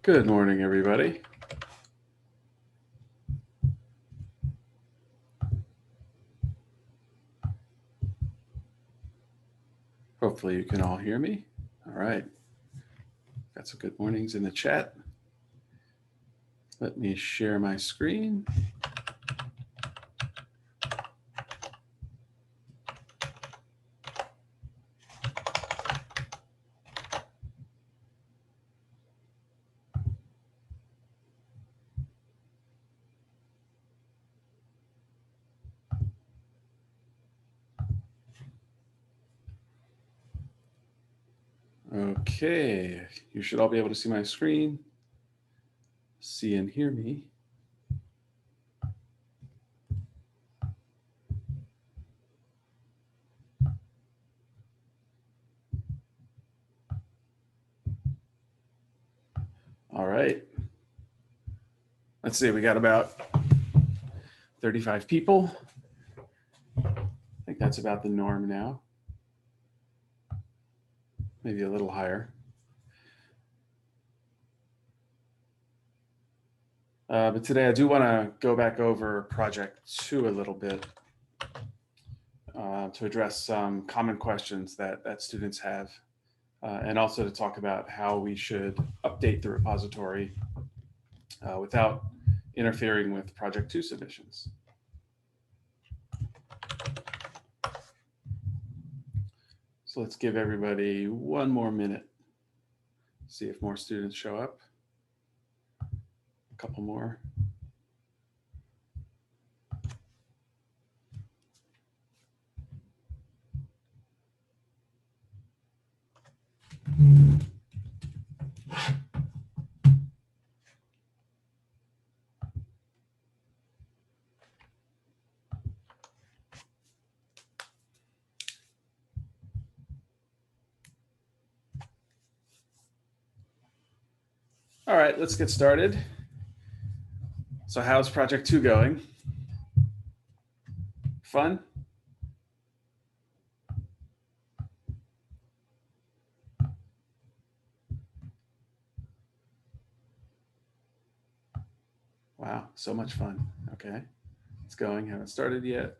Good morning, everybody. Hopefully you can all hear me. All right. Got some good mornings in the chat. Let me share my screen. Okay, you should all be able to see my screen, see and hear me. All right. Let's see, we got about 35 people. I think that's about the norm now. Maybe a little higher. But today I do want to go back over project 2 a little bit to address some common questions that students have, and also to talk about how we should update the repository without interfering with project 2 submissions. So let's give everybody one more minute, see if more students show up. A couple more. All right, let's get started. So how's project 2 going? Fun? Wow, so much fun. Okay, it's going, haven't started yet.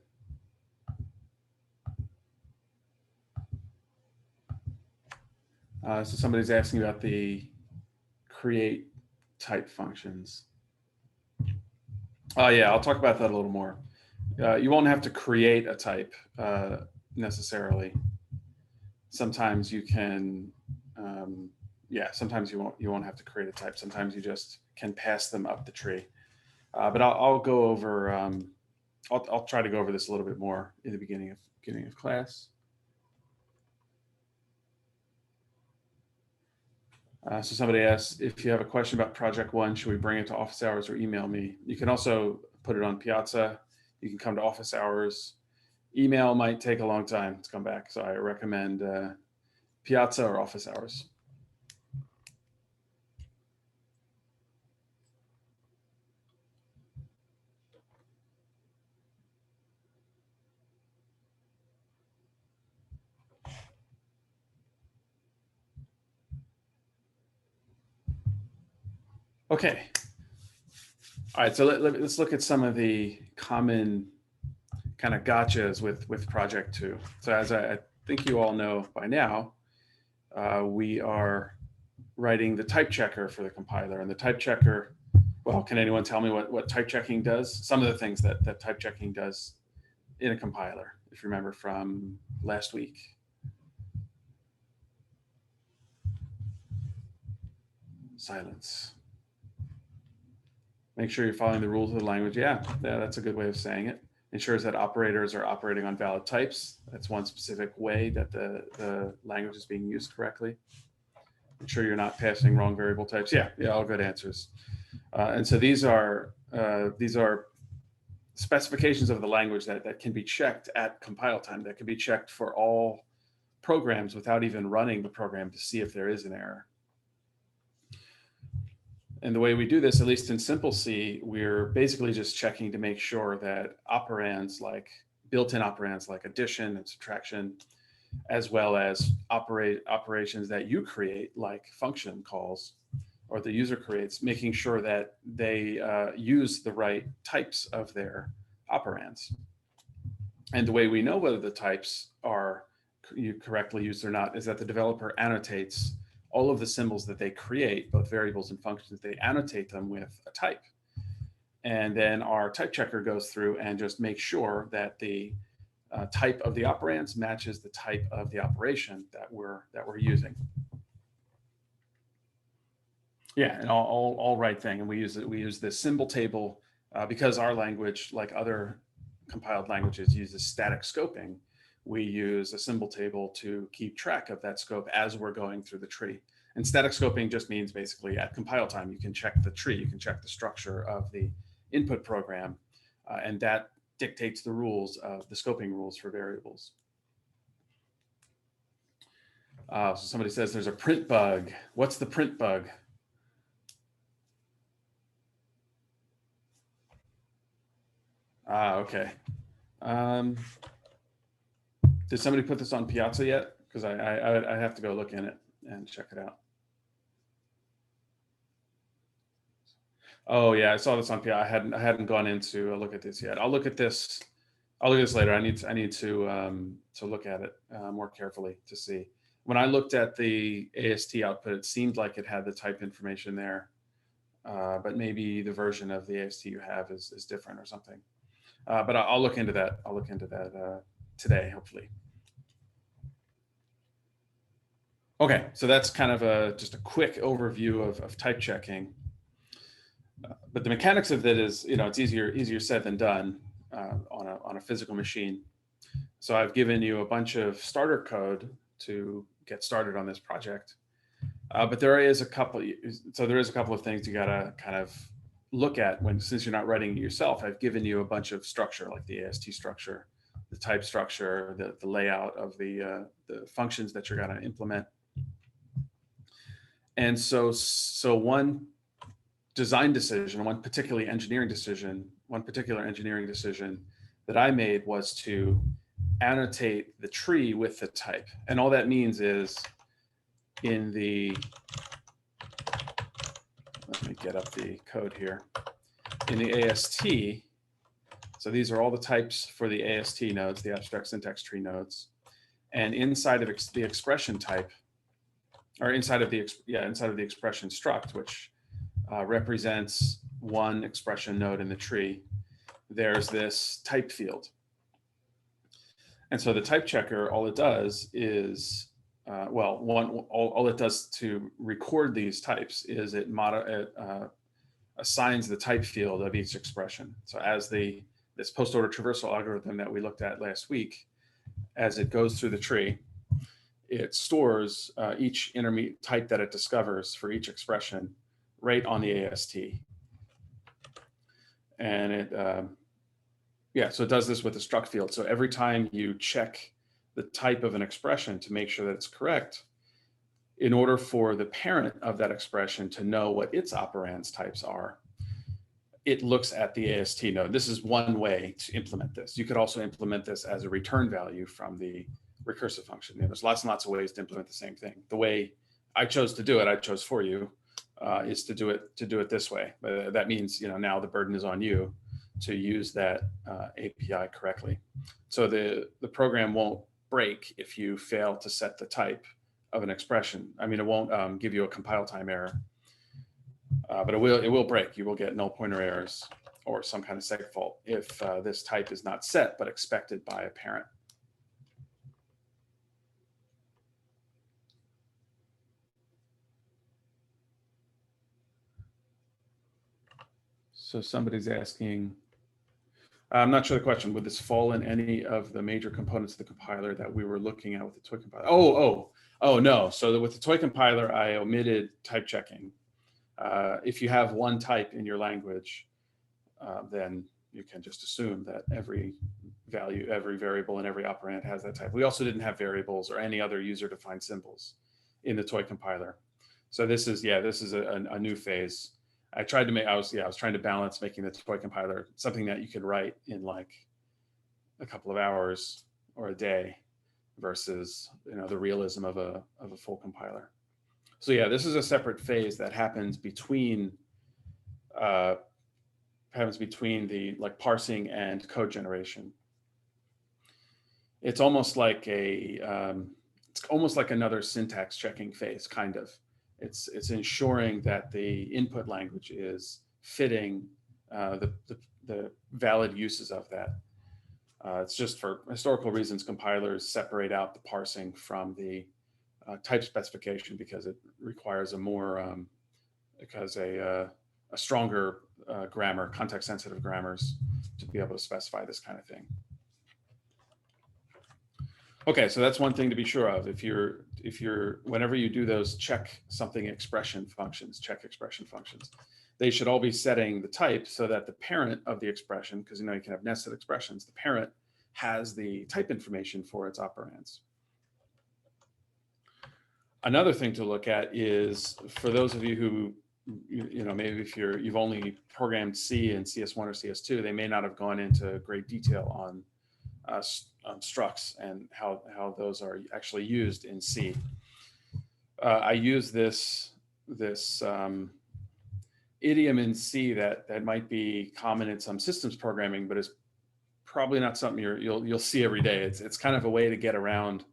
So somebody's asking about the create type functions. Oh yeah, I'll talk about that a little more. You won't have to create a type necessarily. Sometimes you can, sometimes you won't have to create a type. Sometimes you just can pass them up the tree. But I'll go over. I'll try to go over this a little bit more in the beginning of class. So somebody asked, if you have a question about project 1, should we bring it to office hours or email me? You can also put it on Piazza. You can come to office hours. Email might take a long time to come back, so I recommend Piazza or office hours. Okay. All right, so let's look at some of the common kind of gotchas with project 2. So as I think you all know by now, we are writing the type checker for the compiler, and the type checker, well, can anyone tell me what type checking does? Some of the things that type checking does in a compiler, if you remember from last week. Silence. Make sure you're following the rules of the language. Yeah, that's a good way of saying it. Ensures that operators are operating on valid types. That's one specific way that the language is being used correctly. Ensure you're not passing wrong variable types. Yeah, all good answers. And so these are specifications of the language that can be checked at compile time, that can be checked for all programs without even running the program to see if there is an error. And the way we do this, at least in simple C, we're basically just checking to make sure that operands, like built-in operands like addition and subtraction, as well as operations that you create, like function calls, or the user creates, making sure that they use the right types of their operands. And the way we know whether the types are correctly used or not is that the developer annotates all of the symbols that they create, both variables and functions, they annotate them with a type. And then our type checker goes through and just makes sure that the type of the operands matches the type of the operation that we're using. Yeah, and all right thing. And we use this symbol table because our language, like other compiled languages, uses static scoping. We use a symbol table to keep track of that scope as we're going through the tree. And static scoping just means basically at compile time, you can check the tree, you can check the structure of the input program, and that dictates the rules of the scoping rules for variables. So somebody says there's a print bug. What's the print bug? Okay. Did somebody put this on Piazza yet? Because I have to go look in it and check it out. Oh yeah, I saw this on Piazza. I hadn't gone in to look at this yet. I'll look at this. I'll look at this later. I need to look at it more carefully to see. When I looked at the AST output, it seemed like it had the type information there, but maybe the version of the AST you have is different or something. But I'll look into that. I'll look into that today, hopefully. Okay, so that's kind of just a quick overview of type checking. But the mechanics of it is, it's easier said than done on a physical machine. So I've given you a bunch of starter code to get started on this project. But there is a couple of things you gotta kind of look at since you're not writing it yourself. I've given you a bunch of structure, like the AST structure, the type structure, the layout of the functions that you're gonna implement. And so one design decision, one particular engineering decision that I made was to annotate the tree with the type. And all that means is let me get up the code here. In the AST, so these are all the types for the AST nodes, the abstract syntax tree nodes. And inside of the expression type, or inside of the expression struct, which represents one expression node in the tree, there's this type field. And so the type checker, all it does is, all it does to record these types is it assigns the type field of each expression. So as this post-order traversal algorithm that we looked at last week, as it goes through the tree, it stores each intermediate type that it discovers for each expression right on the AST. And so it does this with the struct field. So every time you check the type of an expression to make sure that it's correct, in order for the parent of that expression to know what its operands types are, it looks at the AST node. This is one way to implement this. You could also implement this as a return value from the recursive function. There's lots and lots of ways to implement the same thing. The way I chose to do it, I chose for you, is to do it this way. But that means, now the burden is on you to use that API correctly. So the program won't break if you fail to set the type of an expression. I mean, it won't give you a compile time error, but it will break. You will get null pointer errors or some kind of seg fault if this type is not set but expected by a parent. So somebody's asking, I'm not sure the question, would this fall in any of the major components of the compiler that we were looking at with the toy compiler? Oh, no. So with the toy compiler, I omitted type checking. If you have one type in your language, then you can just assume that every value, every variable, and every operand has that type. We also didn't have variables or any other user-defined symbols in the toy compiler. So this is a new phase. I was trying to balance making the toy compiler something that you could write in like a couple of hours or a day versus the realism of a full compiler. So yeah, this is a separate phase that happens between the like parsing and code generation. It's almost like another syntax checking phase, kind of. It's ensuring that the input language is fitting the valid uses of that. It's just for historical reasons, compilers separate out the parsing from the type specification because it requires a stronger grammar, context-sensitive grammars, to be able to specify this kind of thing. Okay, so that's one thing to be sure of. Whenever you do those check expression functions, they should all be setting the type so that the parent of the expression, because you can have nested expressions, the parent has the type information for its operands. Another thing to look at is, for those of you who, maybe if you've only programmed C in CS1 or CS2, they may not have gone into great detail on structs and how those are actually used in C. I use this idiom in C that might be common in some systems programming, but is probably not something you'll see every day. It's kind of a way to get around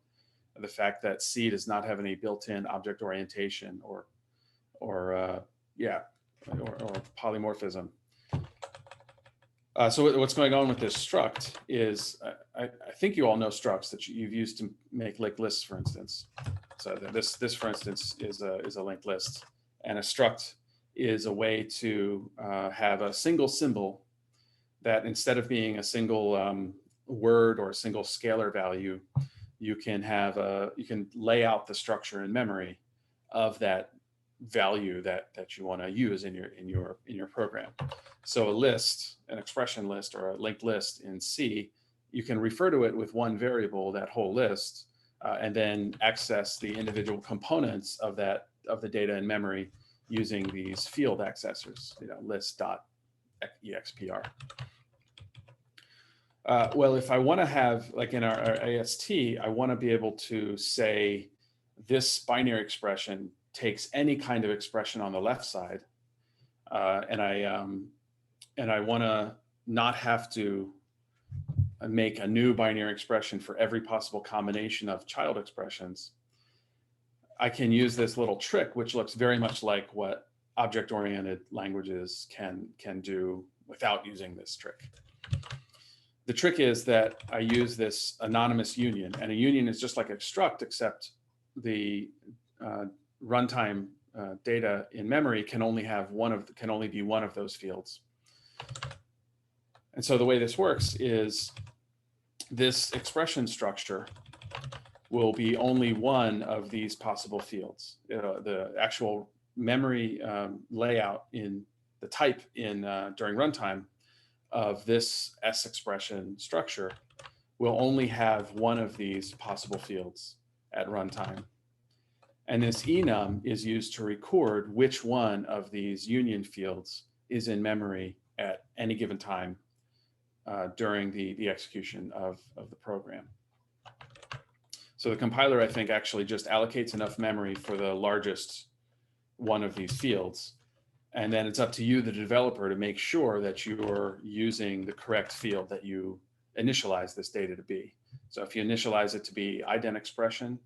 the fact that C does not have any built-in object orientation or polymorphism. So what's going on with this struct is, I think you all know structs that you've used to make linked lists, for instance. So this for instance, is a linked list, and a struct is a way to have a single symbol that, instead of being a single word or a single scalar value, you can lay out the structure in memory of that value that you want to use in your program. So a list, an expression list or a linked list in C, you can refer to it with one variable, that whole list, and then access the individual components of the data in memory using these field accessors, list.expr. Well, if I want to have, like in our AST, I want to be able to say this binary expression takes any kind of expression on the left side, and I want to not have to make a new binary expression for every possible combination of child expressions. I can use this little trick, which looks very much like what object-oriented languages can do without using this trick. The trick is that I use this anonymous union, and a union is just like a struct, except the runtime data in memory can only be one of those fields. And so the way this works is, this expression structure will be only one of these possible fields. The actual memory layout in the type during runtime of this S expression structure will only have one of these possible fields at runtime. And this enum is used to record which one of these union fields is in memory at any given time during the execution of the program. So the compiler, I think, actually just allocates enough memory for the largest one of these fields. And then it's up to you, the developer, to make sure that you're using the correct field that you initialize this data to be. So if you initialize it to be ident expression,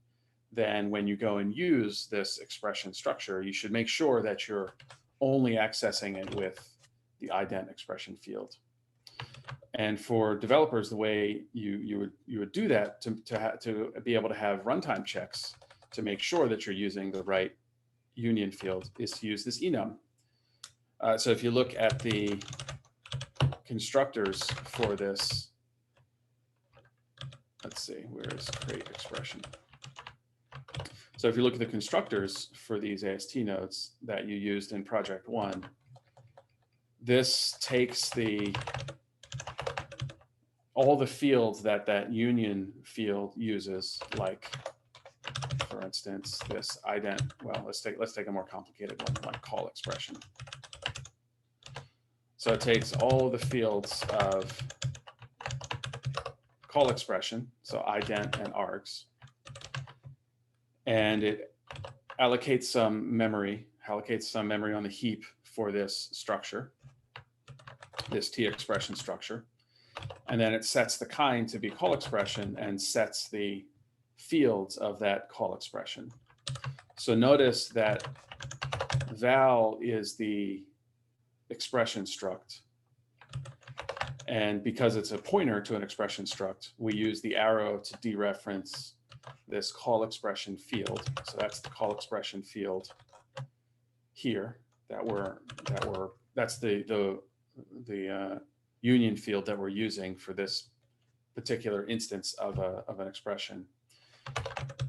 then when you go and use this expression structure, you should make sure that you're only accessing it with the ident expression field. And for developers, the way you would do that to be able to have runtime checks to make sure that you're using the right union field is to use this enum. So if you look at the constructors for this, let's see, where is create expression? So if you look at the constructors for these AST nodes that you used in project 1, this takes all the fields that union field uses, like, for instance, this ident. Well, let's take a more complicated one, like call expression. So it takes all the fields of call expression, so ident and args, and it allocates some memory on the heap for this structure, this T expression structure. And then it sets the kind to be call expression and sets the fields of that call expression. So notice that val is the expression struct. And because it's a pointer to an expression struct, we use the arrow to dereference this call expression field. So that's the call expression field here that's the union field that we're using for this particular instance of an expression.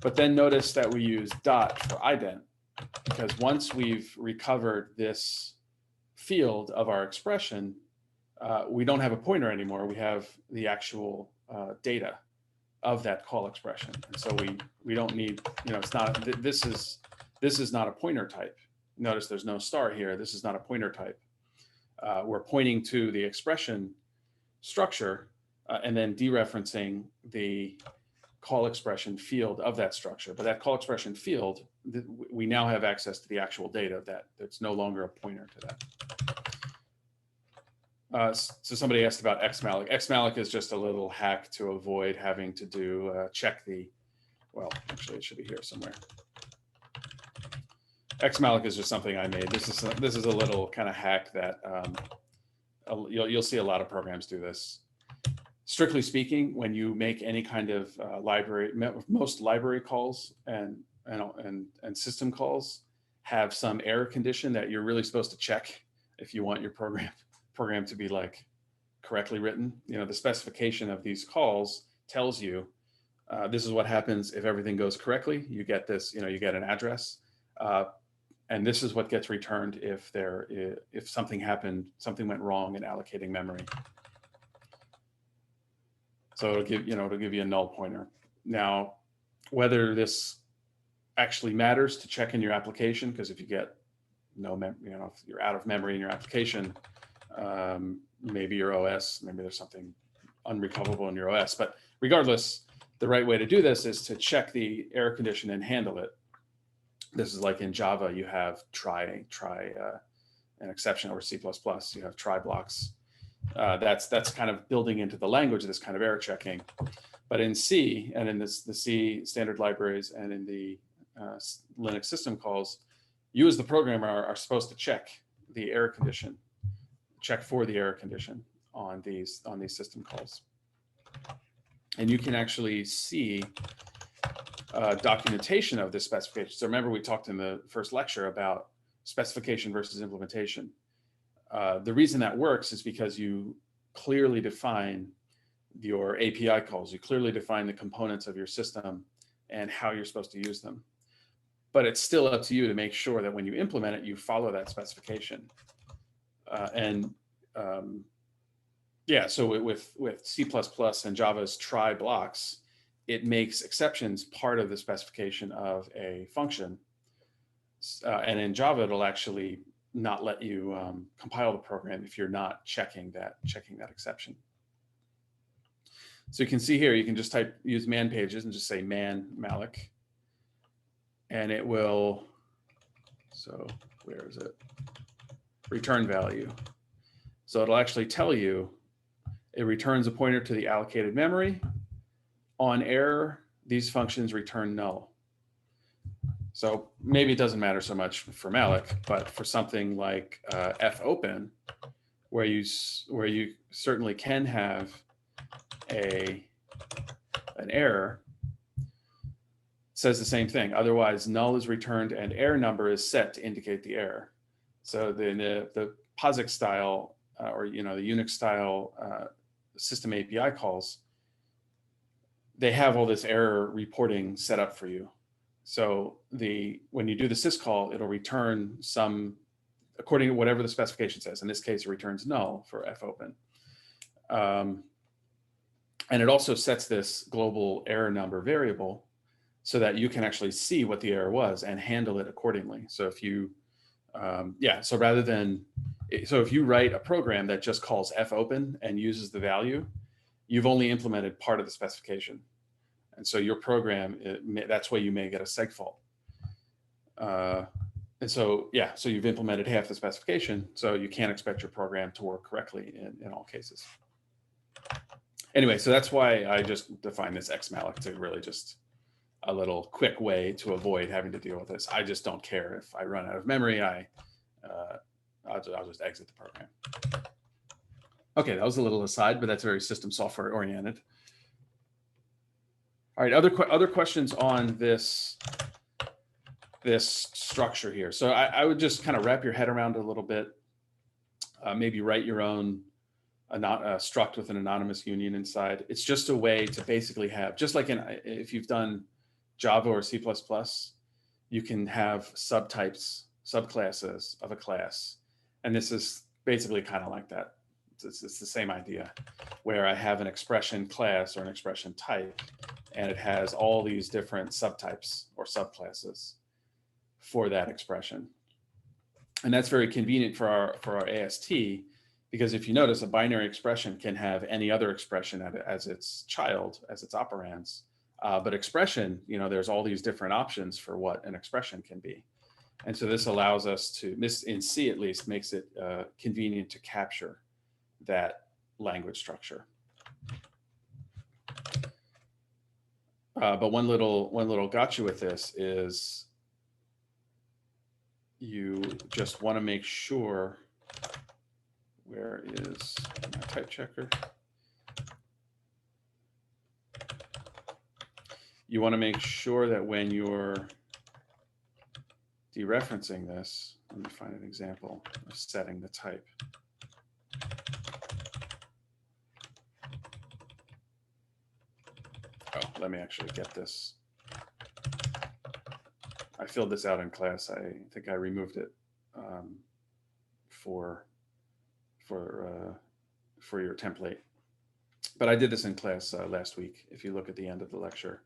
But then notice that we use dot for ident, because once we've recovered this field of our expression, we don't have a pointer anymore. We have the actual data of that call expression. And so we don't need, it's not, this is not a pointer type. Notice there's no star here. This is not a pointer type. We're pointing to the expression structure and then dereferencing the call expression field of that structure. But that call expression field, we now have access to the actual data of that. It's no longer a pointer to that. So somebody asked about xmalloc. Xmalloc is just a little hack to avoid having to do check the, well, actually it should be here somewhere. Xmalloc is just something I made. This is a little kind of hack that you'll see a lot of programs do this. Strictly speaking, when you make any kind of library, most library calls and system calls have some error condition that you're really supposed to check if you want your program to be like correctly written. The specification of these calls tells you this is what happens if everything goes correctly. You get this, you get an address, and this is what gets returned if something happened, something went wrong in allocating memory. So it'll give you a null pointer. Now, whether this actually matters to check in your application, because if you get if you're out of memory in your application, maybe your OS, maybe there's something unrecoverable in your OS. But regardless, the right way to do this is to check the error condition and handle it. This is like in Java, you have try an exception over C++. You have try blocks. That's kind of building into the language this kind of error checking. But in C and in the C standard libraries and in the Linux system calls, you as the programmer are supposed to check the error condition, check for the error condition on these system calls. And you can actually see documentation of this specification. So remember, we talked in the first lecture about specification versus implementation. The reason that works is because you clearly define your API calls. You clearly define the components of your system and how you're supposed to use them. But it's still up to you to make sure that when you implement it, you follow that specification. So with C++ and Java's try blocks, it makes exceptions part of the specification of a function. And in Java, it'll actually not let you compile the program if you're not checking that exception. So you can see here, you can just use man pages and just say man malloc, and it will, so where is it? Return value. So it'll actually tell you, it returns a pointer to the allocated memory. On error, these functions return null. So maybe it doesn't matter so much for malloc, but for something like fopen, where you certainly can have an error, says the same thing. Otherwise, null is returned and error number is set to indicate the error. So the POSIX style or the Unix style system API calls, they have all this error reporting set up for you. So when you do the syscall, it'll return some, according to whatever the specification says. In this case, it returns null for fopen. And it also sets this global error number variable so that you can actually see what the error was and handle it accordingly. So if you, so if you write a program that just calls fopen and uses the value, you've only implemented part of the specification. And so your program, that's why you may get a seg fault. And so, yeah, so you've implemented half the specification, so you can't expect your program to work correctly in all cases. Anyway, so that's why I just define this xmalloc to really just a little quick way to avoid having to deal with this. I just don't care if I run out of memory. I'll just exit the program. Okay, that was a little aside, but that's very system software oriented. All right, other questions on this structure here. So I would just kind of wrap your head around it a little bit. Maybe write your own struct with an anonymous union inside. It's just a way to basically have, just like if you've done Java or C++, you can have subtypes, subclasses of a class. And this is basically kind of like that. It's the same idea, where I have an expression class or an expression type, and it has all these different subtypes or subclasses for that expression. And that's very convenient for our AST, because if you notice, a binary expression can have any other expression as its child, as its operands. But expression, there's all these different options for what an expression can be. And so this allows us to, in C at least, makes it convenient to capture that language structure. But one little gotcha with this is you just want to make sure, where is my type checker? You want to make sure that when you're dereferencing this, let me find an example of setting the type. Oh, let me actually get this. I filled this out in class. I think I removed it for your template. But I did this in class last week, if you look at the end of the lecture.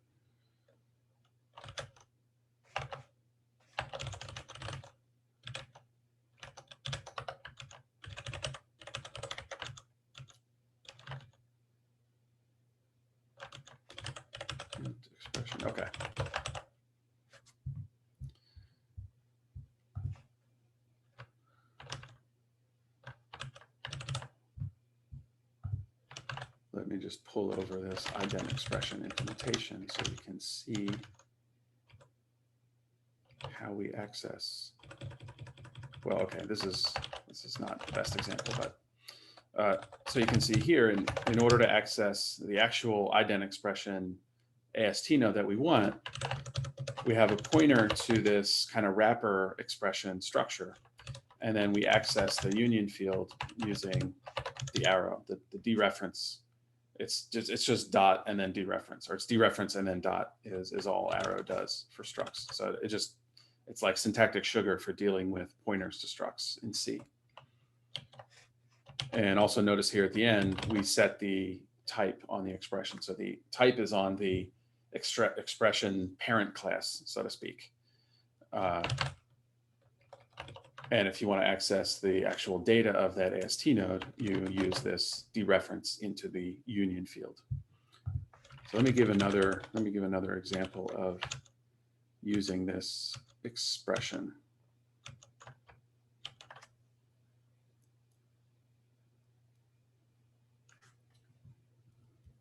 Expression, okay. Let me just pull over this Ibm Expression Implementation so you can see how we access. Well, okay, this is not the best example, but so you can see here, in order to access the actual ident expression AST node that we want, we have a pointer to this kind of wrapper expression structure, and then we access the union field using the arrow, the dereference. It's just dot and then dereference, or it's dereference and then dot is all arrow does for structs. So it's like syntactic sugar for dealing with pointers to structs in C. And also notice here at the end, we set the type on the expression. So the type is on the expression parent class, so to speak. And if you want to access the actual data of that AST node, you use this dereference into the union field. So let me give another example of using this expression.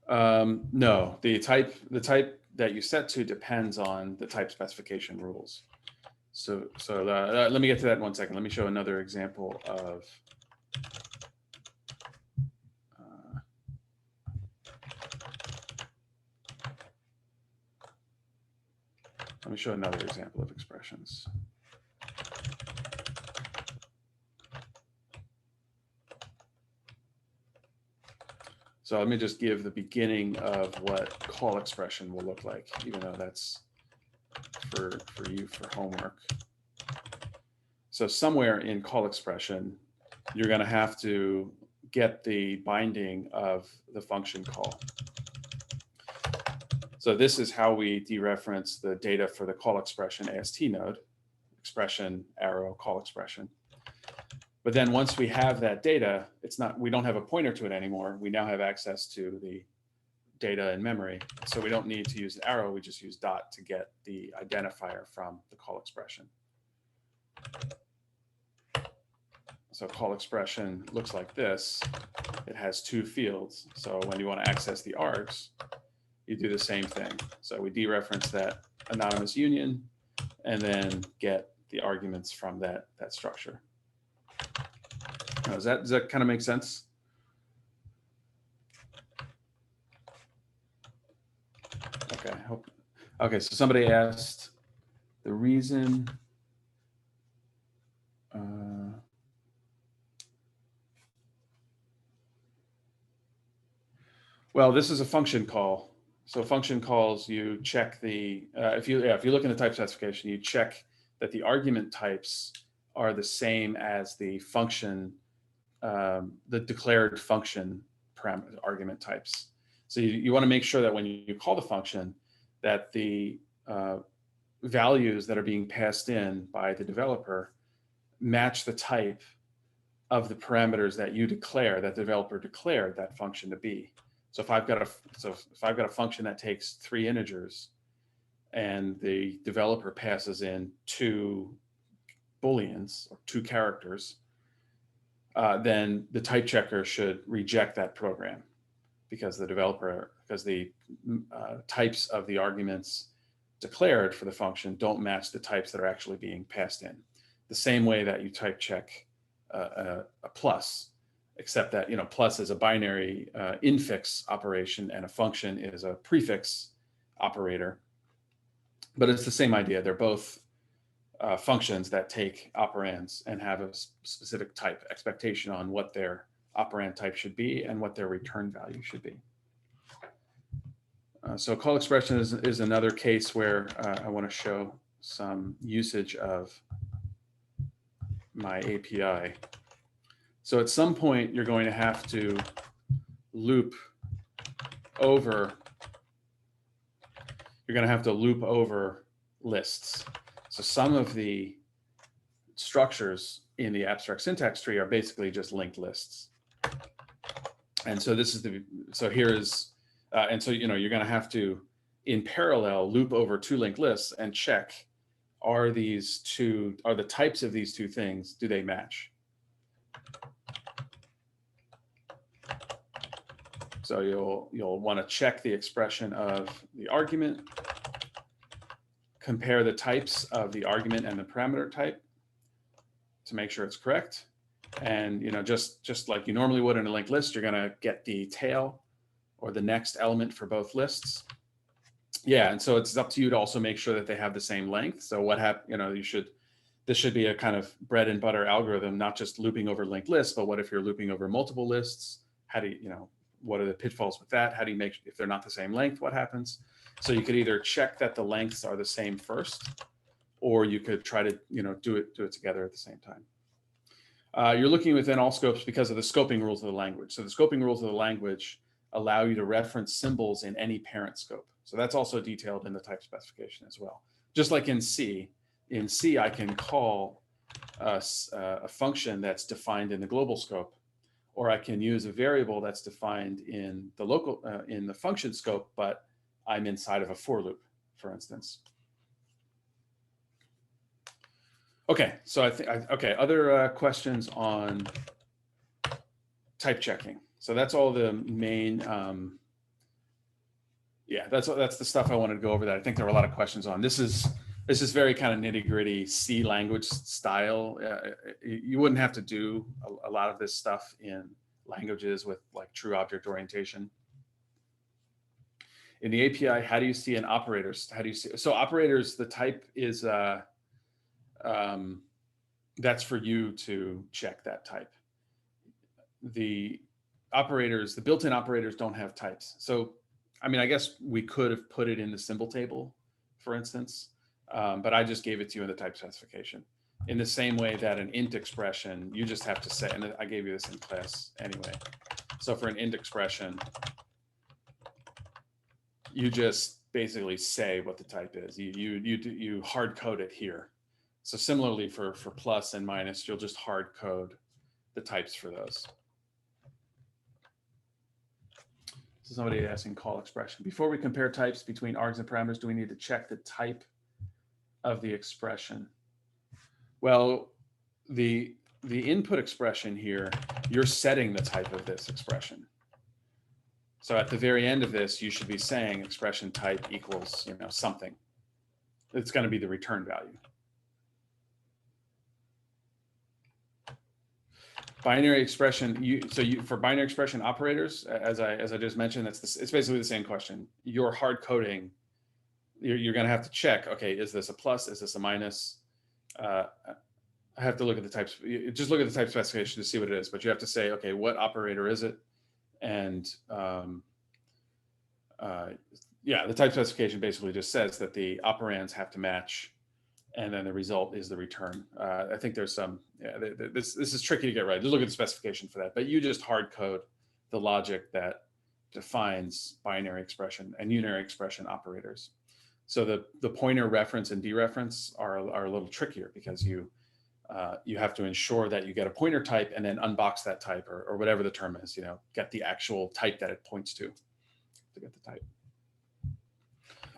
No, the type that you set to depends on the type specification rules. So let me get to that in 1 second. Let me show another example of expressions. So let me just give the beginning of what call expression will look like, even though that's for you for homework. So somewhere in call expression, you're going to have to get the binding of the function call. So this is how we dereference the data for the call expression AST node, expression arrow call expression. But then once we have that data, we don't have a pointer to it anymore. We now have access to the data in memory. So we don't need to use the arrow, we just use dot to get the identifier from the call expression. So call expression looks like this. It has two fields. So when you want to access the args, you do the same thing. So we dereference that anonymous union and then get the arguments from that structure. Now, does that kind of make sense? Okay, I hope. Okay, so somebody asked the reason. Well, this is a function call. So function calls, you check the, if you look in the type specification, you check that the argument types are the same as the function, the declared function parameter argument types. So you want to make sure that when you call the function, that the values that are being passed in by the developer match the type of the parameters that you declare, that the developer declared that function to be. So if I've got a function that takes 3 integers and the developer passes in 2 booleans or 2 characters, then the type checker should reject that program because the types of the arguments declared for the function don't match the types that are actually being passed in. The same way that you type check a plus, except that, plus is a binary infix operation and a function is a prefix operator. But it's the same idea. They're both functions that take operands and have a specific type expectation on what their operand type should be and what their return value should be. So call expression is another case where I want to show some usage of my API. So at some point, you're going to have to loop over lists. So some of the structures in the abstract syntax tree are basically just linked lists. And so this is you're going to have to, in parallel, loop over 2 linked lists and check, are the types of these 2 things, do they match? So you'll want to check the expression of the argument, compare the types of the argument and the parameter type to make sure it's correct. And just like you normally would in a linked list, you're going to get the tail or the next element for both lists. Yeah, and so it's up to you to also make sure that they have the same length. So this should be a kind of bread and butter algorithm, not just looping over linked lists, but what if you're looping over multiple lists? How do what are the pitfalls with that? How do you make, if they're not the same length, what happens? So you could either check that the lengths are the same first, or you could try to, do it together at the same time. You're looking within all scopes because of the scoping rules of the language. So the scoping rules of the language allow you to reference symbols in any parent scope. So that's also detailed in the type specification as well. Just like in C, I can call a function that's defined in the global scope, or I can use a variable that's defined in the local, in the function scope, but I'm inside of a for loop, for instance. Okay, so other questions on type checking. So that's all the main, that's the stuff I wanted to go over that I think there were a lot of questions on. This is very kind of nitty gritty C language style. You wouldn't have to do a lot of this stuff in languages with like true object orientation. In the API, how do you see an operators? So operators, the type is, that's for you to check that type. The built-in operators don't have types. So, I mean, I guess we could have put it in the symbol table, for instance, but I just gave it to you in the type specification. In the same way that an int expression, you just have to say, and I gave you this in class anyway. So for an int expression, you just basically say what the type is. You hard code it here. So similarly for plus and minus, you'll just hard code the types for those. So somebody asking call expression. Before we compare types between args and parameters, do we need to check the type of the expression? Well, the input expression here, you're setting the type of this expression. So at the very end of this, you should be saying expression type equals, something. It's going to be the return value. Binary expression. For binary expression operators, as I just mentioned, it's basically the same question. You're hard coding. You're going to have to check. Okay, is this a plus? Is this a minus? I have to look at the types. Just look at the type specification to see what it is. But you have to say, okay, what operator is it? And yeah, the type specification basically just says that the operands have to match, and then the result is the return. I think there's some, this is tricky to get right. Just look at the specification for that, but you just hard code the logic that defines binary expression and unary expression operators. So the pointer reference and dereference are a little trickier because you have to ensure that you get a pointer type and then unbox that type or whatever the term is, get the actual type that it points to get the type.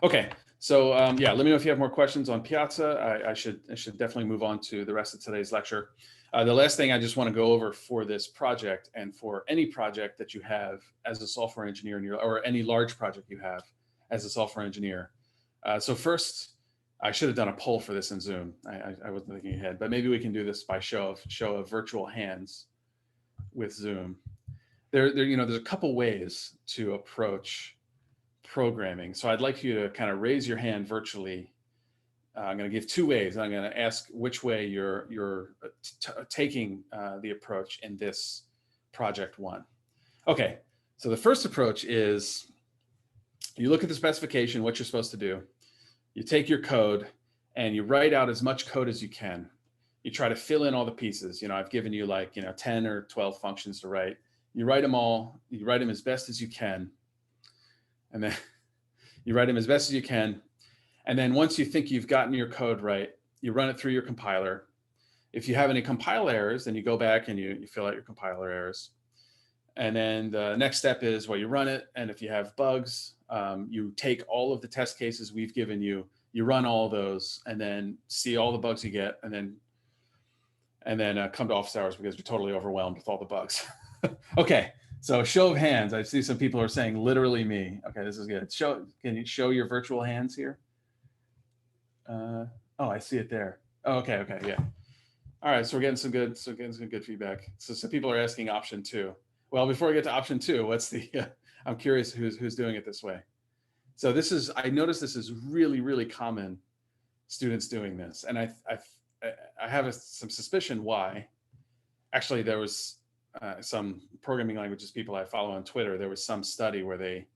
Okay. So yeah, let me know if you have more questions on Piazza. I should definitely move on to the rest of today's lecture. The last thing I just want to go over for this project and for any project that you have as a software engineer or any large project you have as a software engineer. So first, I should have done a poll for this in Zoom. I wasn't thinking ahead, but maybe we can do this by show of virtual hands with Zoom. There's a couple ways to approach programming. So I'd like you to kind of raise your hand virtually. I'm going to give two ways. I'm going to ask which way you're taking the approach in this project one. Okay, so the first approach is you look at the specification, what you're supposed to do. You take your code and you write out as much code as you can. You try to fill in all the pieces. I've given you 10 or 12 functions to write. You write them all. You write them as best as you can. And then you write them as best as you can. And then once you think you've gotten your code right, you run it through your compiler. If you have any compile errors, then you go back and you fill out your compiler errors. And then the next step is, you run it. And if you have bugs, you take all of the test cases we've given you, you run all those, and then see all the bugs you get, and then come to office hours because you're totally overwhelmed with all the bugs. Okay. So show of hands. I see some people are saying literally me. Okay, this is good. Can you show your virtual hands here? Oh, I see it there. Oh, okay, yeah. All right, so we're getting some good feedback. So some people are asking option 2. Well, before we get to option 2, what's the? I'm curious who's doing it this way. So I noticed this is really, really common. Students doing this, and I have some suspicion why. Actually, there was. Some programming languages people I follow on Twitter, there was some study where they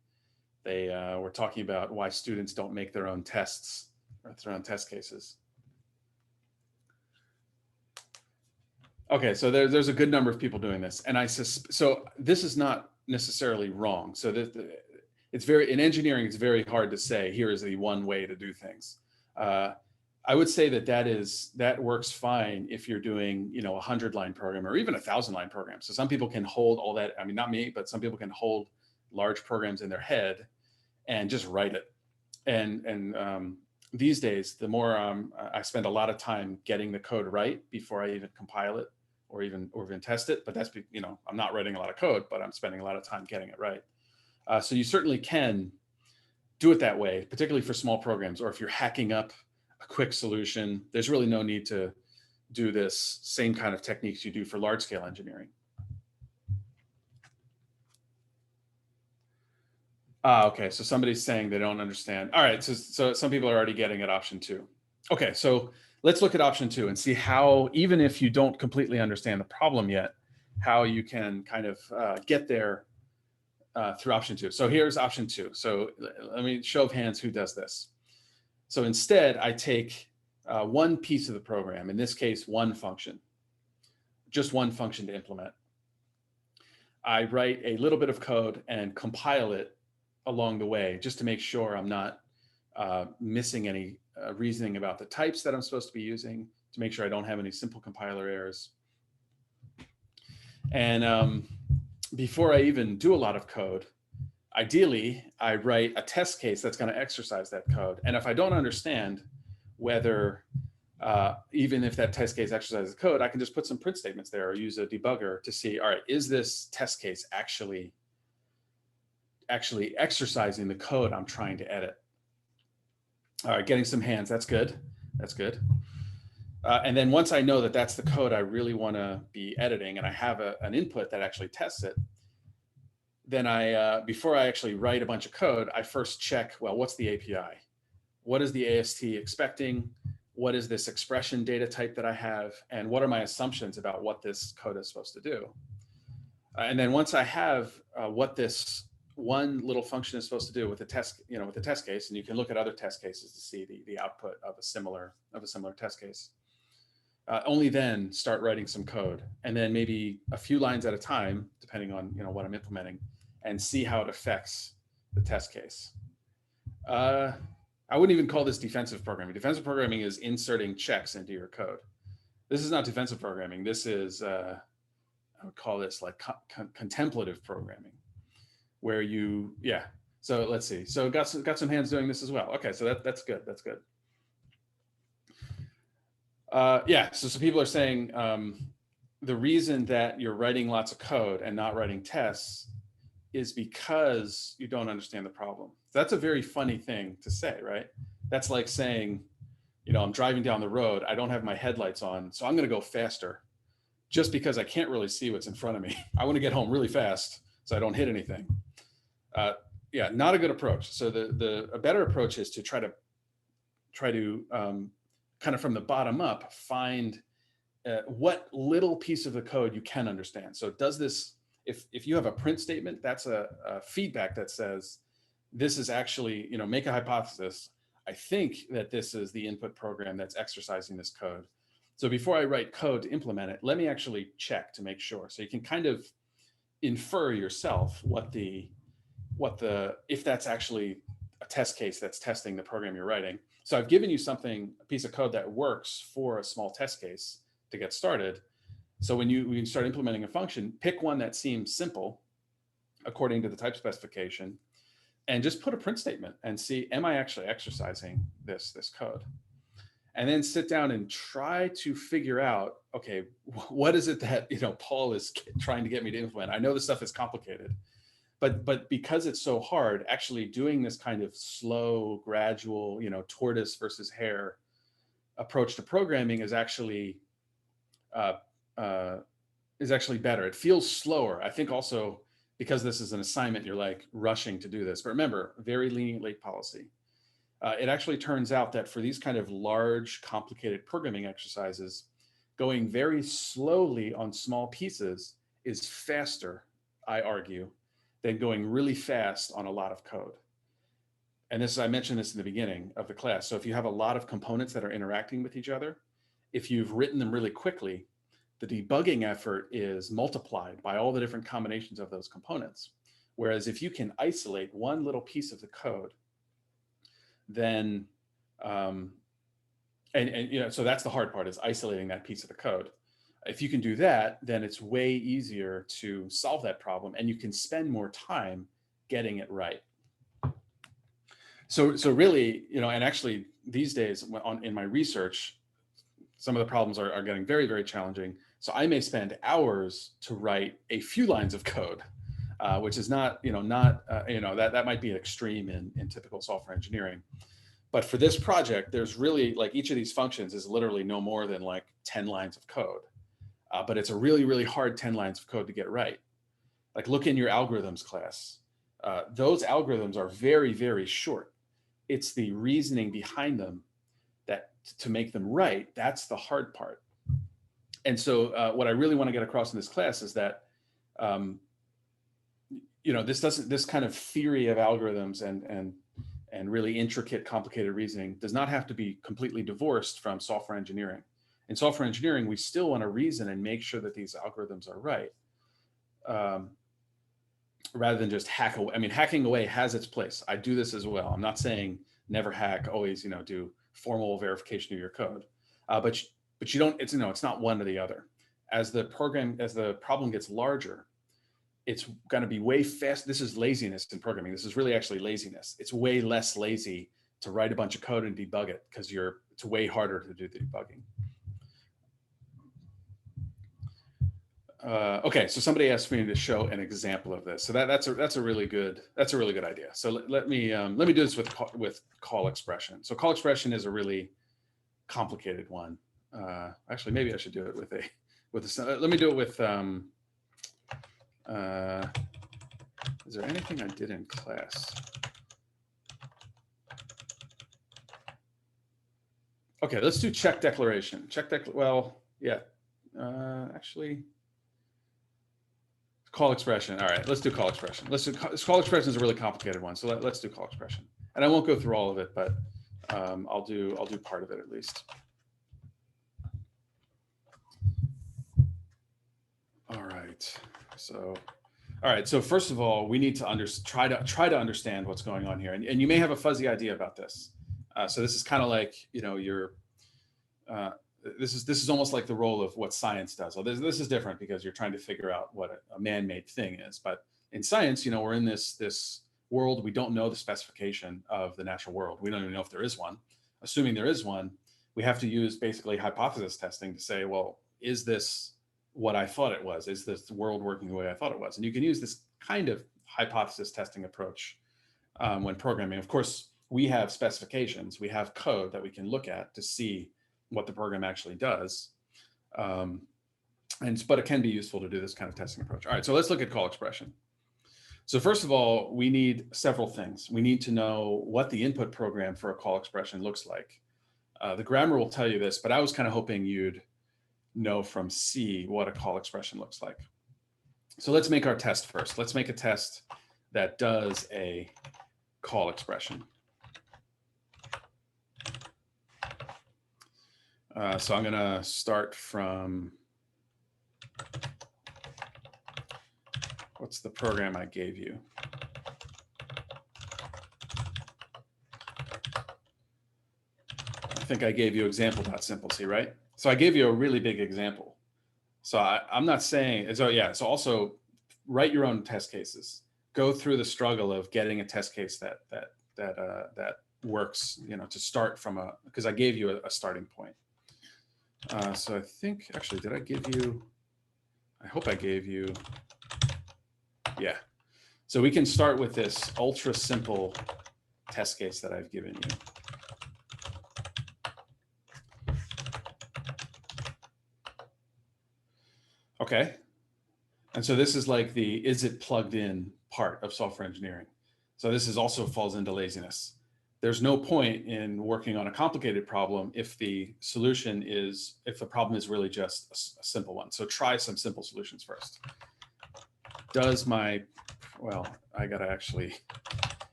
were talking about why students don't make their own tests or their own test cases. Okay, so there's a good number of people doing this, and so this is not necessarily wrong. So it's in engineering, it's very hard to say here is the one way to do things. I would say that works fine if you're doing, a 100-line program or even a 1,000-line program. So some people can hold all that. I mean, not me, but some people can hold large programs in their head and just write it. And these days, the more I spend a lot of time getting the code right before I even compile it or even test it. But that's, I'm not writing a lot of code, but I'm spending a lot of time getting it right. So you certainly can do it that way, particularly for small programs, or if you're hacking up a quick solution. There's really no need to do this same kind of techniques you do for large scale engineering. Okay, so somebody's saying they don't understand. All right, so some people are already getting at option 2. Okay, so let's look at option 2 and see how, even if you don't completely understand the problem yet, how you can kind of get there through option 2. So here's option 2. So let me show of hands who does this. So instead, I take one piece of the program, in this case, one function, just one function to implement. I write a little bit of code and compile it along the way, just to make sure I'm not missing any reasoning about the types that I'm supposed to be using, to make sure I don't have any simple compiler errors. And before I even do a lot of code, ideally, I write a test case that's going to exercise that code. And if I don't understand whether even if that test case exercises code, I can just put some print statements there or use a debugger to see, all right, is this test case actually exercising the code I'm trying to edit? All right, getting some hands, that's good. That's good. And then once I know that that's the code I really want to be editing and I have an input that actually tests it, then before I actually write a bunch of code, I first check, well, what's the API? What is the AST expecting? What is this expression data type that I have? And what are my assumptions about what this code is supposed to do? And then once I have what this one little function is supposed to do with the test, with the test case, and you can look at other test cases to see the output of a similar test case. Only then start writing some code, and then maybe a few lines at a time, depending on what I'm implementing, and see how it affects the test case. I wouldn't even call this defensive programming. Defensive programming is inserting checks into your code. This is not defensive programming. This is, I would call this like contemplative programming, where so let's see. So got some hands doing this as well. Okay, so that's good. That's good. So some people are saying the reason that you're writing lots of code and not writing tests is because you don't understand the problem. That's a very funny thing to say, right? That's like saying, I'm driving down the road, I don't have my headlights on, so I'm going to go faster just because I can't really see what's in front of me. I want to get home really fast so I don't hit anything. Not a good approach. So a better approach is to try to kind of from the bottom up, find what little piece of the code you can understand. So does this, if you have a print statement, that's a feedback that says, this is actually, make a hypothesis. I think that this is the input program that's exercising this code. So before I write code to implement it, let me actually check to make sure. So you can kind of infer yourself if that's actually a test case that's testing the program you're writing. So I've given you a piece of code that works for a small test case to get started. So when you start implementing a function, pick one that seems simple according to the type specification, and just put a print statement and see, am I actually exercising this code? And then sit down and try to figure out, okay, what is it that Paul is trying to get me to implement? I know this stuff is complicated, but because it's so hard, actually doing this kind of slow, gradual, tortoise versus hare approach to programming is actually better. It feels slower. I think also because this is an assignment, you're like rushing to do this. But remember, very lenient late policy. It actually turns out that for these kind of large, complicated programming exercises, going very slowly on small pieces is faster, I argue, than going really fast on a lot of code. And I mentioned this in the beginning of the class. So if you have a lot of components that are interacting with each other, if you've written them really quickly, the debugging effort is multiplied by all the different combinations of those components. Whereas if you can isolate one little piece of the code, then, so that's the hard part, is isolating that piece of the code. If you can do that, then it's way easier to solve that problem, and you can spend more time getting it right. So really, and actually these days in my research, some of the problems are getting very, very challenging. So I may spend hours to write a few lines of code, which is not, that might be an extreme in typical software engineering. But for this project, there's really, like, each of these functions is literally no more than like 10 lines of code. But it's a really, really hard 10 lines of code to get right. Like, look in your algorithms class. Those algorithms are very, very short. It's the reasoning behind them that to make them right, that's the hard part. And so what I really want to get across in this class is that, this kind of theory of algorithms and really intricate, complicated reasoning does not have to be completely divorced from software engineering. In software engineering, we still want to reason and make sure that these algorithms are right, rather than just hack away. I mean, hacking away has its place. I do this as well. I'm not saying never hack, always, do formal verification of your code. But you don't, it's not one or the other. As the problem gets larger, it's going to be way fast. This is laziness in programming. This is really actually laziness. It's way less lazy to write a bunch of code and debug it, because it's way harder to do the debugging. Okay, so somebody asked me to show an example of this. So that's a really good idea. So let me do this with call expression. So call expression is a really complicated one. Actually, maybe I should do it with let me do it with. Is there anything I did in class? Okay, let's do check declaration. Well, yeah, actually. Call expression. All right, let's do call expression. Call expression is a really complicated one, so let's do call expression. And I won't go through all of it, but I'll do part of it at least. All right. So first of all, we need to try to understand what's going on here, and you may have a fuzzy idea about this. So this is kind of like, you know, this is almost like the role of what science does. So this is different because you're trying to figure out what a man-made thing is. But in science, you know, we're in this world. We don't know the specification of the natural world. We don't even know if there is one. Assuming there is one, we have to use basically hypothesis testing to say, well, is this what I thought it was? Is this world working the way I thought it was? And you can use this kind of hypothesis testing approach when programming. Of course, we have specifications. We have code that we can look at to see what the program actually does. But it can be useful to do this kind of testing approach. All right, so let's look at call expression. So first of all, we need several things. We need to know what the input program for a call expression looks like. The grammar will tell you this, but I was kind of hoping you'd know from C what a call expression looks like. So let's make our test first. Let's make a test that does a call expression. So I'm going to start from, what's the program I gave you? I think I gave you example.simplec, right? So I gave you a really big example. So I'm not saying, so yeah, so also write your own test cases. Go through the struggle of getting a test case that works, you know, to start from because I gave you a starting point. So I think, actually, did I give you, I hope I gave you, yeah. So we can start with this ultra simple test case that I've given you. Okay. And so this is like the, is it plugged in part of software engineering? So this also falls into laziness. There's no point in working on a complicated problem if the problem is really just a simple one. So try some simple solutions first. Well, I gotta actually,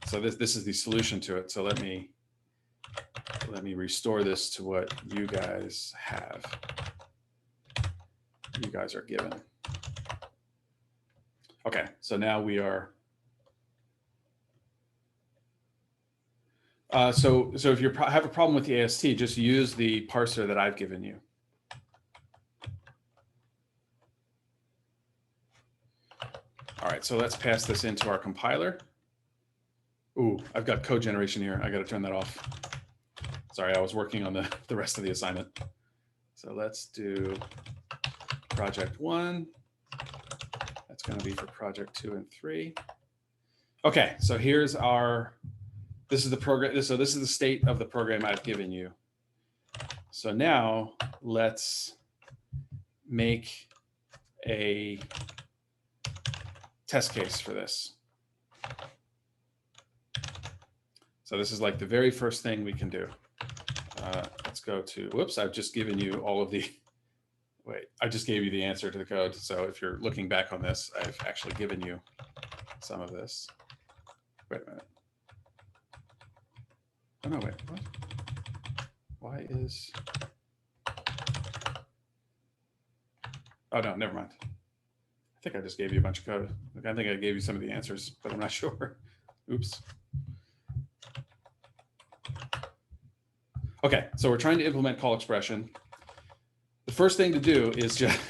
so this is the solution to it. So let me restore this to what you guys have. You guys are given. Okay, so now we are. So if you have a problem with the AST, just use the parser that I've given you. All right, so let's pass this into our compiler. Ooh, I've got code generation here. I got to turn that off. Sorry, I was working on the rest of the assignment. So let's do project 1. That's going to be for project 2 and 3. Okay, so here's this is the program. So this is the state of the program I've given you. So now let's make a test case for this. So this is like the very first thing we can do. Let's go to, whoops, I've just given you all of the, I just gave you the answer to the code. So if you're looking back on this, I've actually given you some of this. Wait a minute. Oh no, wait, what? Why is, oh no, never mind. I think I just gave you a bunch of code. I think I gave you some of the answers, but I'm not sure. Oops. Okay, so we're trying to implement call expression. The first thing to do is just,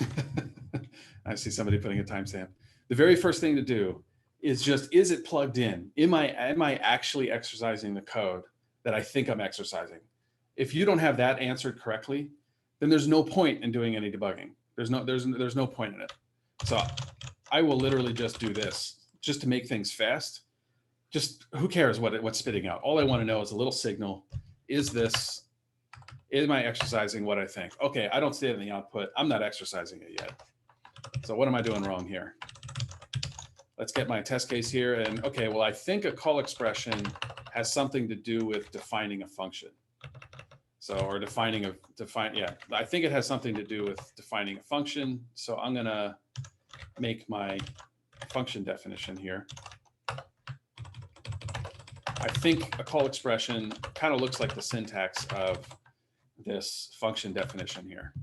I see somebody putting a timestamp. The very first thing to do is just, is it plugged in? Am I actually exercising the code that I think I'm exercising? If you don't have that answered correctly, then there's no point in doing any debugging. There's no point in it. So I will literally just do this just to make things fast. Just who cares what's spitting out? All I want to know is a little signal. Am I exercising what I think? Okay, I don't see it in the output. I'm not exercising it yet. So what am I doing wrong here? Let's get my test case here. And okay, well, I think a call expression has something to do with defining a function. So, or yeah, I think it has something to do with defining a function. So I'm gonna make my function definition here. I think a call expression kind of looks like the syntax of this function definition here,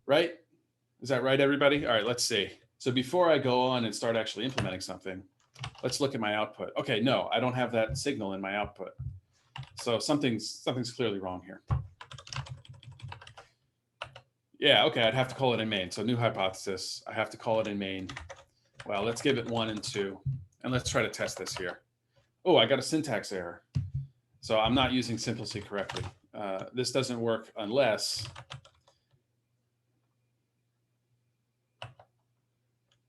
right? Is that right, everybody? All right, let's see. So before I go on and start actually implementing something, let's look at my output. Okay, no, I don't have that signal in my output. So something's clearly wrong here. Yeah, okay, I'd have to call it in main. So new hypothesis, I have to call it in main. Well, let's give it 1 and 2, and let's try to test this here. Oh, I got a syntax error. So I'm not using simplicity correctly. This doesn't work unless,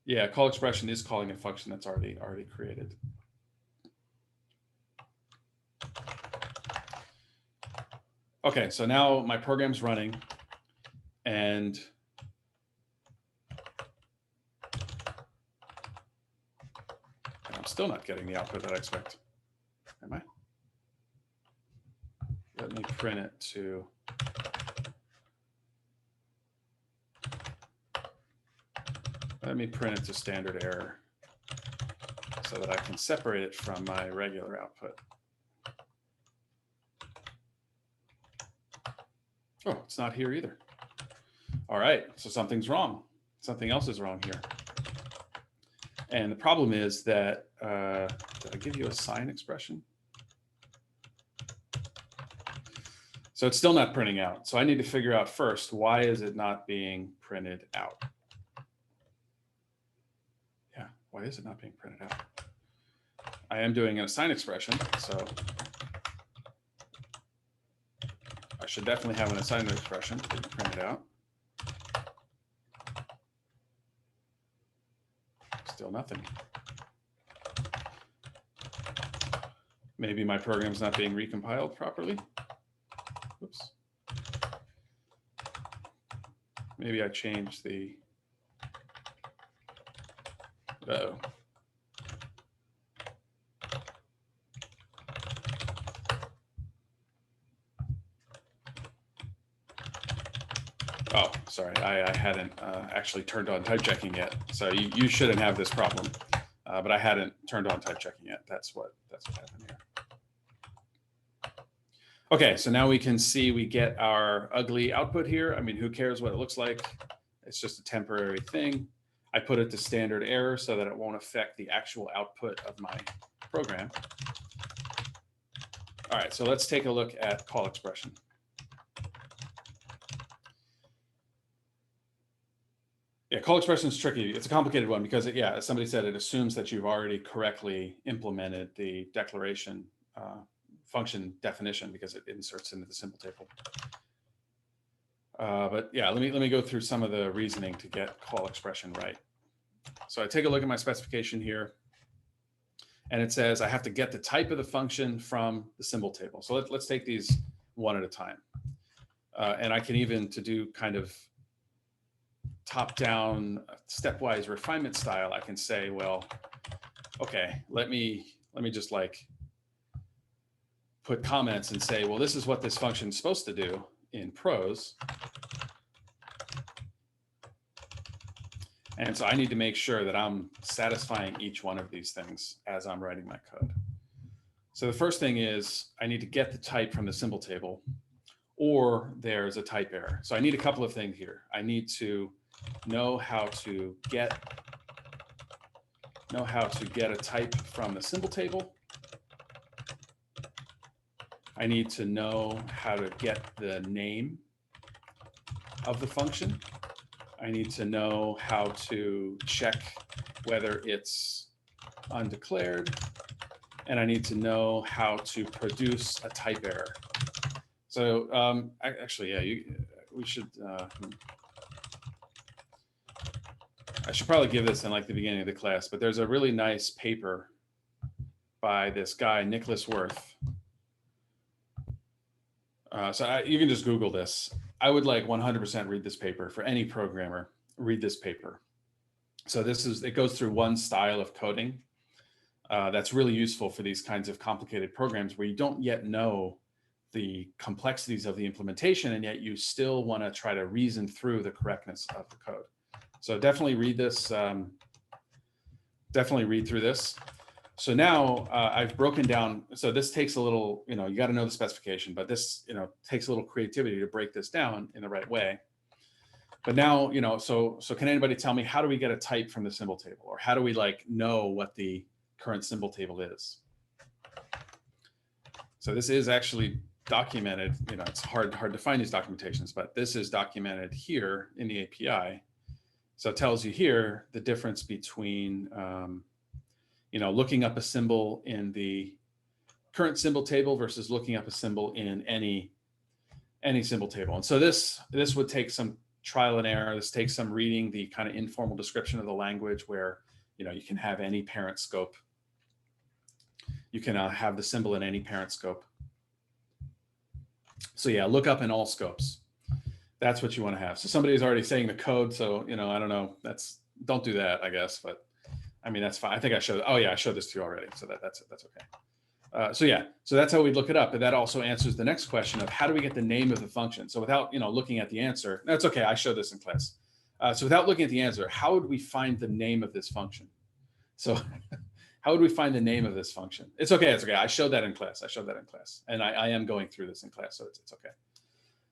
yeah, call expression is calling a function that's already created. Okay, so now my program's running, and I'm still not getting the output that I expect. Am I? Let me print it to, standard error so that I can separate it from my regular output. Oh, it's not here either. All right, so something's wrong. Something else is wrong here. And the problem is that, did I give you a sign expression? So it's still not printing out. So I need to figure out first, why is it not being printed out? Yeah, why is it not being printed out? I am doing an assign expression, so I should definitely have an assignment expression to print it out. Still nothing. Maybe my program's not being recompiled properly. Oops. Maybe I changed the, uh-oh. Oh, sorry, I hadn't actually turned on type checking yet. So you shouldn't have this problem, but I hadn't turned on type checking yet. That's what happened here. Okay, so now we can see we get our ugly output here. I mean, who cares what it looks like? It's just a temporary thing. I put it to standard error so that it won't affect the actual output of my program. All right, so let's take a look at call expression. Yeah, call expression is tricky. It's a complicated one because, yeah, as somebody said, it assumes that you've already correctly implemented the declaration function definition because it inserts into the symbol table. But yeah, let me go through some of the reasoning to get call expression right. So I take a look at my specification here, and it says I have to get the type of the function from the symbol table. So let's take these one at a time. And I can even, to do kind of top-down stepwise refinement style, I can say, well, okay, let me just like put comments and say, well, this is what this function is supposed to do in prose. And so I need to make sure that I'm satisfying each one of these things as I'm writing my code. So the first thing is I need to get the type from the symbol table, or there's a type error. So I need a couple of things here. I need to know how to get a type from the symbol table. I need to know how to get the name of the function. I need to know how to check whether it's undeclared, and I need to know how to produce a type error. So actually, yeah, we should, I should probably give this in like the beginning of the class, but there's a really nice paper by this guy, Nicholas Worth. You can just Google this. I would like 100% read this paper. For any programmer, read this paper. So it goes through one style of coding that's really useful for these kinds of complicated programs where you don't yet know the complexities of the implementation, and yet you still want to try to reason through the correctness of the code. So definitely read this. Definitely read through this. So now I've broken down. So this takes a little, you got to know the specification, but this, takes a little creativity to break this down in the right way. But now, so can anybody tell me, how do we get a type from the symbol table, or how do we know what the current symbol table is? So this is actually documented. It's hard to find these documentations, but this is documented here in the API. So it tells you here the difference between, looking up a symbol in the current symbol table versus looking up a symbol in any symbol table. And so this would take some trial and error. This takes some reading the kind of informal description of the language where, you can have any parent scope. You can have the symbol in any parent scope. So yeah, look up in all scopes. That's what you want to have. So somebody's already saying the code. So, I don't know, don't do that, I guess, but I mean, that's fine. I think I showed this to you already. So that's okay. So that's how we look it up. And that also answers the next question of how do we get the name of the function? So without, looking at the answer, that's okay. I showed this in class. So without looking at the answer, how would we find the name of this function? So how would we find the name of this function? It's okay. It's okay. I showed that in class. And I am going through this in class. So it's okay.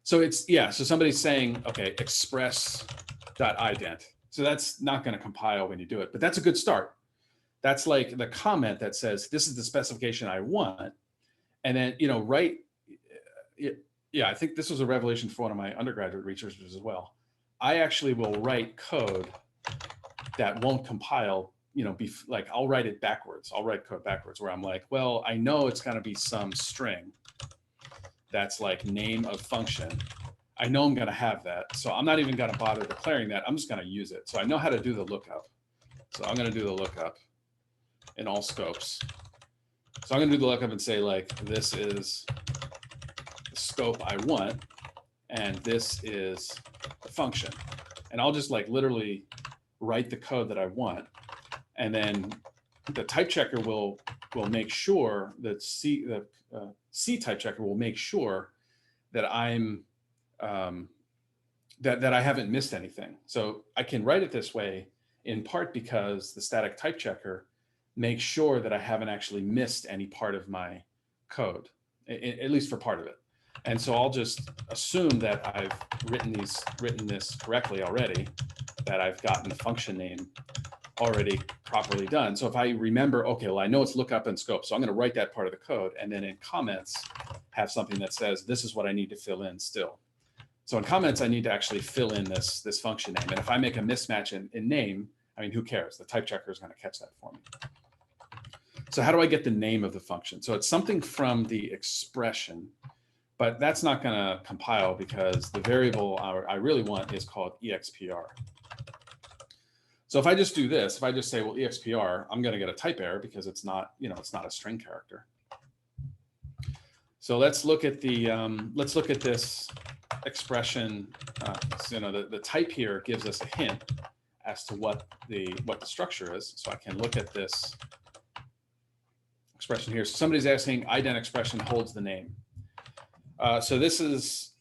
So so somebody's saying, okay, express.ident. So that's not going to compile when you do it, but that's a good start. That's like the comment that says, this is the specification I want. And then, I think this was a revelation for one of my undergraduate researchers as well. I actually will write code that won't compile, I'll write it backwards. I'll write code backwards where I'm like, well, I know it's going to be some string that's like name of function. I know I'm going to have that. So I'm not even going to bother declaring that. I'm just going to use it. So I know how to do the lookup. So I'm going to do the lookup in all scopes. So I'm going to do the lookup and say this is the scope I want, and this is the function. And I'll just literally write the code that I want. And then the type checker will make sure that C type checker will make sure that I'm that I haven't missed anything. So I can write it this way in part because the static type checker makes sure that I haven't actually missed any part of my code, at least for part of it. And so I'll just assume that I've written this correctly already, that I've gotten the function name already properly done. So if I remember, okay, well, I know it's lookup and scope, so I'm going to write that part of the code, and then in comments have something that says this is what I need to fill in still. So in comments, I need to actually fill in this function name. And if I make a mismatch in name, I mean, who cares? The type checker is going to catch that for me. So how do I get the name of the function? So it's something from the expression, but that's not going to compile because the variable I really want is called expr. So if I just do this, if I just say, well, expr, I'm going to get a type error because it's not, it's not a string character. So let's look at this expression. The type here gives us a hint as to what the structure is. So I can look at this expression here. So somebody's asking, ident expression holds the name. So this is,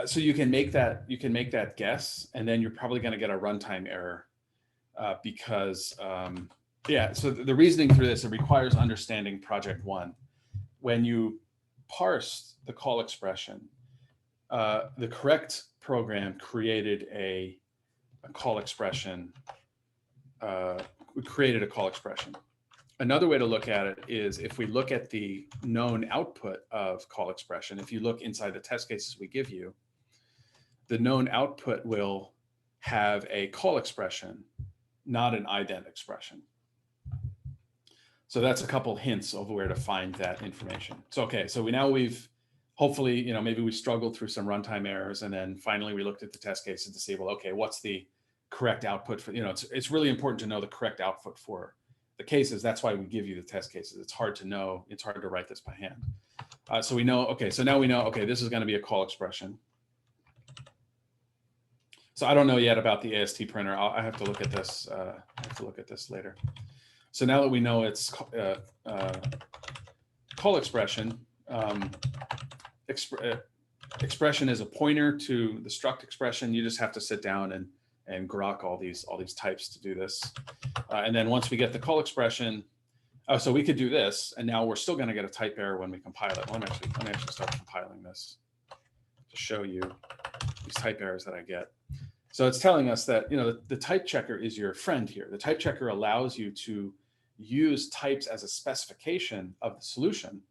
so you can make that guess, and then you're probably going to get a runtime error because, so the reasoning through this, it requires understanding project one. When you parse the call expression, the correct program created a call expression, Another way to look at it is if we look at the known output of call expression, if you look inside the test cases we give you, the known output will have a call expression, not an ident expression. So that's a couple hints of where to find that information. So, okay, so we've hopefully, maybe we struggled through some runtime errors, and then finally we looked at the test cases to see, well, okay, what's the correct output for, it's really important to know the correct output for the cases. That's why we give you the test cases. It's hard to know, it's hard to write this by hand. So we know, okay, so now we know, okay, this is going to be a call expression. So I don't know yet about the AST printer. I have to look at this. I have to look at this later. So now that we know it's call expression, expression is a pointer to the struct expression. You just have to sit down and grok all these types to do this. And then once we get the call expression, so we could do this, and now we're still going to get a type error when we compile it. Let me actually start compiling this to show you these type errors that I get. So it's telling us that the type checker is your friend here. The type checker allows you to use types as a specification of the solution,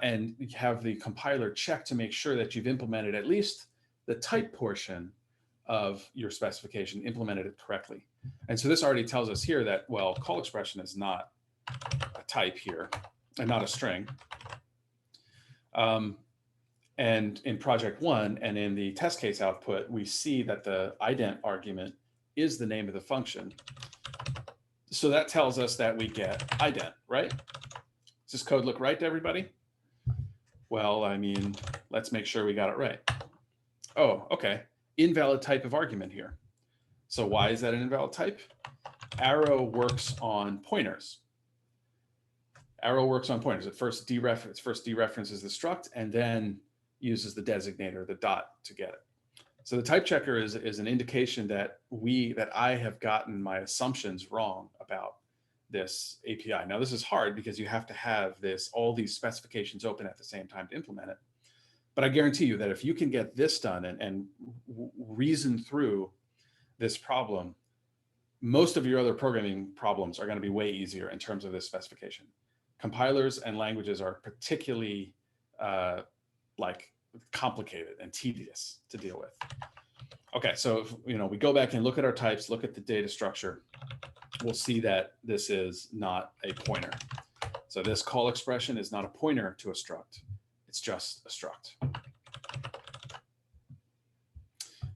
and have the compiler check to make sure that you've implemented at least the type portion of your specification, implemented it correctly. And so this already tells us here that, well, call expression is not a type here and not a string. And in project 1 and in the test case output, we see that the ident argument is the name of the function. So that tells us that we get ident, right? Does this code look right to everybody? Well, I mean, let's make sure we got it right. Oh, okay. Invalid type of argument here. So why is that an invalid type? Arrow works on pointers. Arrow works on pointers. It first dereferences the struct and then uses the designator, the dot, to get it. So the type checker is an indication that I have gotten my assumptions wrong about this API. Now this is hard because you have to have all these specifications open at the same time to implement it. But I guarantee you that if you can get this done and reason through this problem, most of your other programming problems are going to be way easier in terms of this specification. Compilers and languages are particularly complicated and tedious to deal with. Okay, so if, we go back and look at our types, look at the data structure, we'll see that this is not a pointer. So this call expression is not a pointer to a struct. It's just a struct.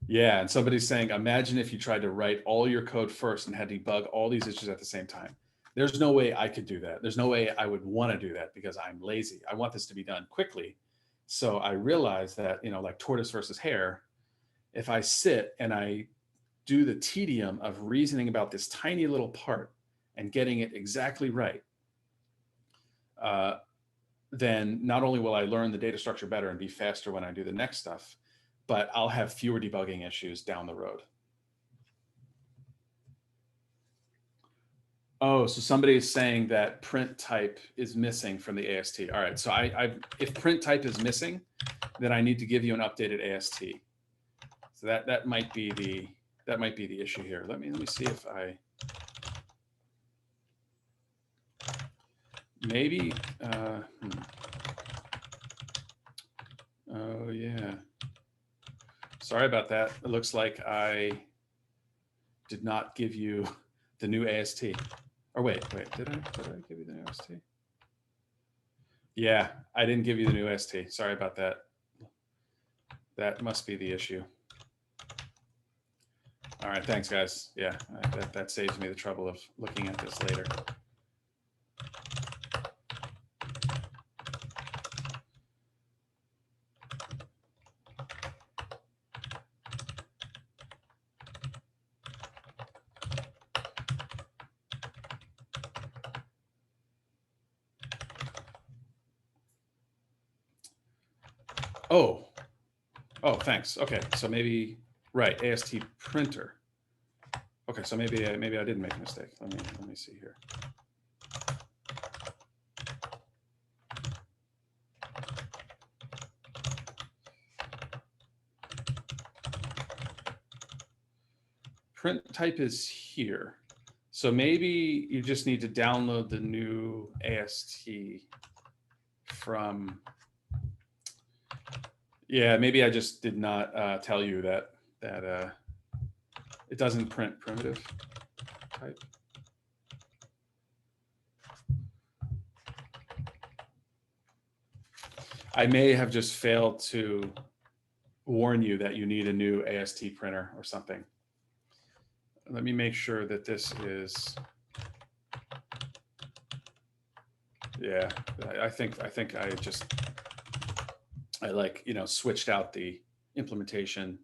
Yeah, and somebody's saying, imagine if you tried to write all your code first and had to debug all these issues at the same time. There's no way I could do that. There's no way I would want to do that because I'm lazy. I want this to be done quickly. So I realized that, like tortoise versus hare, if I sit and I do the tedium of reasoning about this tiny little part and getting it exactly right, then not only will I learn the data structure better and be faster when I do the next stuff, but I'll have fewer debugging issues down the road. Oh, so somebody is saying that print type is missing from the AST. All right, so if print type is missing, then I need to give you an updated AST. So that might be the issue here. Let me see if I maybe. Oh yeah. Sorry about that. It looks like I did not give you the new AST. Or wait, did I give you the new AST? Yeah, I didn't give you the new AST. Sorry about that. That must be the issue. All right, thanks guys. Yeah, that saves me the trouble of looking at this later. Oh, thanks. Okay, so maybe, right, AST printer. Okay, so maybe I didn't make a mistake. Let me see here. Print type is here. So maybe you just need to download the new AST from, yeah, maybe I just did not tell you that it doesn't print primitive type. I may have just failed to warn you that you need a new AST printer or something. Let me make sure that this is, yeah, I think I like, you know, switched out the implementation.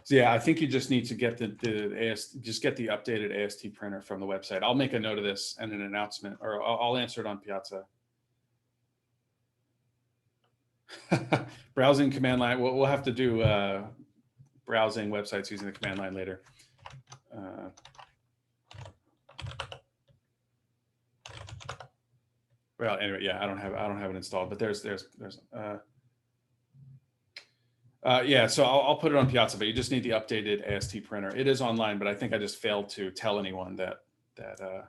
So yeah, I think you just need to get just get the updated AST printer from the website. I'll make a note of this and an announcement, or I'll answer it on Piazza. Browsing command line. We'll have to do browsing websites using the command line later. Well, anyway, yeah, I don't have it installed, but there's yeah, so I'll put it on Piazza, but you just need the updated AST printer. It is online, but I think I just failed to tell anyone that the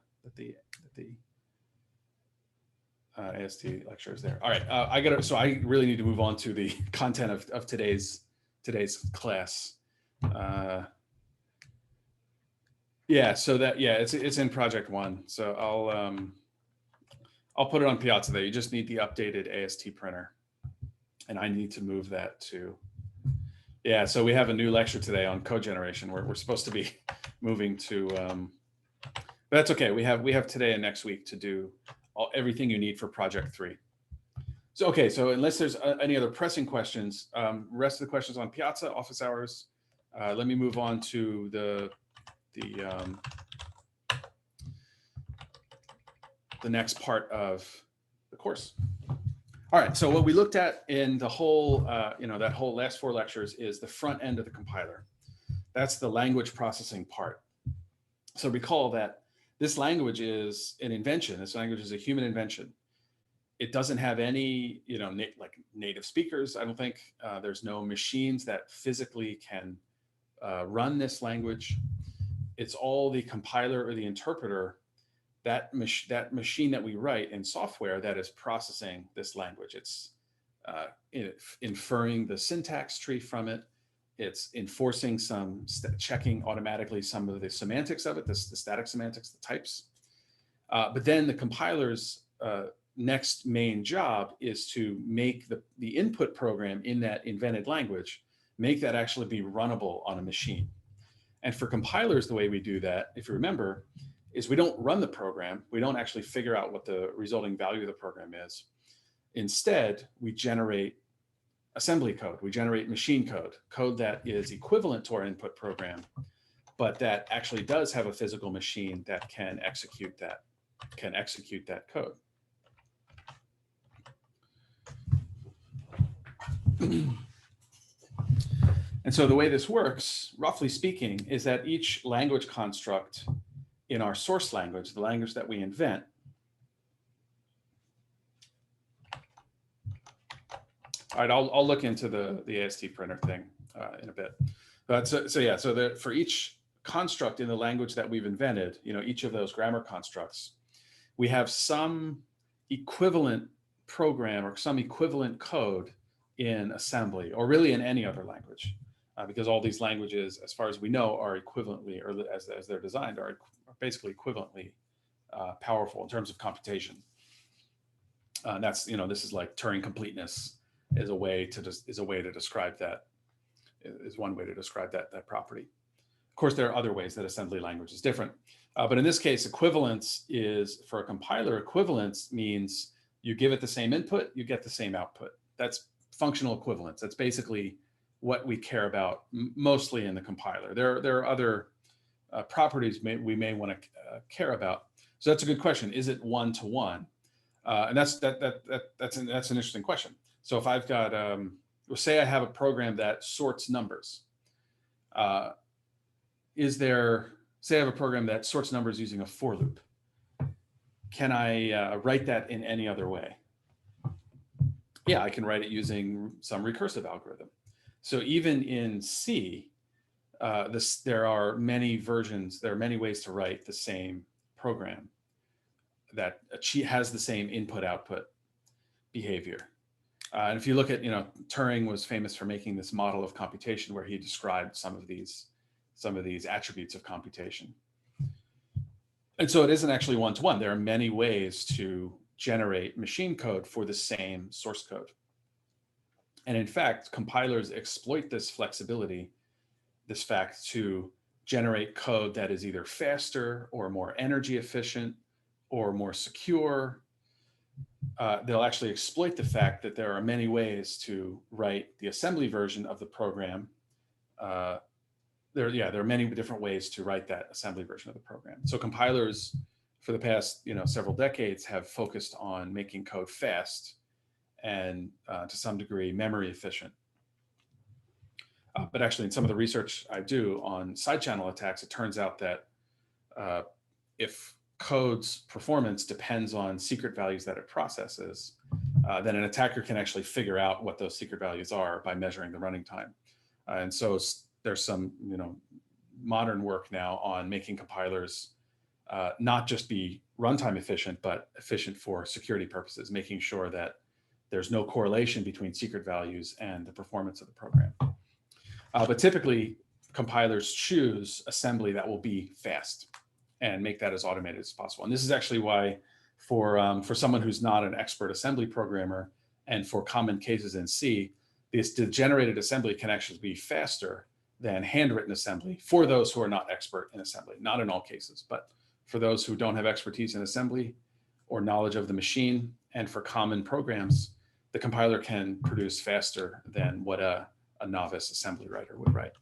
AST lecture is there. All right, so I really need to move on to the content of today's class. Yeah, so it's in project 1. So I'll put it on Piazza there. You just need the updated AST printer, and I need to move that to. Yeah, so we have a new lecture today on code generation. We're supposed to be moving to, but that's okay. We have today and next week to do everything you need for project 3. So okay, so unless there's any other pressing questions, rest of the questions on Piazza, office hours. Let me move on to the next part of the course. All right, so what we looked at in the whole, that whole last 4 lectures is the front end of the compiler. That's the language processing part. So recall that this language is an invention. This language is a human invention. It doesn't have any, like native speakers. I don't think there's no machines that physically can run this language. It's all the compiler or the interpreter, that machine that we write in software that is processing this language. It's inferring the syntax tree from it. It's enforcing checking automatically some of the semantics of it, the static semantics, the types. But then the compiler's next main job is to make the input program in that invented language, make that actually be runnable on a machine. And for compilers, the way we do that, if you remember, is we don't run the program. We don't actually figure out what the resulting value of the program is. Instead, we generate assembly code. We generate machine code that is equivalent to our input program, but that actually does have a physical machine that can execute that code. And so the way this works, roughly speaking, is that each language construct in our source language, the language that we invent, all right, I'll look into the AST printer thing in a bit. But so for each construct in the language that we've invented, each of those grammar constructs, we have some equivalent program or some equivalent code in assembly, or really in any other language, because all these languages, as far as we know, are equivalently, or as they're designed, are basically equivalently powerful in terms of computation. And that's, this is like Turing completeness is one way to describe that property. Of course, there are other ways that assembly language is different, but in this case, equivalence is, for a compiler, equivalence means you give it the same input, you get the same output. That's functional equivalence. That's basically what we care about mostly in the compiler. There are other properties we may want to care about. So that's a good question. Is it one-to-one? And that's an interesting question. So if I've got, say I have a program that sorts numbers. Say I have a program that sorts numbers using a for loop. Can I write that in any other way? Yeah, I can write it using some recursive algorithm. So even in C, there are many versions, there are many ways to write the same program that has the same input output. behavior. And if you look at, Turing was famous for making this model of computation where he described some of these attributes of computation. And so it isn't actually one-to-one. There are many ways to generate machine code for the same source code. And in fact, compilers exploit this flexibility, this fact, to generate code that is either faster or more energy efficient or more secure. They'll actually exploit the fact that there are many ways to write the assembly version of the program. There are many different ways to write that assembly version of the program. So compilers for the past several decades have focused on making code fast and to some degree memory efficient. But actually in some of the research I do on side channel attacks, it turns out that if code's performance depends on secret values that it processes, then an attacker can actually figure out what those secret values are by measuring the running time. And so there's some modern work now on making compilers not just be runtime efficient, but efficient for security purposes, making sure that there's no correlation between secret values and the performance of the program. But typically, compilers choose assembly that will be fast and make that as automated as possible. And this is actually why for someone who's not an expert assembly programmer and for common cases in C, the generated assembly can actually be faster than handwritten assembly for those who are not expert in assembly. Not in all cases, but for those who don't have expertise in assembly or knowledge of the machine, and for common programs, the compiler can produce faster than what a novice assembly writer would write.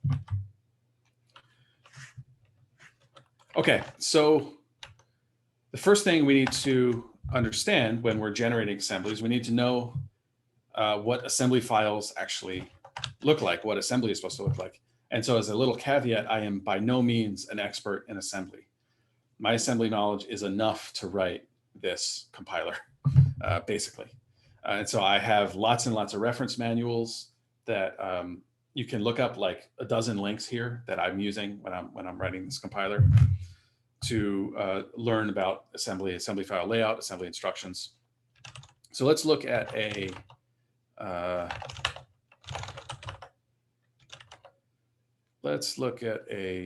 Okay, so the first thing we need to understand when we're generating assemblies, we need to know what assembly files actually look like, what assembly is supposed to look like. And so as a little caveat, I am by no means an expert in assembly. My assembly knowledge is enough to write this compiler, basically. And so I have lots and lots of reference manuals that you can look up, like a dozen links here that I'm using when I'm writing this compiler to learn about assembly file layout, assembly instructions. So let's look at a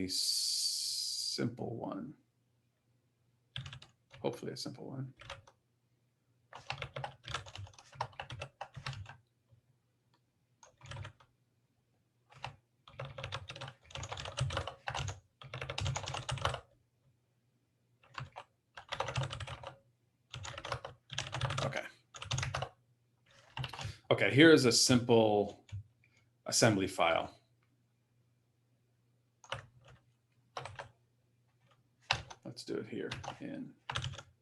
simple one. Hopefully a simple one. Okay, here is a simple assembly file. Let's do it here in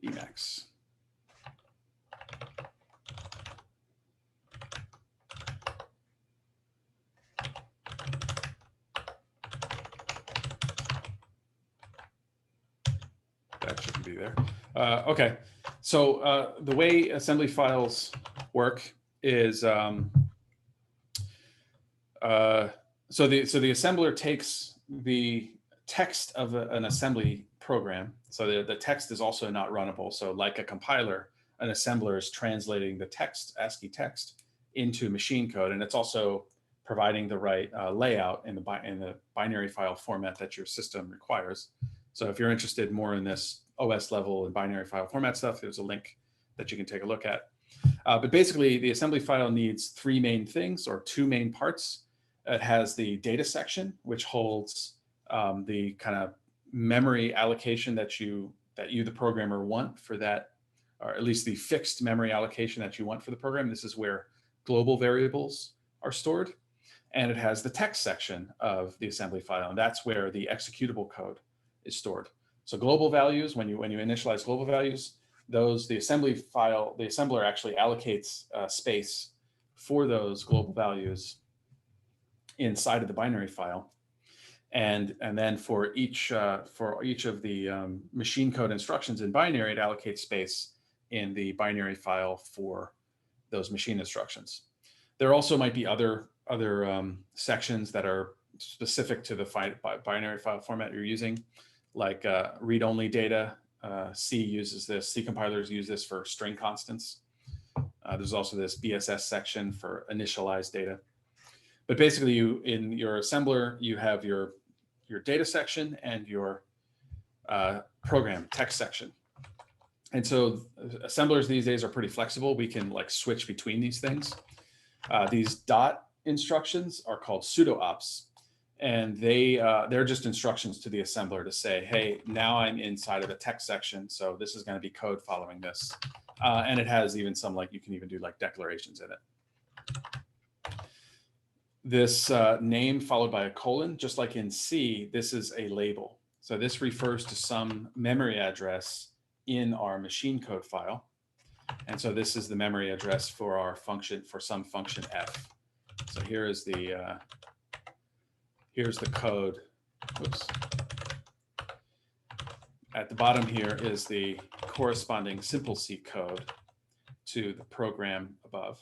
Emacs. That shouldn't be there. Okay, so the way assembly files work is so the assembler takes the text of an assembly program. So the text is also not runnable. So like a compiler, an assembler is translating the text, ASCII text, into machine code, and it's also providing the right layout in the binary file format that your system requires. So if you're interested more in this OS level and binary file format stuff, there's a link that you can take a look at. But basically, the assembly file needs three main things, or two main parts. It has the data section, which holds the kind of memory allocation that you, the programmer, want for that, or at least the fixed memory allocation that you want for the program. This is where global variables are stored. And it has the text section of the assembly file, and that's where the executable code is stored. So global values, when you initialize global values, the assembly file, the assembler actually allocates space for those global values inside of the binary file, and then for each of the machine code instructions in binary, it allocates space in the binary file for those machine instructions. There also might be other sections that are specific to the binary file format you're using, like read-only data. C uses this. C compilers use this for string constants. There's also this BSS section for initialized data. But basically, in your assembler, you have your data section and your program text section. And so assemblers these days are pretty flexible. We can like switch between these things. These dot instructions are called pseudo ops, and they're just instructions to the assembler to say, hey, now I'm inside of a text section, so this is going to be code following this. And it has even some, like, you can even do like declarations in it. This name followed by a colon, just like in C, this is a label. So this refers to some memory address in our machine code file. And so this is the memory address for our function, for some function f. So here is the here's the code. Oops. At the bottom here is the corresponding simple C code to the program above.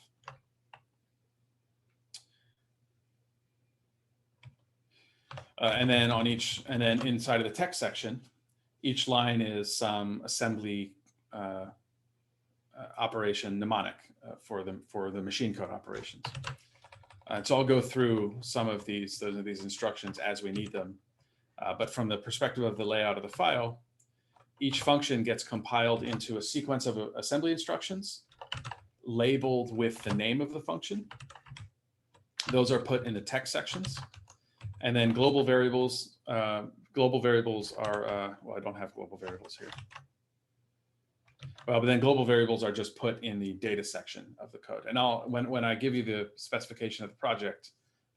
And then inside of the text section, each line is some assembly operation mnemonic for the machine code operations. So I'll go through some of these instructions as we need them. But from the perspective of the layout of the file, each function gets compiled into a sequence of assembly instructions labeled with the name of the function. Those are put in the text sections. And then global variables are, well, I don't have global variables here. Well, but then global variables are just put in the data section of the code. And when I give you the specification of the project,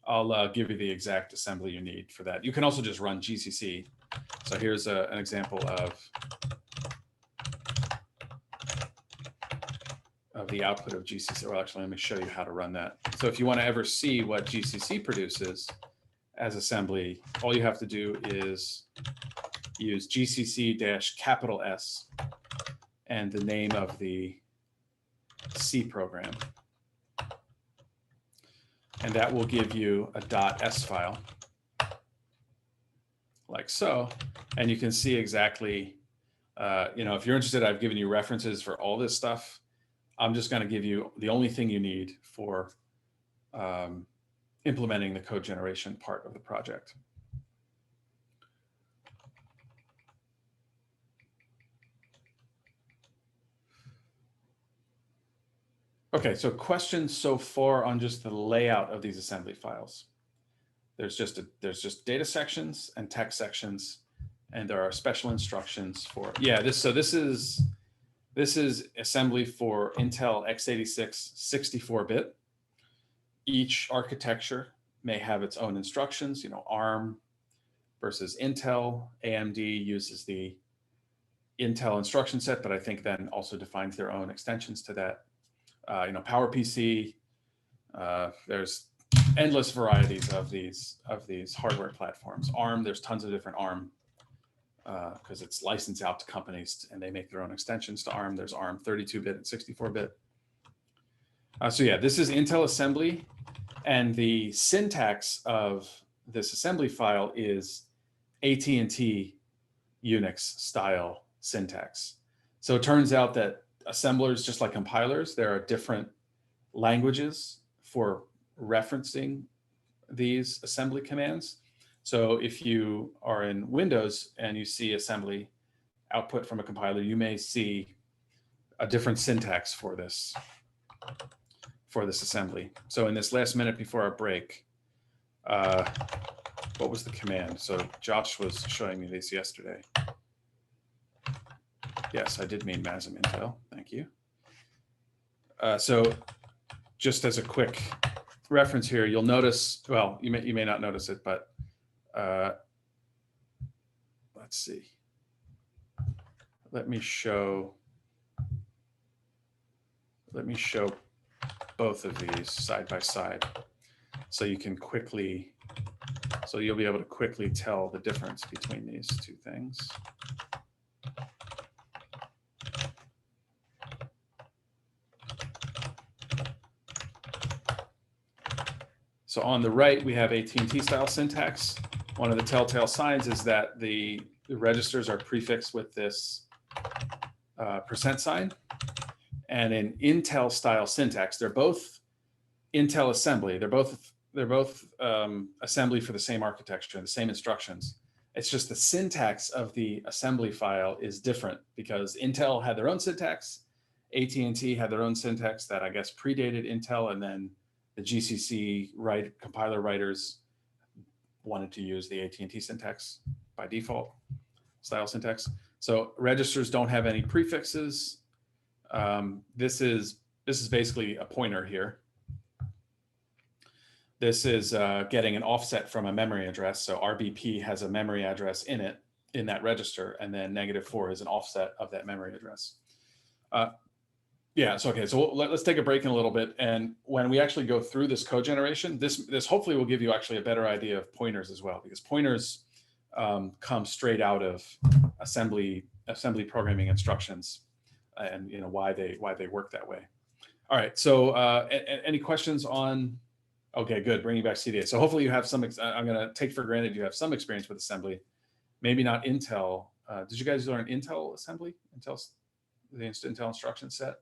I'll give you the exact assembly you need for that. You can also just run GCC. So here's an example of the output of GCC. Well, actually, let me show you how to run that. So if you want to ever see what GCC produces as assembly, all you have to do is use GCC-S and the name of the C program. And that will give you a .s file, like so. And you can see exactly, if you're interested, I've given you references for all this stuff. I'm just going to give you the only thing you need for implementing the code generation part of the project. Okay, so questions so far on just the layout of these assembly files. There's just data sections and text sections, and there are special instructions for this is assembly for Intel x86 64-bit. Each architecture may have its own instructions. ARM versus Intel. AMD uses the Intel instruction set, but I think then also defines their own extensions to that. PowerPC, there's endless varieties of these hardware platforms. ARM, there's tons of different ARM because it's licensed out to companies and they make their own extensions to ARM. There's ARM 32-bit and 64-bit. So yeah, this is Intel assembly, and the syntax of this assembly file is AT&T Unix style syntax. So it turns out that assemblers, just like compilers, there are different languages for referencing these assembly commands. So if you are in Windows and you see assembly output from a compiler, you may see a different syntax for this assembly. So in this last minute before our break, what was the command? So Josh was showing me this yesterday. Yes, I did mean MASM Intel. Thank you. So just as a quick reference here, you'll notice, well, you may not notice it, but let's see. Let me show both of these side by side so you can quickly, so you'll be able to quickly tell the difference between these two things. So on the right, we have AT&T style syntax. One of the telltale signs is that the registers are prefixed with this % sign. and an Intel style syntax. They're both Intel assembly. They're both assembly for the same architecture, the same instructions. It's just the syntax of the assembly file is different because Intel had their own syntax, AT&T had their own syntax that I guess predated Intel, and then the GCC compiler writers wanted to use the AT&T syntax by default, style syntax. So registers don't have any prefixes. This is basically a pointer here. This is getting an offset from a memory address. So RBP has a memory address in it, in that register, and then -4 is an offset of that memory address. Yeah, so okay, so let's take a break in a little bit. And when we actually go through this code generation, this hopefully will give you actually a better idea of pointers as well, because pointers come straight out of assembly programming instructions, and why they work that way. All right, so any questions on? Okay, good. Bringing back CDA. So hopefully you have some. I'm going to take for granted you have some experience with assembly. Maybe not Intel. Did you guys learn Intel assembly? The Intel instruction set.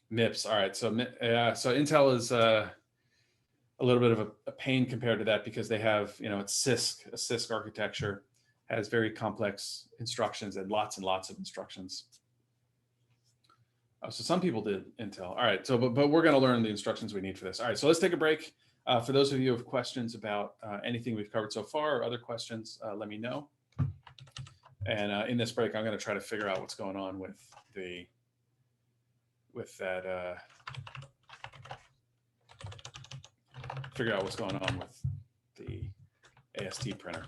MIPS. All right. So so Intel is a little bit of a pain compared to that because they have it's CISC, a CISC architecture, has very complex instructions and lots of instructions. So some people did Intel. All right, so but we're going to learn the instructions we need for this. All right, so let's take a break. For those of you who have questions about anything we've covered so far or other questions, let me know. And in this break, I'm going to try to figure out what's going on with the AST printer.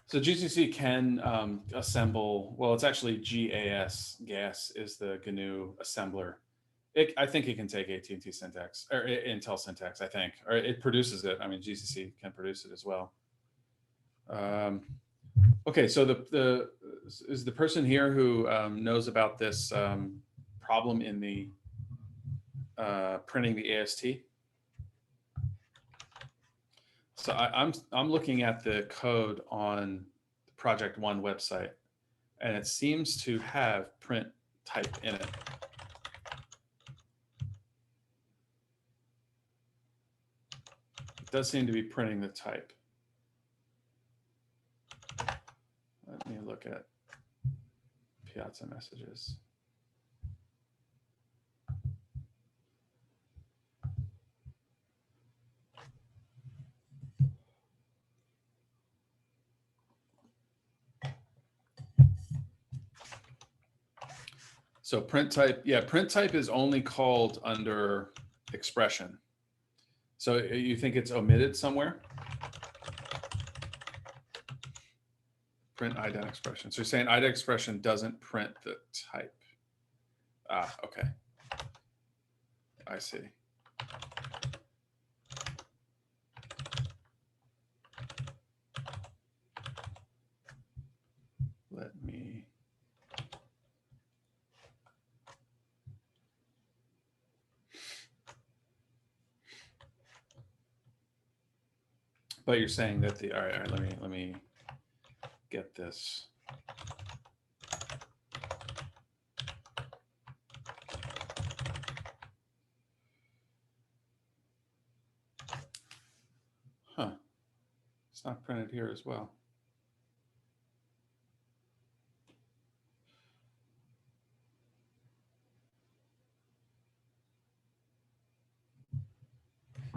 So GCC can assemble, well, it's actually GAS. GAS is the GNU assembler. I think it can take AT&T syntax, or Intel syntax, I think, or it produces it. I mean, GCC can produce it as well. Okay, so is the person here who knows about this problem in the printing the AST? So I'm looking at the code on the Project One website, and it seems to have print type in it. It does seem to be printing the type. Let me look at Piazza messages. So print type, yeah, print type is only called under expression. So you think it's omitted somewhere? Print ident expression. So you're saying ident expression doesn't print the type. Ah, okay. I see. Let me. But you're saying that all right, let me get this. Huh. It's not printed here as well.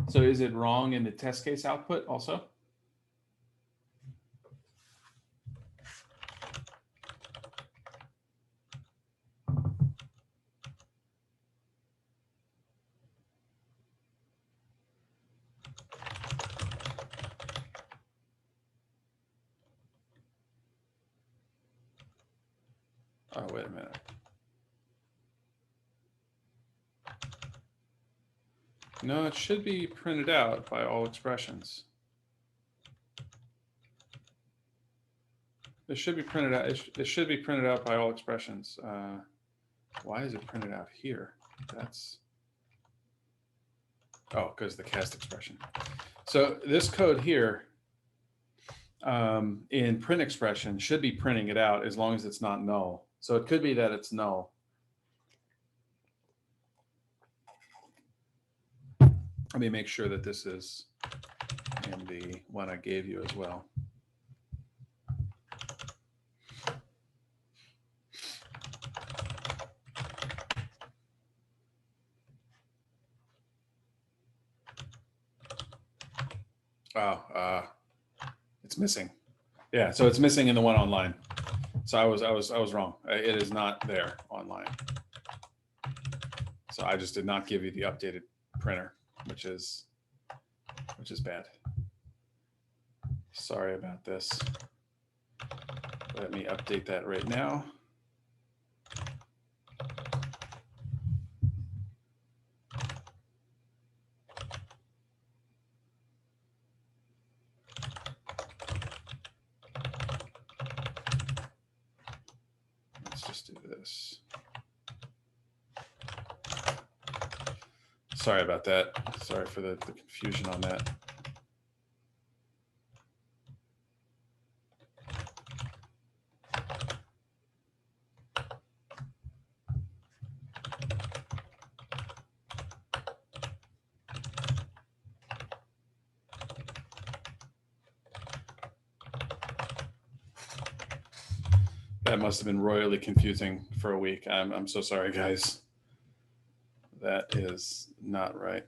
So is it wrong in the test case output also? Oh, wait a minute. No, it should be printed out by all expressions. It should be printed out. It should be printed out by all expressions. Why is it printed out here? That's, oh, because the cast expression. So this code here in print expression should be printing it out as long as it's not null. So it could be that it's null. Let me make sure that this is in the one I gave you as well. Oh, it's missing. Yeah, so it's missing in the one online. So I was wrong. It is not there online. So I just did not give you the updated printer, which is bad. Sorry about this. Let me update that right now. Let's just do this. Sorry about that. Sorry for the confusion on that. That must have been royally confusing for a week. I'm so sorry, guys. That is not right.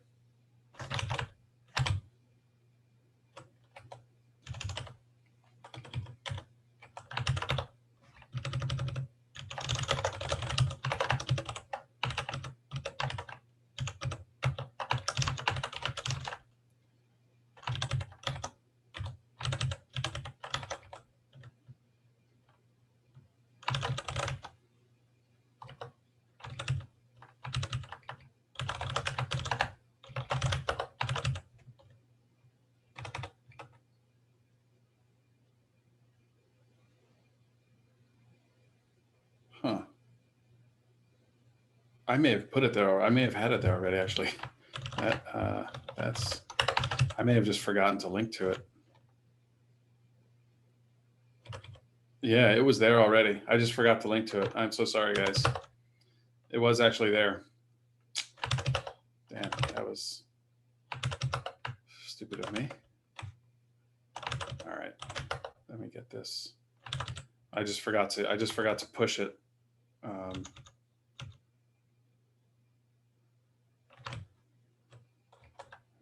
Huh. I may have put it there, or I may have had it there already, actually. I may have just forgotten to link to it. Yeah, it was there already. I just forgot to link to it. I'm so sorry, guys. It was actually there. Damn, that was stupid of me. All right, let me get this. I just forgot to push it.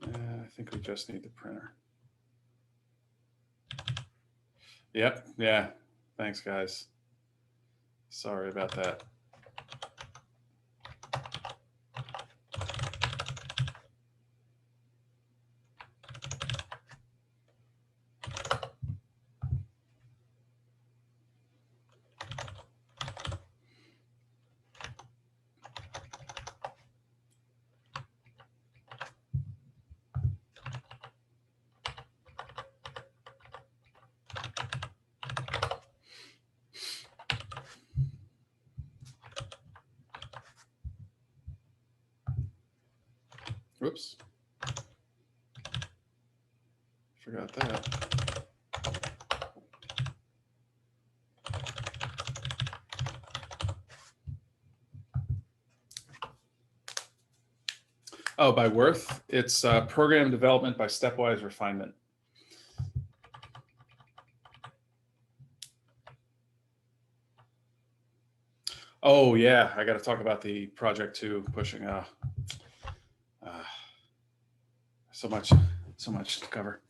I think we just need the printer. Yep. Yeah. Thanks, guys. Sorry about that. Whoops. Forgot that. Oh, by worth, it's program development by stepwise refinement. Oh yeah, I got to talk about the project 2 pushing. So much to cover.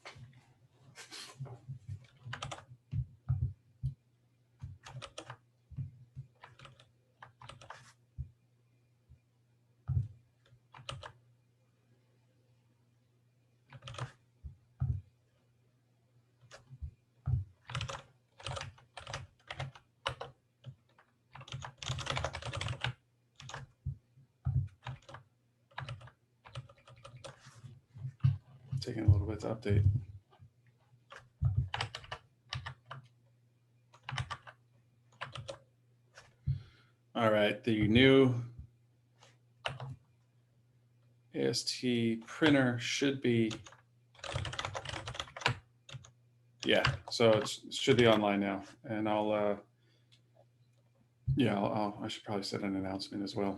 Taking a little bit to update. All right, the new AST printer should be, yeah, so it should be online now. And I'll, yeah, I should probably set an announcement as well.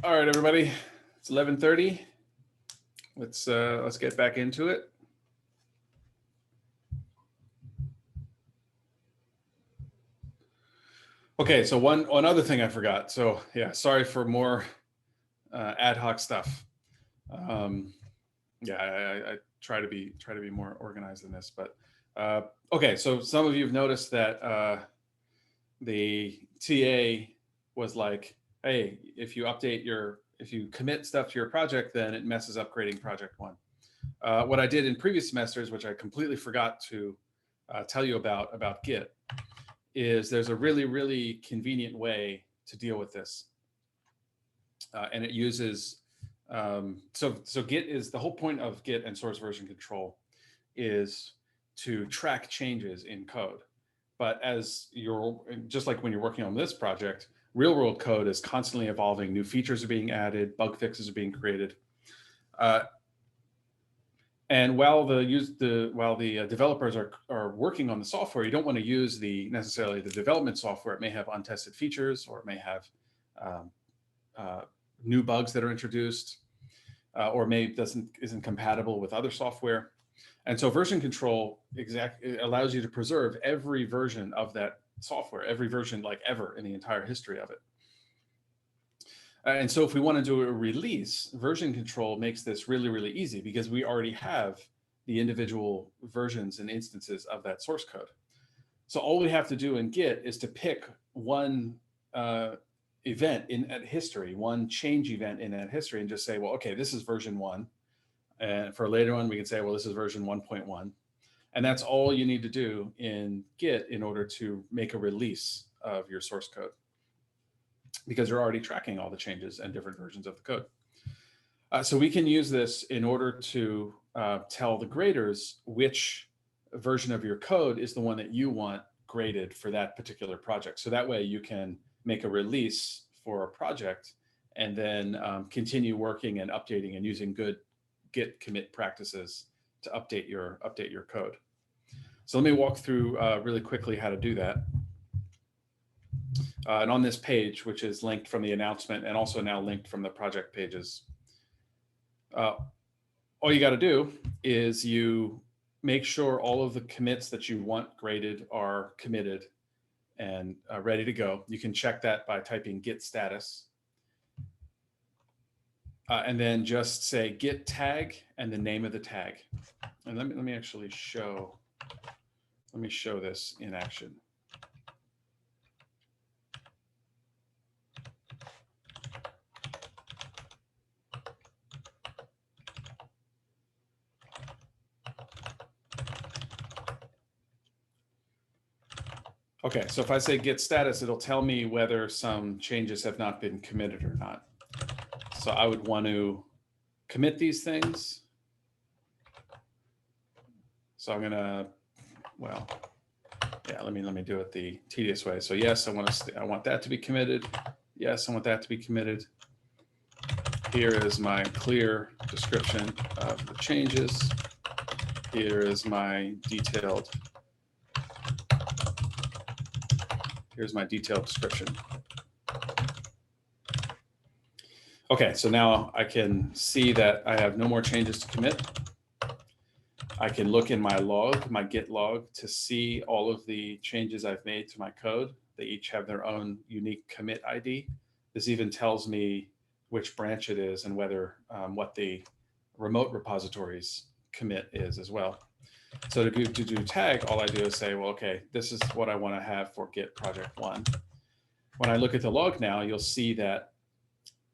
All right, everybody, it's 11:30. Let's get back into it. Okay, so one other thing I forgot. So yeah, sorry for more ad hoc stuff. Yeah, I try to be more organized than this, but okay. So some of you have noticed that the TA was like, hey, if you commit stuff to your project, then it messes up grading project one. What I did in previous semesters, which I completely forgot to tell you about Git, is there's a really, really convenient way to deal with this. And it uses, so Git is, the whole point of Git and source version control is to track changes in code. But as you're, just like when you're working on this project, real world code is constantly evolving. New features are being added, bug fixes are being created. And while the developers are working on the software, you don't want to use necessarily the development software. It may have untested features, or it may have new bugs that are introduced, or isn't compatible with other software. And so version control allows you to preserve every version of that software, every version like ever in the entire history of it. And so if we want to do a release, version control makes this really, really easy, because we already have the individual versions and instances of that source code. So all we have to do in Git is to pick one event in that history, one change event in that history, and just say, well, okay, this is version 1. And for a later one, we can say, well, this is version 1.1. And that's all you need to do in Git in order to make a release of your source code, because you're already tracking all the changes and different versions of the code. So we can use this in order to tell the graders which version of your code is the one that you want graded for that particular project. So that way you can make a release for a project and then continue working and updating and using good Git commit practices to update your code. So let me walk through really quickly how to do that. And on this page, which is linked from the announcement and also now linked from the project pages, all you got to do is you make sure all of the commits that you want graded are committed and ready to go. You can check that by typing Git Status. And then just say Git tag and the name of the tag. And let me actually show, this in action. Okay, so if I say Git status, it'll tell me whether some changes have not been committed or not. So I would want to commit these things. So I'm gonna, well, yeah, let me do it the tedious way. So yes, I want that to be committed. Yes, I want that to be committed. Here is my clear description of the changes. Here is my detailed. Here's my detailed description. Okay, so now I can see that I have no more changes to commit. I can look in my log, my Git log, to see all of the changes I've made to my code. They each have their own unique commit ID. This even tells me which branch it is and whether what the remote repository's commit is as well. So to do tag, all I do is say, well, okay, this is what I want to have for Git project 1. When I look at the log now, you'll see that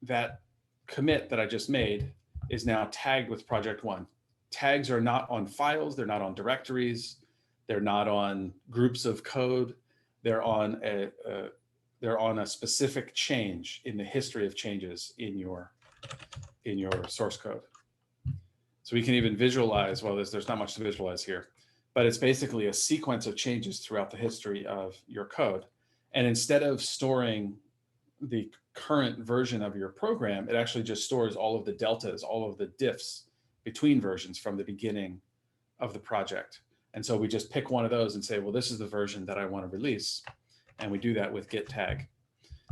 that commit that I just made is now tagged with project 1. Tags are not on files, they're not on directories, they're not on groups of code, they're on a specific change in the history of changes in your source code. So we can even visualize, well, there's not much to visualize here, but it's basically a sequence of changes throughout the history of your code. And instead of storing the current version of your program, it actually just stores all of the deltas, all of the diffs between versions from the beginning of the project. And so we just pick one of those and say, well, this is the version that I want to release. And we do that with git tag.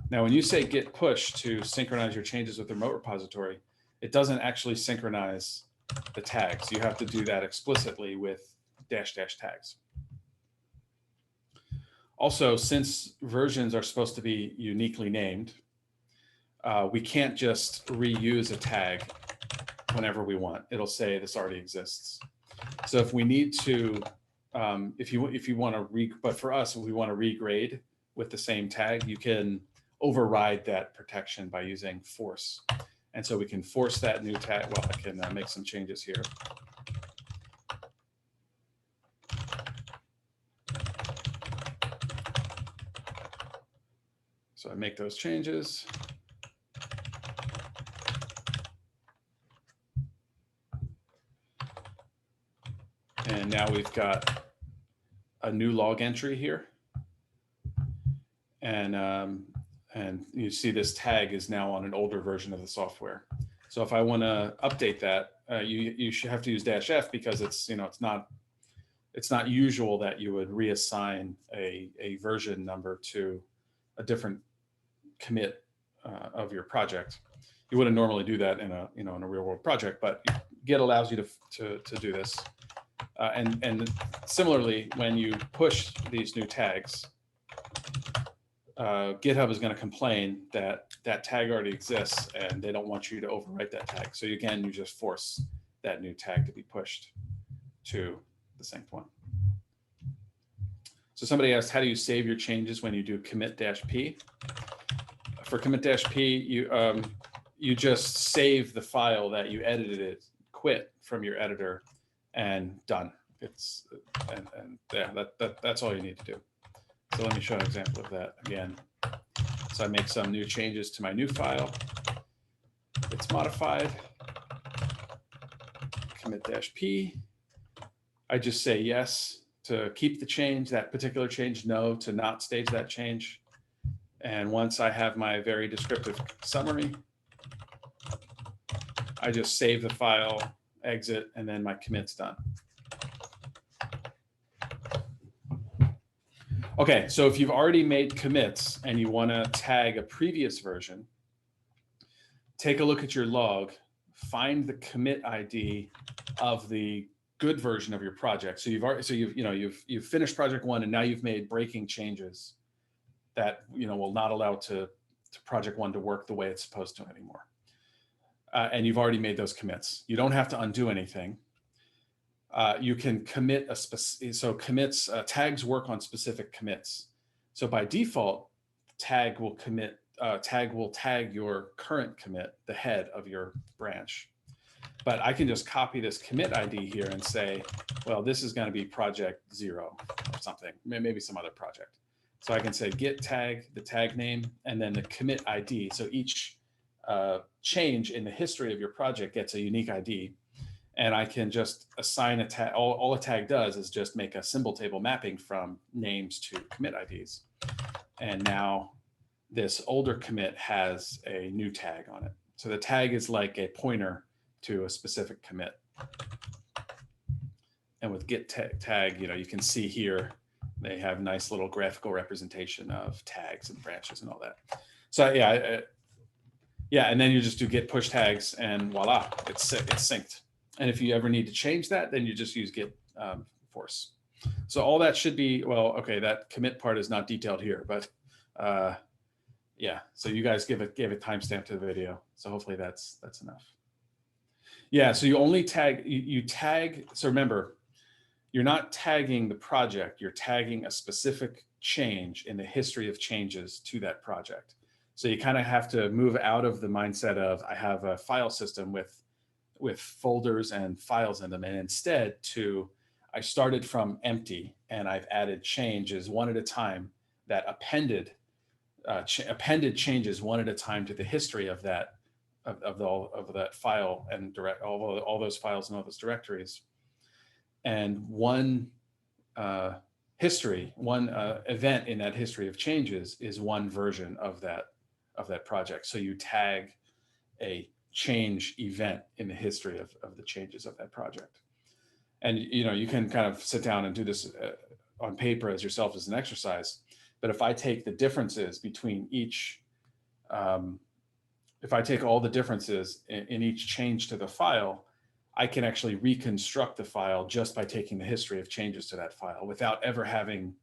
Now, when you say git push to synchronize your changes with the remote repository, it doesn't actually synchronize the tags. You have to do that explicitly with -- tags. Also, since versions are supposed to be uniquely named, we can't just reuse a tag whenever we want. It'll say this already exists. So if we need to, if you want to but for us, if we want to regrade with the same tag, you can override that protection by using force. And so we can force that new tag. Well, I can make some changes here. So I make those changes. And now we've got a new log entry here. And you see this tag is now on an older version of the software. So if I want to update that, you should have to use -F because it's it's not usual that you would reassign a version number to a different commit of your project. You wouldn't normally do that in a in a real world project, but Git allows you to do this. And similarly, when you push these new tags, GitHub is going to complain that that tag already exists and they don't want you to overwrite that tag. So again, you just force that new tag to be pushed to the synced one. So somebody asked, how do you save your changes when you do commit-p? For commit-p, you just save the file that you edited it, quit from your editor, and done. It's yeah, that's all you need to do. So let me show an example of that again. So I make some new changes to my new file. It's modified. Commit-p. I just say yes to keep the change, that particular change, no to not stage that change. And once I have my very descriptive summary, I just save the file, exit, and then my commit's done. Okay, so if you've already made commits and you want to tag a previous version, take a look at your log, find the commit ID of the good version of your project. So you've finished project one and now you've made breaking changes that will not allow to project one to work the way it's supposed to anymore. And you've already made those commits. You don't have to undo anything. You can commit commits, tags work on specific commits. So by default, tag will tag your current commit, the head of your branch. But I can just copy this commit ID here and say, well, this is going to be project 0 or something, maybe some other project. So I can say git tag, the tag name, and then the commit ID. So each change in the history of your project gets a unique ID. And I can just assign a tag. All a tag does is just make a symbol table mapping from names to commit IDs. And now this older commit has a new tag on it. So the tag is like a pointer to a specific commit. And with git tag, you can see here, they have nice little graphical representation of tags and branches and all that. So yeah, and then you just do git push tags and voila, it's synced. And if you ever need to change that, then you just use git force. So all that should be, well, okay, that commit part is not detailed here, but yeah, so you guys gave a timestamp to the video. So hopefully that's enough. Yeah, so you only tag, you tag, so remember, you're not tagging the project, you're tagging a specific change in the history of changes to that project. So you kind of have to move out of the mindset of, I have a file system with folders and files in them, and instead I started from empty and I've added changes one at a time that appended changes one at a time to the history of that of that file and all those files and all those directories. And one event in that history of changes is one version of that project. So you tag a change event in the history of the changes of that project. And you can kind of sit down and do this on paper as yourself as an exercise. But if I take the differences between each, if I take all the differences in each change to the file, I can actually reconstruct the file just by taking the history of changes to that file without ever having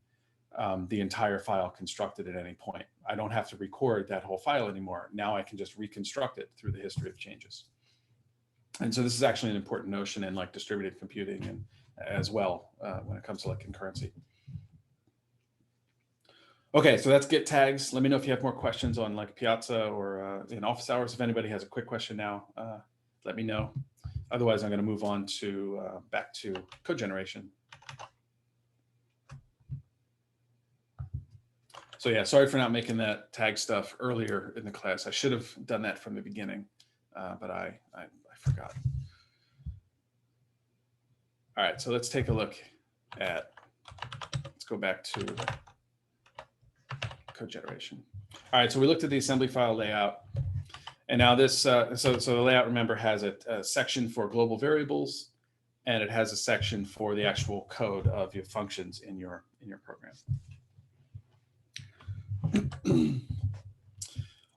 the entire file constructed at any point. I don't have to record that whole file anymore. Now I can just reconstruct it through the history of changes. And so this is actually an important notion in like distributed computing and as well when it comes to like concurrency. Okay, so that's git tags. Let me know if you have more questions on like Piazza or in office hours. If anybody has a quick question now, let me know. Otherwise, I'm going to move on to back to code generation. So yeah, sorry for not making that tag stuff earlier in the class. I should have done that from the beginning, but I forgot. All right, so let's take a look at, let's go back to code generation. All right, so we looked at the assembly file layout. And now this, so the layout, remember, has a section for global variables, and it has a section for the actual code of your functions in your program.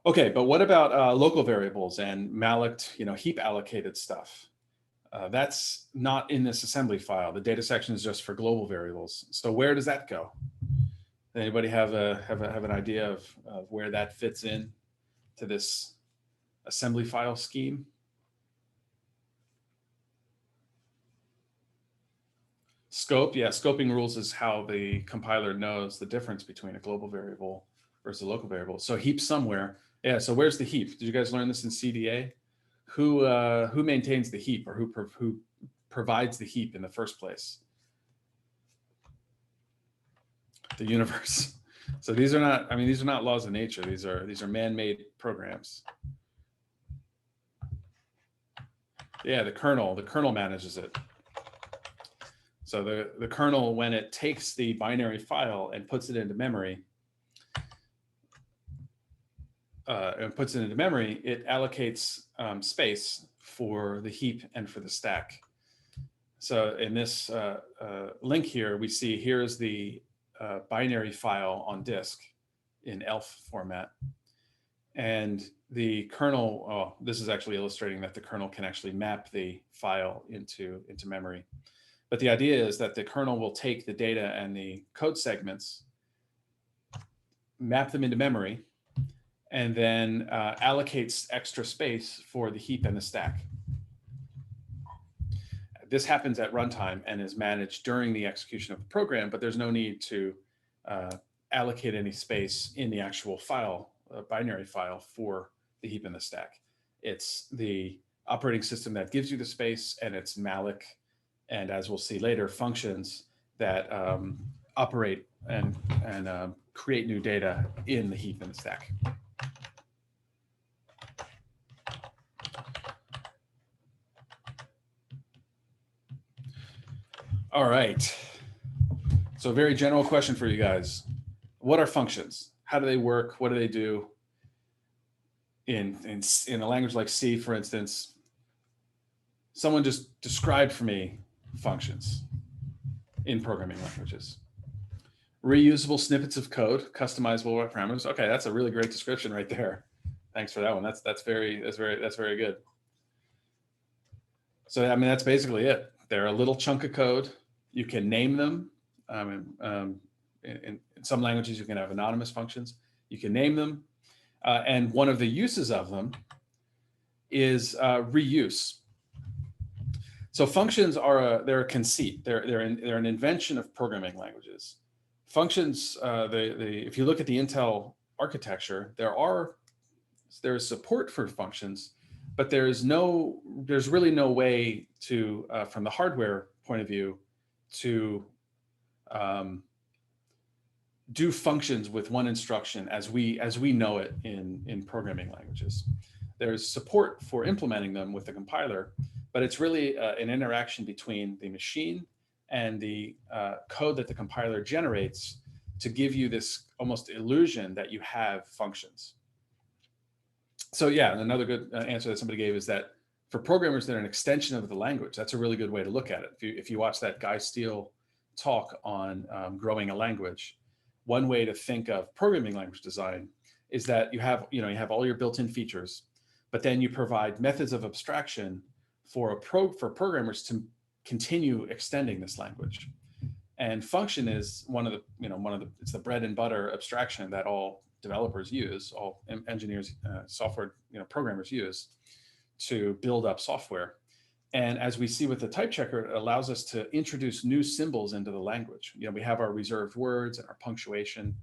Okay, but what about local variables and malloc, heap allocated stuff? That's not in this assembly file. The data section is just for global variables. So where does that go? Anybody have an idea of where that fits in to this assembly file scheme? Scope, yeah, scoping rules is how the compiler knows the difference between a global variable versus a local variable. So heap somewhere. Yeah, so where's the heap? Did you guys learn this in CDA? Who maintains the heap, or who provides the heap in the first place? The universe. So these are not, these are not laws of nature. These are man-made programs. Yeah, the kernel manages it. So the kernel, when it takes the binary file and puts it into memory, it allocates space for the heap and for the stack. So in this link here, we see here's the binary file on disk in ELF format. And the kernel, this is actually illustrating that the kernel can actually map the file into memory. But the idea is that the kernel will take the data and the code segments, map them into memory, and then allocates extra space for the heap and the stack. This happens at runtime and is managed during the execution of the program, but there's no need to allocate any space in the actual file, binary file, for the heap and the stack. It's the operating system that gives you the space, and it's malloc, and as we'll see later, functions that operate and create new data in the heap and the stack. All right. So a very general question for you guys. What are functions? How do they work? What do they do? In a language like C, for instance, someone just described for me functions in programming languages. Reusable snippets of code, customizable web parameters. Okay, that's a really great description right there. Thanks for that one. That's very good. So that's basically it. They're a little chunk of code. You can name them. In some languages, you can have anonymous functions. You can name them, and one of the uses of them is reuse. So functions are they're a conceit. They're an invention of programming languages. Functions, if you look at the Intel architecture, there is support for functions, but there's really no way to, from the hardware point of view, to do functions with one instruction as we know it in programming languages. There's support for implementing them with the compiler, but it's really an interaction between the machine and the code that the compiler generates to give you this almost illusion that you have functions. So yeah, and another good answer that somebody gave is that for programmers, they're an extension of the language. That's a really good way to look at it. If you watch that Guy Steele talk on growing a language, one way to think of programming language design is that you have all your built-in features, but then you provide methods of abstraction for programmers to continue extending this language. And function is it's the bread and butter abstraction that all developers use, all engineers, software programmers use to build up software. And as we see with the type checker, it allows us to introduce new symbols into the language. We have our reserved words and our punctuation,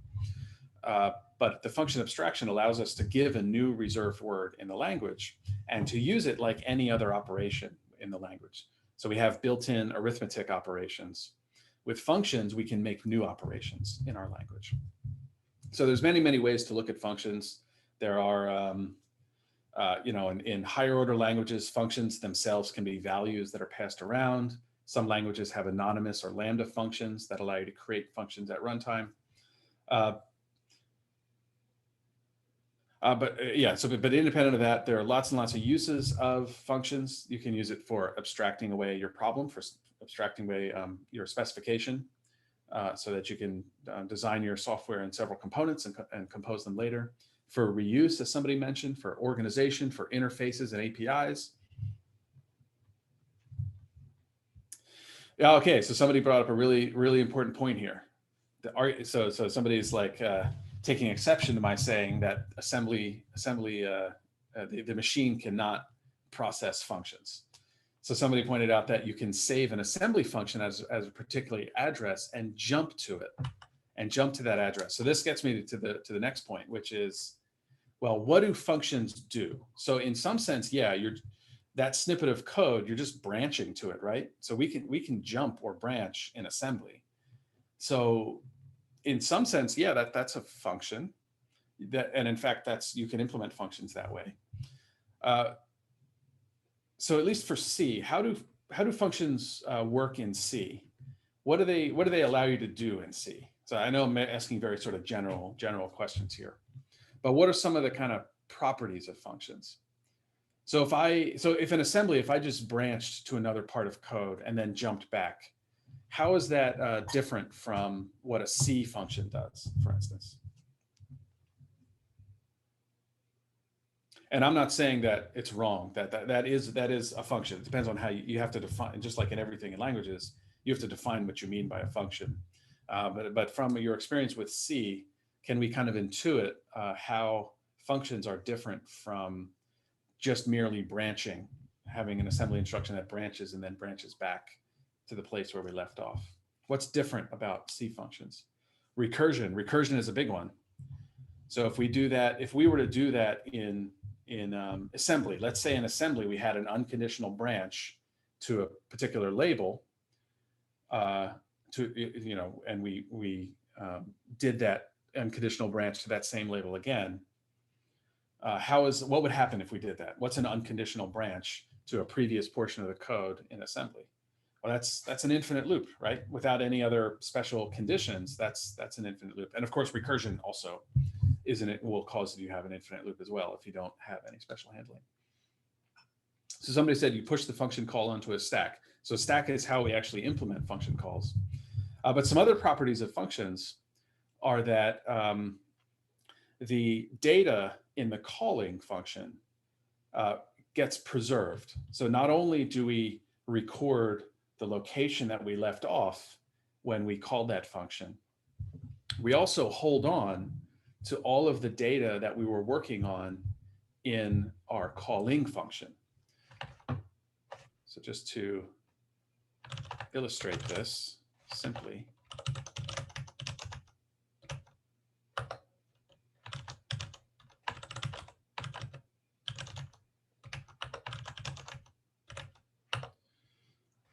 but the function abstraction allows us to give a new reserved word in the language and to use it like any other operation in the language. So we have built-in arithmetic operations. With functions, we can make new operations in our language. So there's many, many ways to look at functions. There are, in higher order languages, functions themselves can be values that are passed around. Some languages have anonymous or Lambda functions that allow you to create functions at runtime. But independent of that, there are lots and lots of uses of functions. You can use it for abstracting away your problem, for abstracting away your specification, so that you can design your software in several components and compose them later. For reuse, as somebody mentioned, for organization, for interfaces and APIs. Yeah, okay, so somebody brought up a really, really important point here. So somebody's like taking exception to my saying that the machine cannot process functions. So somebody pointed out that you can save an assembly function as a particular address and jump to it, and jump to that address. So this gets me to the next point, which is, well, what do functions do? So in some sense, yeah, that snippet of code, you're just branching to it, right? So we can jump or branch in assembly. So in some sense, yeah, that's a function. And in fact, you can implement functions that way. So at least for C, how do functions work in C? What do they allow you to do in C? So I know I'm asking very sort of general questions here, but what are some of the kind of properties of functions? So if in assembly, if I just branched to another part of code and then jumped back, how is that different from what a C function does, for instance? And I'm not saying that it's wrong, that is a function. It depends on how you have to define, just like in everything in languages, you have to define what you mean by a function. But from your experience with C, can we kind of intuit how functions are different from just merely branching, having an assembly instruction that branches and then branches back to the place where we left off? What's different about C functions? Recursion is a big one. So if we were to do that in assembly, let's say in assembly we had an unconditional branch to a particular label, and we did that unconditional branch to that same label again. What would happen if we did that? What's an unconditional branch to a previous portion of the code in assembly? Well, that's an infinite loop, right? Without any other special conditions, that's an infinite loop. And of course, recursion also will cause you to have an infinite loop as well if you don't have any special handling. So somebody said you push the function call onto a stack. So stack is how we actually implement function calls. But some other properties of functions are that the data in the calling function gets preserved. So not only do we record the location that we left off when we called that function, we also hold on to all of the data that we were working on in our calling function. So just to illustrate this simply,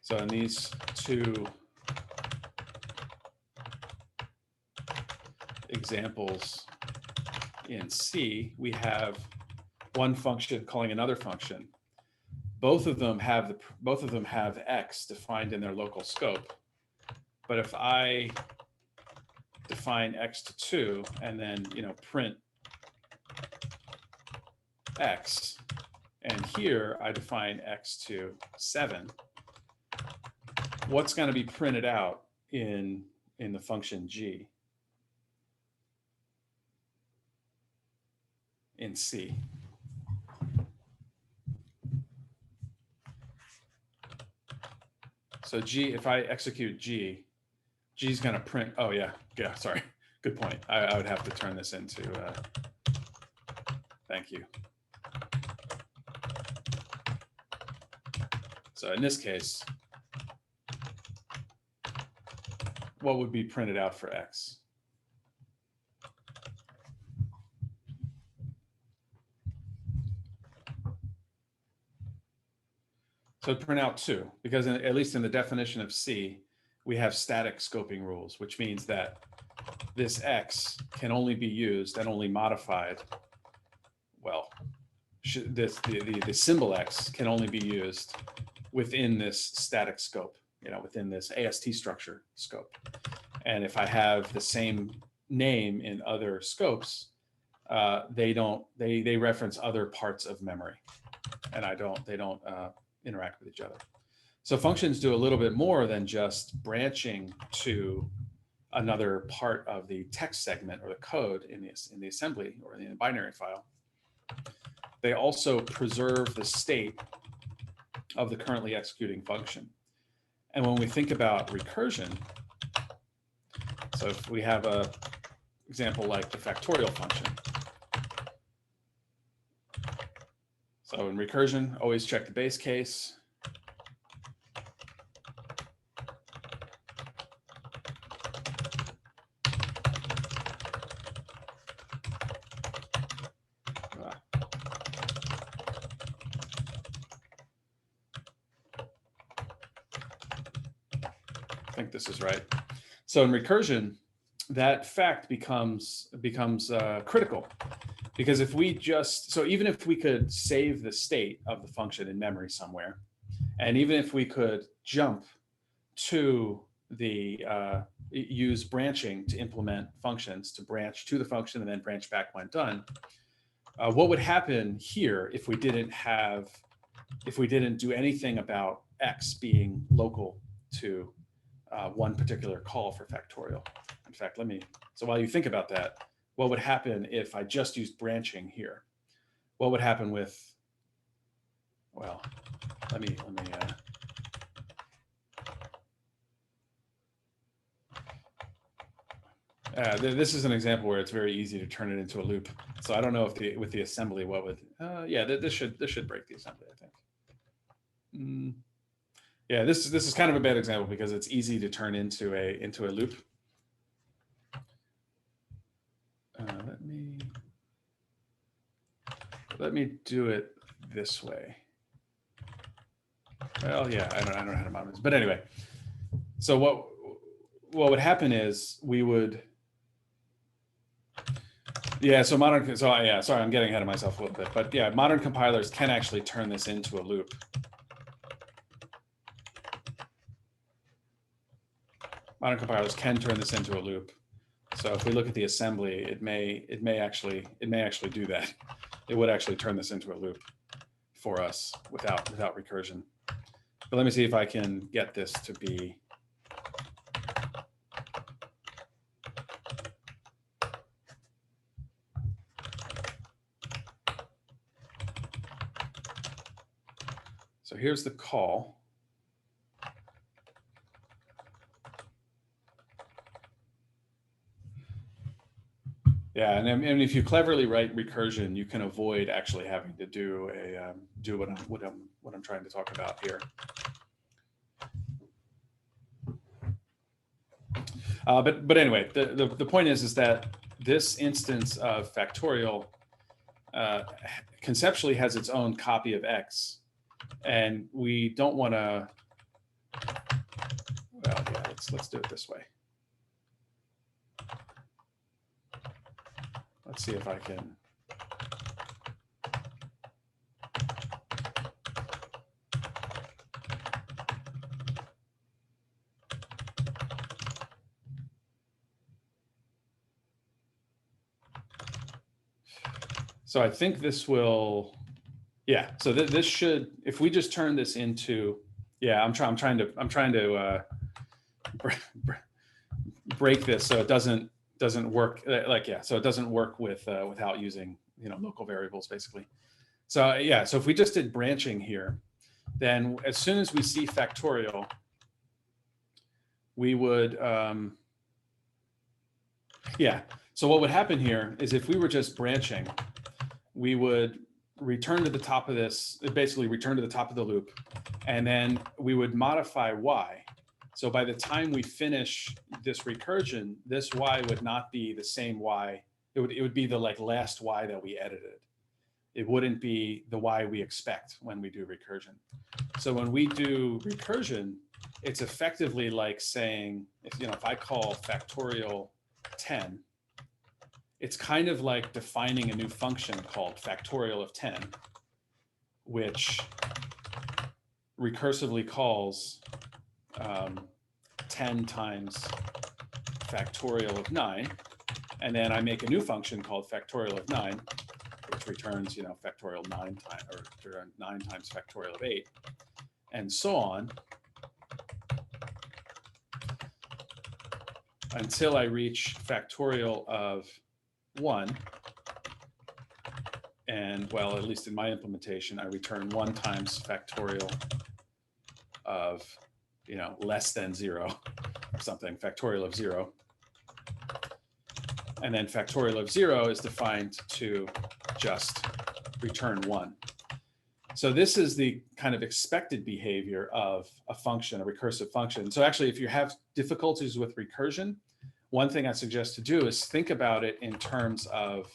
so in these two examples in C, we have one function calling another function. Both of them have X defined in their local scope. But if I define X to 2 and then print X, and here I define X to 7, what's going to be printed out in the function G in C? So G, if I execute G, G's going to print, oh yeah, sorry, good point. I would have to turn this into, thank you. So in this case, what would be printed out for X? So it'd print out 2, because at least in the definition of C, we have static scoping rules, which means that this X can only be used and only modified. Well, the symbol X can only be used within this static scope. within this AST structure scope. And if I have the same name in other scopes, they reference other parts of memory, and they don't interact with each other. So functions do a little bit more than just branching to another part of the text segment or the code in the assembly or in the binary file. They also preserve the state of the currently executing function. And when we think about recursion, so if we have a example like the factorial function. So in recursion, always check the base case. I think this is right. So in recursion, that fact becomes critical, because if we even if we could save the state of the function in memory somewhere, and even if we could jump to the use branching to implement functions, to branch to the function and then branch back when done, what would happen here if we didn't do anything about X being local to one particular call for factorial? In fact, so while you think about that, what would happen if I just used branching here? What would happen with, well, this is an example where it's very easy to turn it into a loop. So I don't know if with the assembly, what would, yeah, this should break the assembly, I think. Yeah, this is kind of a bad example because it's easy to turn into a loop. Let me do it this way. Well, yeah, I don't know how to model this, but anyway. So what would happen is we would, yeah. So yeah, sorry, I'm getting ahead of myself a little bit, but yeah, modern compilers can actually turn this into a loop. Modern compilers can turn this into a loop. So if we look at the assembly, it may actually do that. It would actually turn this into a loop for us without recursion. But let me see if I can get this to be. So here's the call. Yeah, and if you cleverly write recursion, you can avoid actually having to do what I'm trying to talk about here. But anyway, the point is that this instance of factorial conceptually has its own copy of X, and we don't want to. Well, yeah, let's do it this way. Let's see if I can. So I think this will, yeah. So this should, if we just turn this into, yeah, I'm trying to break this so it doesn't work so it doesn't work without using local variables basically. So yeah, so if we just did branching here, then as soon as we see factorial, we would yeah. So what would happen here is if we were just branching, we would return to the top of this, basically return to the top of the loop, and then we would modify y. So by the time we finish this recursion, this y would not be the same y. It would be the last y that we edited. It wouldn't be the y we expect when we do recursion. So when we do recursion, it's effectively like saying, if I call factorial 10, it's kind of like defining a new function called factorial of 10, which recursively calls 10 times factorial of 9, and then I make a new function called factorial of 9, which returns, factorial 9 times, or 9 times factorial of 8, and so on, until I reach factorial of 1. And well, at least in my implementation, I return 1 times factorial of, less than 0 or something, factorial of 0. And then factorial of 0 is defined to just return 1. So this is the kind of expected behavior of a function, a recursive function. So actually, if you have difficulties with recursion, one thing I suggest to do is think about it in terms of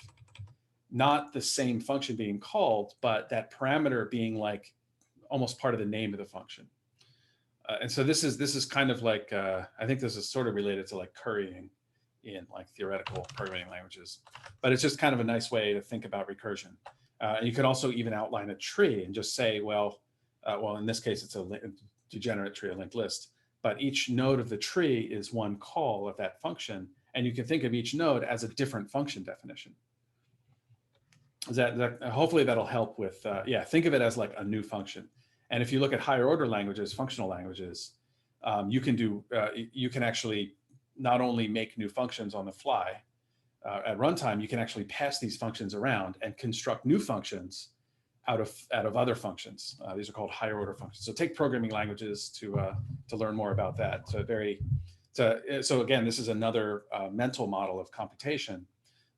not the same function being called, but that parameter being like almost part of the name of the function. And so this is kind of like, I think this is sort of related to like currying in like theoretical programming languages, but it's just kind of a nice way to think about recursion. And you could also even outline a tree and just say, well, in this case, it's a degenerate tree, a linked list, but each node of the tree is one call of that function. And you can think of each node as a different function definition. Hopefully that'll help with, think of it as like a new function. And if you look at higher order languages, functional languages, you can actually not only make new functions on the fly, at runtime, you can actually pass these functions around and construct new functions out of other functions. These are called higher order functions. So take programming languages to learn more about that. So again, this is another mental model of computation,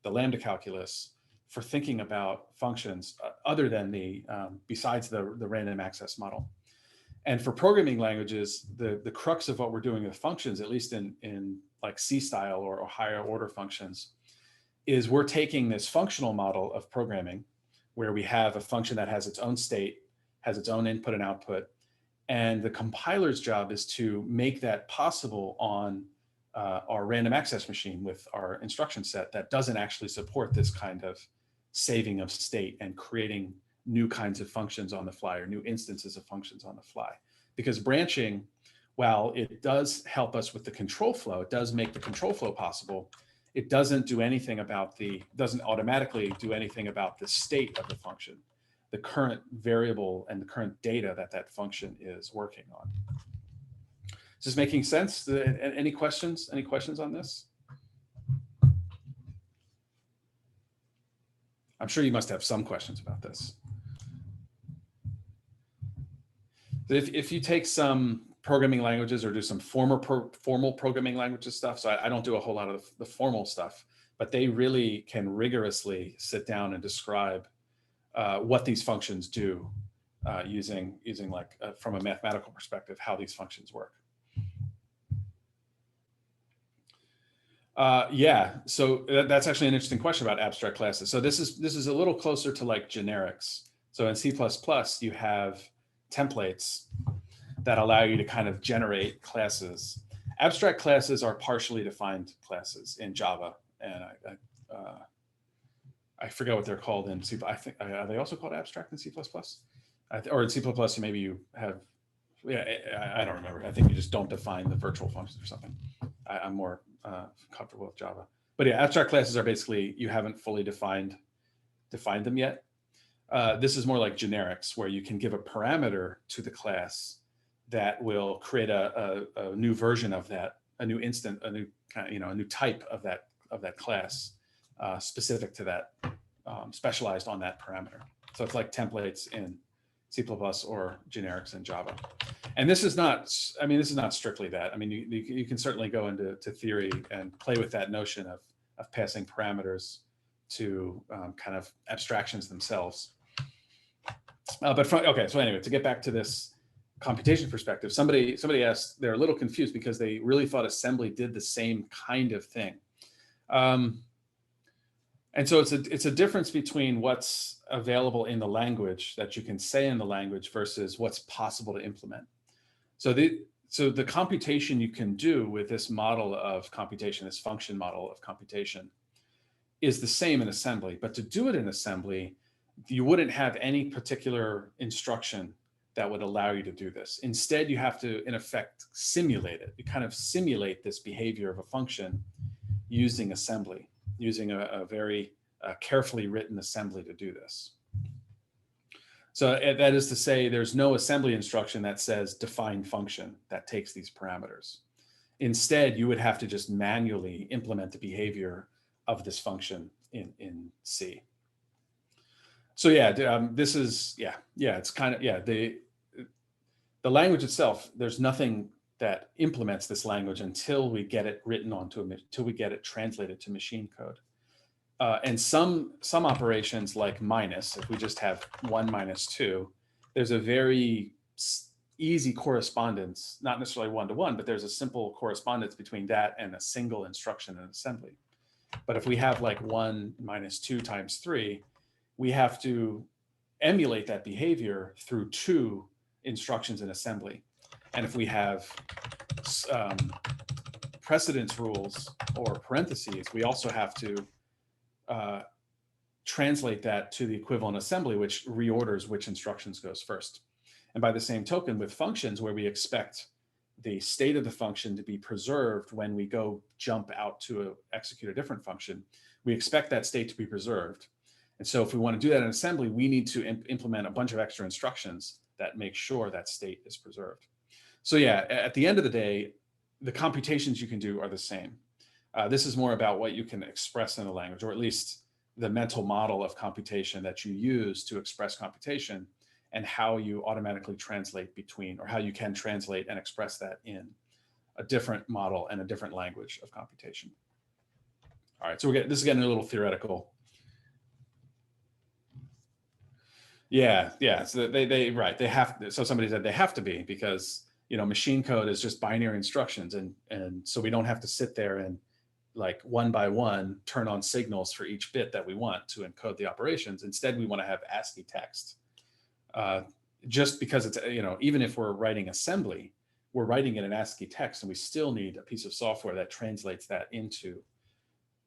the lambda calculus, for thinking about functions other than besides the random access model. And for programming languages, the crux of what we're doing with functions, at least in like C style or higher order functions, is we're taking this functional model of programming where we have a function that has its own state, has its own input and output. And the compiler's job is to make that possible on our random access machine with our instruction set that doesn't actually support this kind of saving of state and creating new kinds of functions on the fly or new instances of functions on the fly. Because branching, while it does help us with the control flow, it does make the control flow possible, it doesn't do anything about doesn't automatically do anything about the state of the function, the current variable and the current data that function is working on. Is this making sense? Any questions? Any questions on this? I'm sure you must have some questions about this. If you take some programming languages or do some formal programming languages stuff, so I don't do a whole lot of the formal stuff, but they really can rigorously sit down and describe what these functions do using like from a mathematical perspective, how these functions work. So that's actually an interesting question about abstract classes. So this is a little closer to like generics. So in C++, you have templates that allow you to kind of generate classes. Abstract classes are partially defined classes in Java, and I forget what they're called in C. I think are they also called abstract in C++? Or in C++, maybe you have. Yeah, I don't remember. I think you just don't define the virtual functions or something. I'm more comfortable with Java. But yeah, abstract classes are basically you haven't fully defined them yet. This is more like generics, where you can give a parameter to the class that will create a new version of that, a new instant, a new kind of, a new type of that class, specific to that, specialized on that parameter. So it's like templates in C++ or generics in Java. And this is not strictly that. I mean, you can certainly go into theory and play with that notion of passing parameters to kind of abstractions themselves. Okay, so anyway, to get back to this computation perspective, somebody asked, they're a little confused because they really thought assembly did the same kind of thing. And so it's a difference between what's available in the language that you can say in the language versus what's possible to implement. So the computation you can do with this model of computation, this function model of computation, is the same in assembly. But to do it in assembly, you wouldn't have any particular instruction that would allow you to do this. Instead, you have to, in effect, simulate it. You kind of simulate this behavior of a function using assembly, using a very carefully written assembly to do this. So that is to say, there's no assembly instruction that says define function that takes these parameters. Instead, you would have to just manually implement the behavior of this function in C. So yeah, this is, it's kind of, the language itself, there's nothing that implements this language until we get it written onto until we get it translated to machine code. And some operations like minus, if we just have 1 minus 2, there's a very easy correspondence, not necessarily one-to-one, but there's a simple correspondence between that and a single instruction in assembly. But if we have like 1 minus 2 times 3, we have to emulate that behavior through 2 instructions in assembly. And if we have precedence rules or parentheses, we also have to translate that to the equivalent assembly, which reorders which instructions goes first. And by the same token, with functions where we expect the state of the function to be preserved when we go jump out to execute a different function, we expect that state to be preserved. And so if we want to do that in assembly, we need to implement a bunch of extra instructions that make sure that state is preserved. So yeah, at the end of the day, the computations you can do are the same. This is more about what you can express in a language, or at least the mental model of computation that you use to express computation, and how you automatically translate between, or how you can translate and express that in a different model and a different language of computation. All right, so this is getting a little theoretical. Yeah. So they have to, so somebody said they have to be, because machine code is just binary instructions, and so we don't have to sit there and like one by one turn on signals for each bit that we want to encode the operations. Instead, we want to have ASCII text. Just because it's, even if we're writing assembly, we're writing it in ASCII text, and we still need a piece of software that translates that into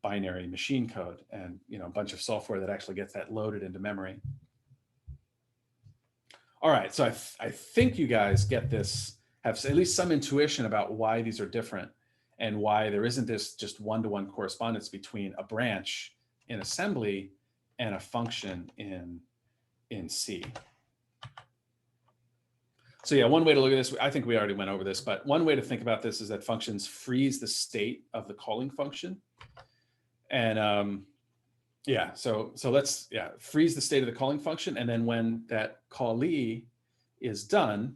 binary machine code, and a bunch of software that actually gets that loaded into memory. All right, so I think you guys get this, have at least some intuition about why these are different, and why there isn't this just one-to-one correspondence between a branch in assembly and a function in C. So yeah, one way to look at this, I think we already went over this, but one way to think about this is that functions freeze the state of the calling function. And so let's freeze the state of the calling function, and then when that callee is done,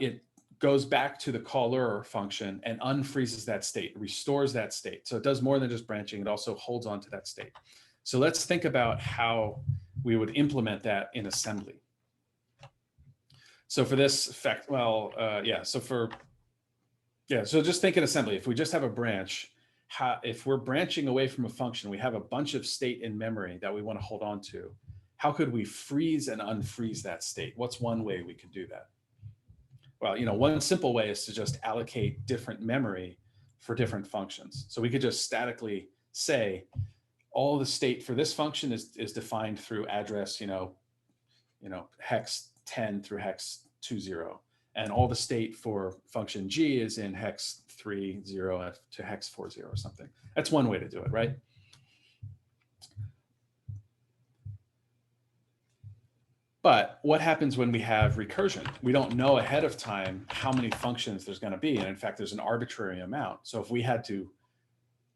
it goes back to the caller function and unfreezes that state, restores that state. So it does more than just branching, it also holds on to that state. So let's think about how we would implement that in assembly. So for this effect, so just think in assembly, if we just have a branch, if we're branching away from a function, we have a bunch of state in memory that we want to hold on to. How could we freeze and unfreeze that state? What's one way we could do that? Well, one simple way is to just allocate different memory for different functions. So we could just statically say all the state for this function is defined through address, hex 10 through hex 20, and all the state for function G is in hex 30 to hex 40 or something. That's one way to do it, right? But what happens when we have recursion? We don't know ahead of time how many functions there's going to be. And in fact, there's an arbitrary amount. So if we had to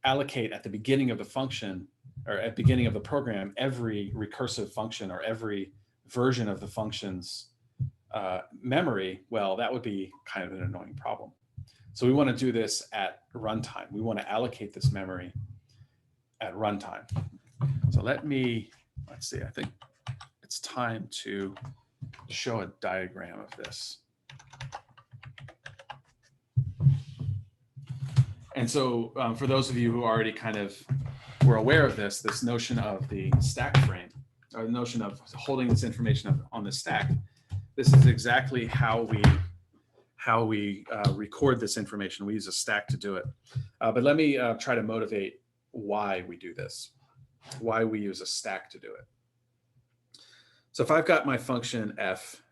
allocate at the beginning of the function, or at the beginning of the program, every recursive function or every version of the function's memory, well, that would be kind of an annoying problem. So we want to do this at runtime. We want to allocate this memory at runtime. So let's see, I think it's time to show a diagram of this. And so for those of you who already kind of were aware of this notion of the stack frame, or the notion of holding this information on the stack, this is exactly how we record this information. We use a stack to do it. But let me try to motivate why we do this, why we use a stack to do it. So if I've got my function f,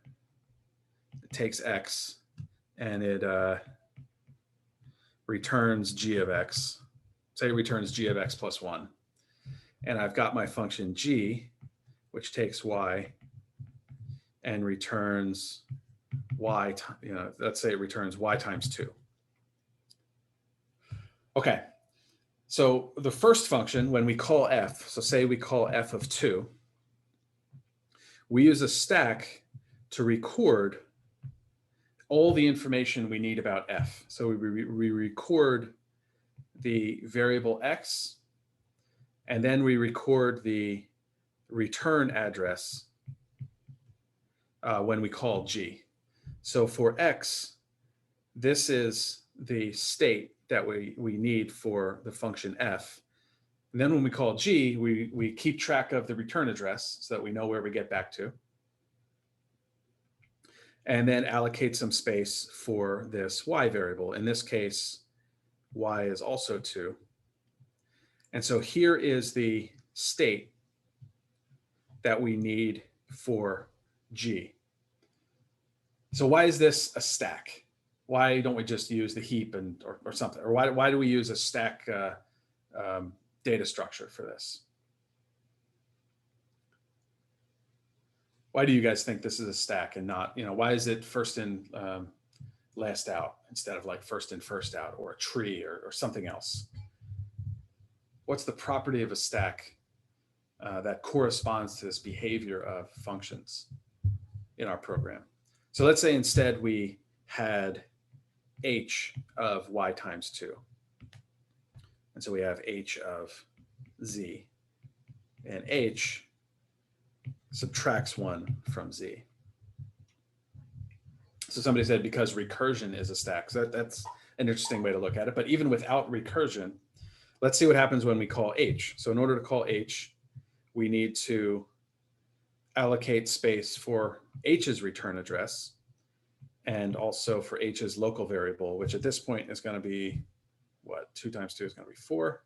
takes x and it returns g of x. Say it returns g of x plus 1. And I've got my function g, which takes y and returns y, let's say it returns y times 2. Okay, so the first function, when we call f, so say we call f of 2, we use a stack to record all the information we need about f. So we record the variable x, and then we record the return address when we call g. So for x, this is the state that we need for the function f. And then when we call g, we keep track of the return address so that we know where we get back to. And then allocate some space for this y variable. In this case, y is also 2. And so here is the state that we need for g. So why is this a stack? Why don't we just use the heap or something? Or why do we use a stack data structure for this? Why do you guys think this is a stack and not, why is it first in, last out instead of like first in, first out, or a tree or something else? What's the property of a stack that corresponds to this behavior of functions in our program? So let's say instead we had h of y times 2. And so we have h of z, and h subtracts 1 from z. So somebody said because recursion is a stack. So that's an interesting way to look at it. But even without recursion, let's see what happens when we call h. So in order to call h, we need to allocate space for h's return address and also for h's local variable, which at this point is going to be, what, 2 times 2 is going to be 4.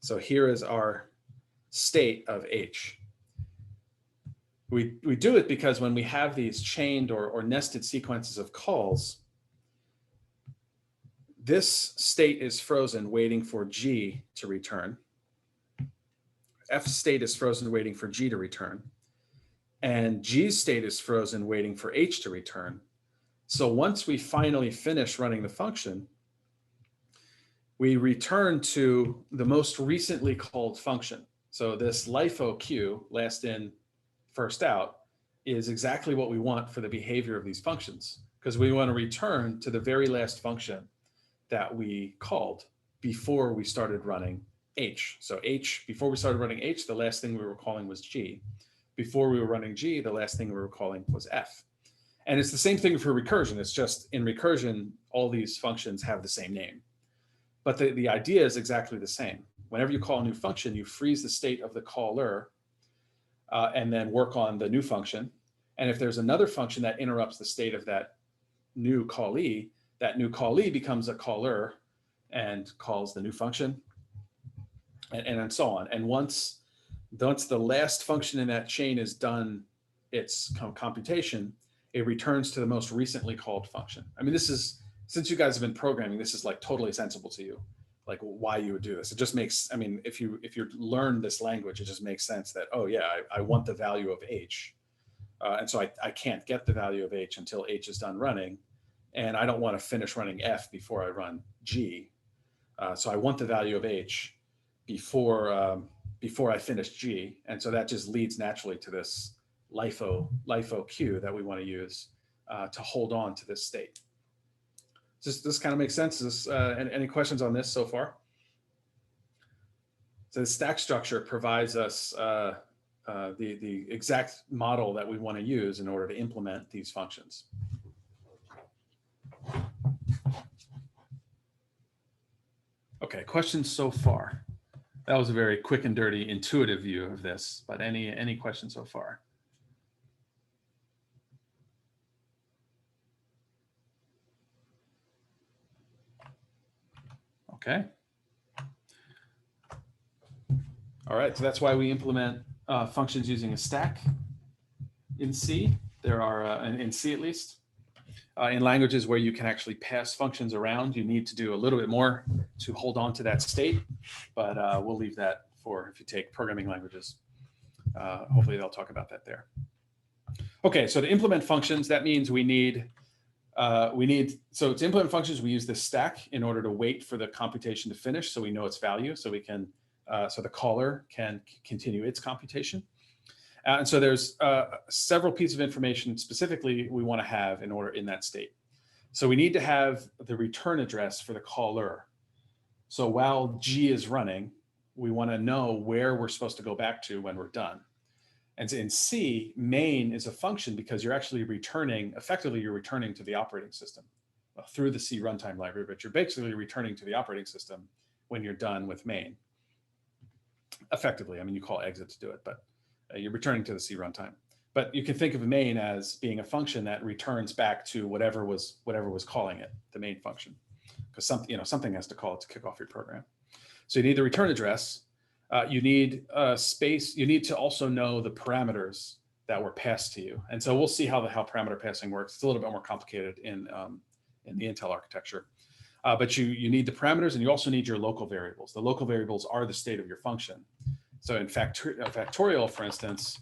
So here is our state of h. We do it because when we have these chained or nested sequences of calls, this state is frozen waiting for g to return. F state is frozen waiting for g to return. And G's state is frozen waiting for h to return. So once we finally finish running the function, we return to the most recently called function. So this LIFO queue, last in, first out, is exactly what we want for the behavior of these functions, because we want to return to the very last function that we called before we started running h. So h, before we started running h, the last thing we were calling was g. Before we were running g, the last thing we were calling was f. And it's the same thing for recursion. It's just in recursion, all these functions have the same name. But the idea is exactly the same. Whenever you call a new function, you freeze the state of the caller and then work on the new function. And if there's another function that interrupts the state of that new callee becomes a caller and calls the new function, and so on. And once the last function in that chain is done its computation, it returns to the most recently called function. I mean, this is, since you guys have been programming, this is like totally sensible to you, like why you would do this. It just makes, I mean, if you learn this language, it just makes sense that, oh yeah, I want the value of h. And so I can't get the value of h until h is done running. And I don't want to finish running f before I run g. So I want the value of h before I finish g. And so that just leads naturally to this LIFO queue that we want to use to hold on to this state. This kind of makes sense. Any questions on this so far? So the stack structure provides us the exact model that we want to use in order to implement these functions. Okay, questions so far? That was a very quick and dirty, intuitive view of this, but any questions so far? Okay. All right, so that's why we implement functions using a stack in C. There are, in C at least, In languages where you can actually pass functions around, you need to do a little bit more to hold on to that state, but we'll leave that for if you take programming languages. Hopefully they'll talk about that there. Okay, so to implement functions, that means so to implement functions, we use this stack in order to wait for the computation to finish so we know its value, so we can, so the caller can continue its computation. And so there's several pieces of information specifically we want to have in that state. So we need to have the return address for the caller. So while G is running, we want to know where we're supposed to go back to when we're done. And in C, main is a function because you're actually returning, effectively you're returning to the operating system through the C runtime library, but you're basically returning to the operating system when you're done with main. Effectively, I mean, you call exit to do it, but you're returning to the C runtime. But you can think of main as being a function that returns back to whatever was calling it, the main function, because something has to call it to kick off your program. So you need the return address. You need space. You need to also know the parameters that were passed to you. And so we'll see how parameter passing works. It's a little bit more complicated in the Intel architecture. But you need the parameters, and you also need your local variables. The local variables are the state of your function. So in factorial, for instance,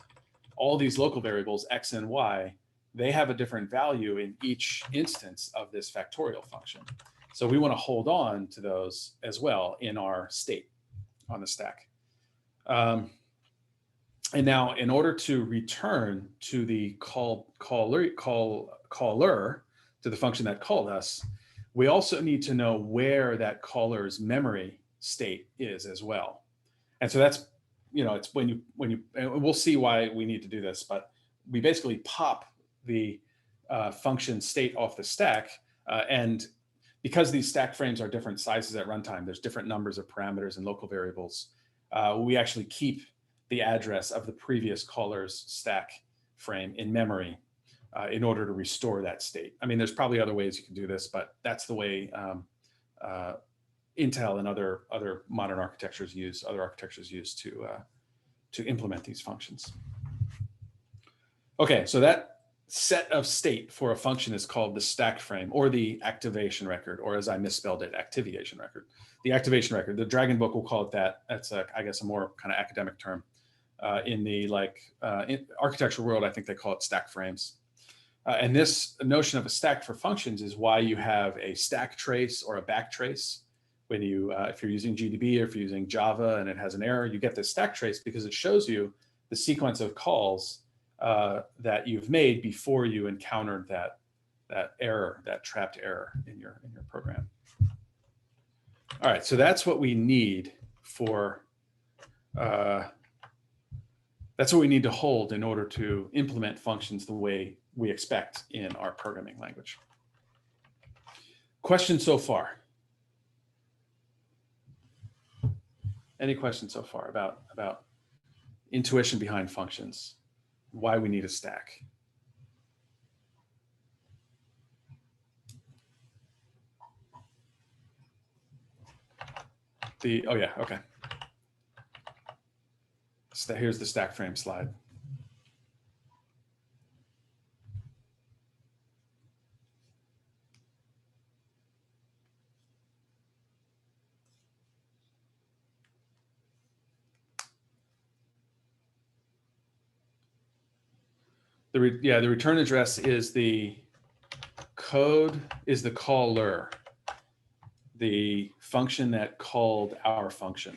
all these local variables, x and y, they have a different value in each instance of this factorial function. So we want to hold on to those as well in our state on the stack. And now, in order to return to the caller, to the function that called us, we also need to know where that caller's memory state is as well. And so that's, it's when you, and we'll see why we need to do this, but we basically pop the function state off the stack. And because these stack frames are different sizes at runtime, there's different numbers of parameters and local variables. We actually keep the address of the previous caller's stack frame in memory in order to restore that state. I mean, there's probably other ways you can do this, but that's the way Intel and other modern architectures use to implement these functions. Okay, so that set of state for a function is called the stack frame, or the activation record, or as I misspelled it, activation record. The activation record, the Dragon Book will call it that. That's I guess a more kind of academic term. In the architectural world, I think they call it stack frames. And this notion of a stack for functions is why you have a stack trace or a back trace. When you, if you're using GDB or if you're using Java and it has an error, you get this stack trace because it shows you the sequence of calls that you've made before you encountered that error, that trapped error in your program. All right, so that's what we need for, that's what we need to hold in order to implement functions the way we expect in our programming language. Questions so far? Any questions so far about intuition behind functions? Why we need a stack? Oh yeah, okay. So here's the stack frame slide. The return address is the code, is the caller, the function that called our function.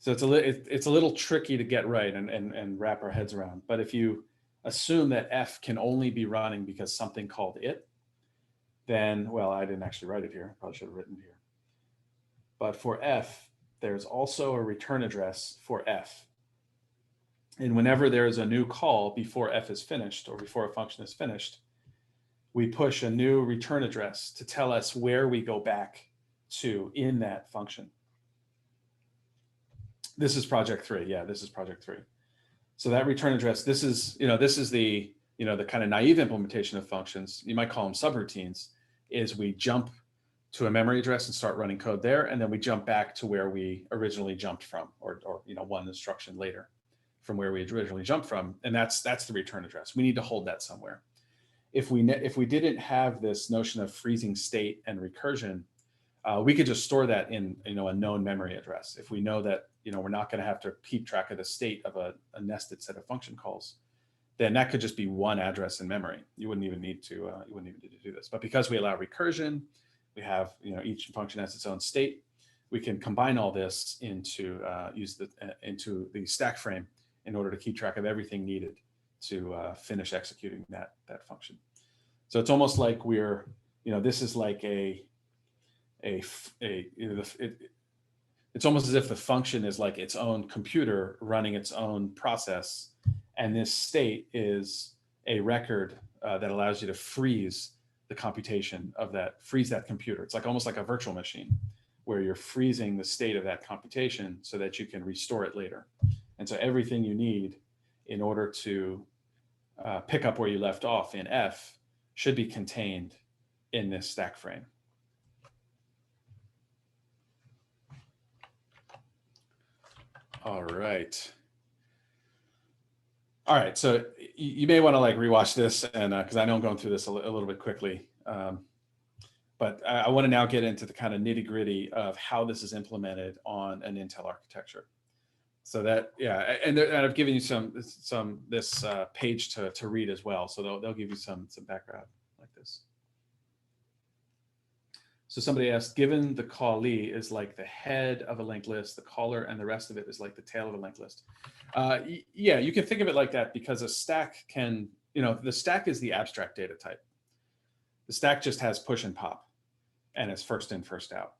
So it's a little tricky to get right and wrap our heads around. But if you assume that F can only be running because something called it, then, well, I didn't actually write it here. I probably should have written it here. But for F, there's also a return address for F. And whenever there is a new call before F is finished or before a function is finished, we push a new return address to tell us where we go back to in that function. This is project 3. Yeah, this is project 3. So that return address, this is the kind of naive implementation of functions. You might call them subroutines. Is we jump to a memory address and start running code there, and then we jump back to where we originally jumped from, or one instruction later. from where we originally jumped from, and that's the return address. We need to hold that somewhere. If we didn't have this notion of freezing state and recursion, we could just store that in a known memory address. If we know that we're not going to have to keep track of the state of a nested set of function calls, then that could just be one address in memory. You wouldn't even need to do this. But because we allow recursion, we have each function has its own state. We can combine all this into the stack frame in order to keep track of everything needed to finish executing that function. So it's almost like we're this is like it's almost as if the function is like its own computer running its own process, and this state is a record that allows you to freeze the computation of freeze that computer. It's like almost like a virtual machine where you're freezing the state of that computation so that you can restore it later. And so everything you need in order to pick up where you left off in F should be contained in this stack frame. All right. All right, so you may want to like rewatch this, and because I know I'm going through this a little bit quickly, but I want to now get into the kind of nitty gritty of how this is implemented on an Intel architecture. So that, yeah, and I've given you this page to read as well. So they'll give you some background like this. So somebody asked, given the callee is like the head of a linked list, the caller and the rest of it is like the tail of a linked list. Yeah, you can think of it like that because a stack can, the stack is the abstract data type. The stack just has push and pop, and it's first in, first out.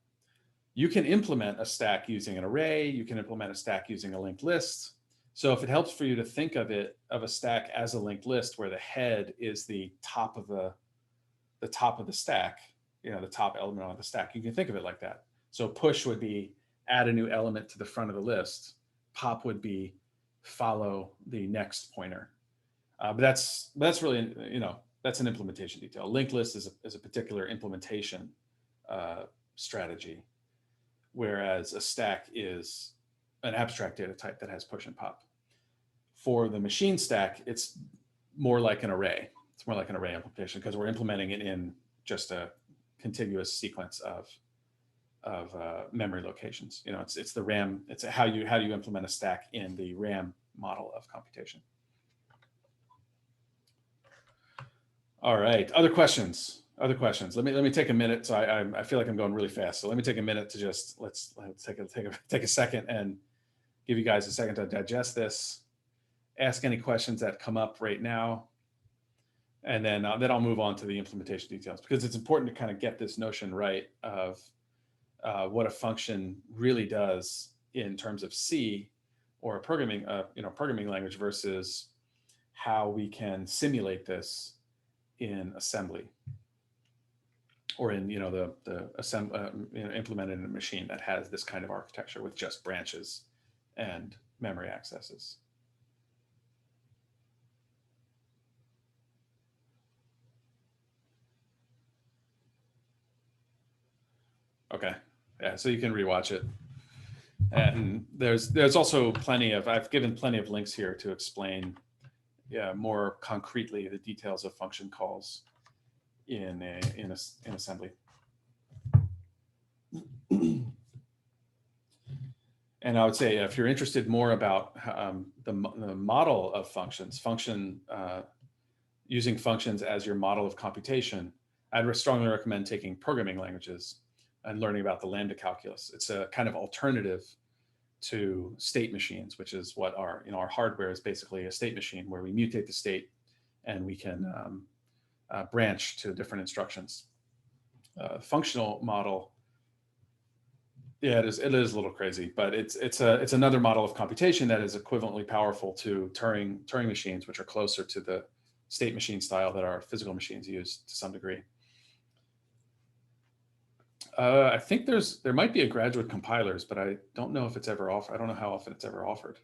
You can implement a stack using an array. You can implement a stack using a linked list. So if it helps for you to think of a stack as a linked list where the head is the top of the stack, the top element on the stack, you can think of it like that. So push would be add a new element to the front of the list. Pop would be follow the next pointer. But that's really, that's an implementation detail. Linked list is a particular implementation strategy, whereas a stack is an abstract data type that has push and pop. For the machine stack, it's more like an array. It's more like an array implementation because we're implementing it in just a contiguous sequence of memory locations. It's the RAM. It's how you implement a stack in the RAM model of computation. All right. Other questions? Other questions? Let me take a minute. So I feel like I'm going really fast. So let me take a minute to just let's take a second and give you guys a second to digest this. Ask any questions that come up right now. And then I'll move on to the implementation details because it's important to kind of get this notion right of what a function really does in terms of C or a programming language versus how we can simulate this in assembly or in implemented in a machine that has this kind of architecture with just branches and memory accesses. Okay, yeah, so you can rewatch it. And there's also I've given plenty of links here to explain more concretely the details of function calls in assembly. And I would say if you're interested more about the model of functions, using functions as your model of computation, I'd strongly recommend taking programming languages and learning about the lambda calculus. It's a kind of alternative to state machines, which is what our hardware is basically a state machine where we mutate the state and we can branch to different instructions. Functional model, yeah, it is a little crazy, but it's another model of computation that is equivalently powerful to Turing machines, which are closer to the state machine style that our physical machines use to some degree. I think there might be a graduate compilers, but I don't know if it's ever offered. I don't know how often it's ever offered.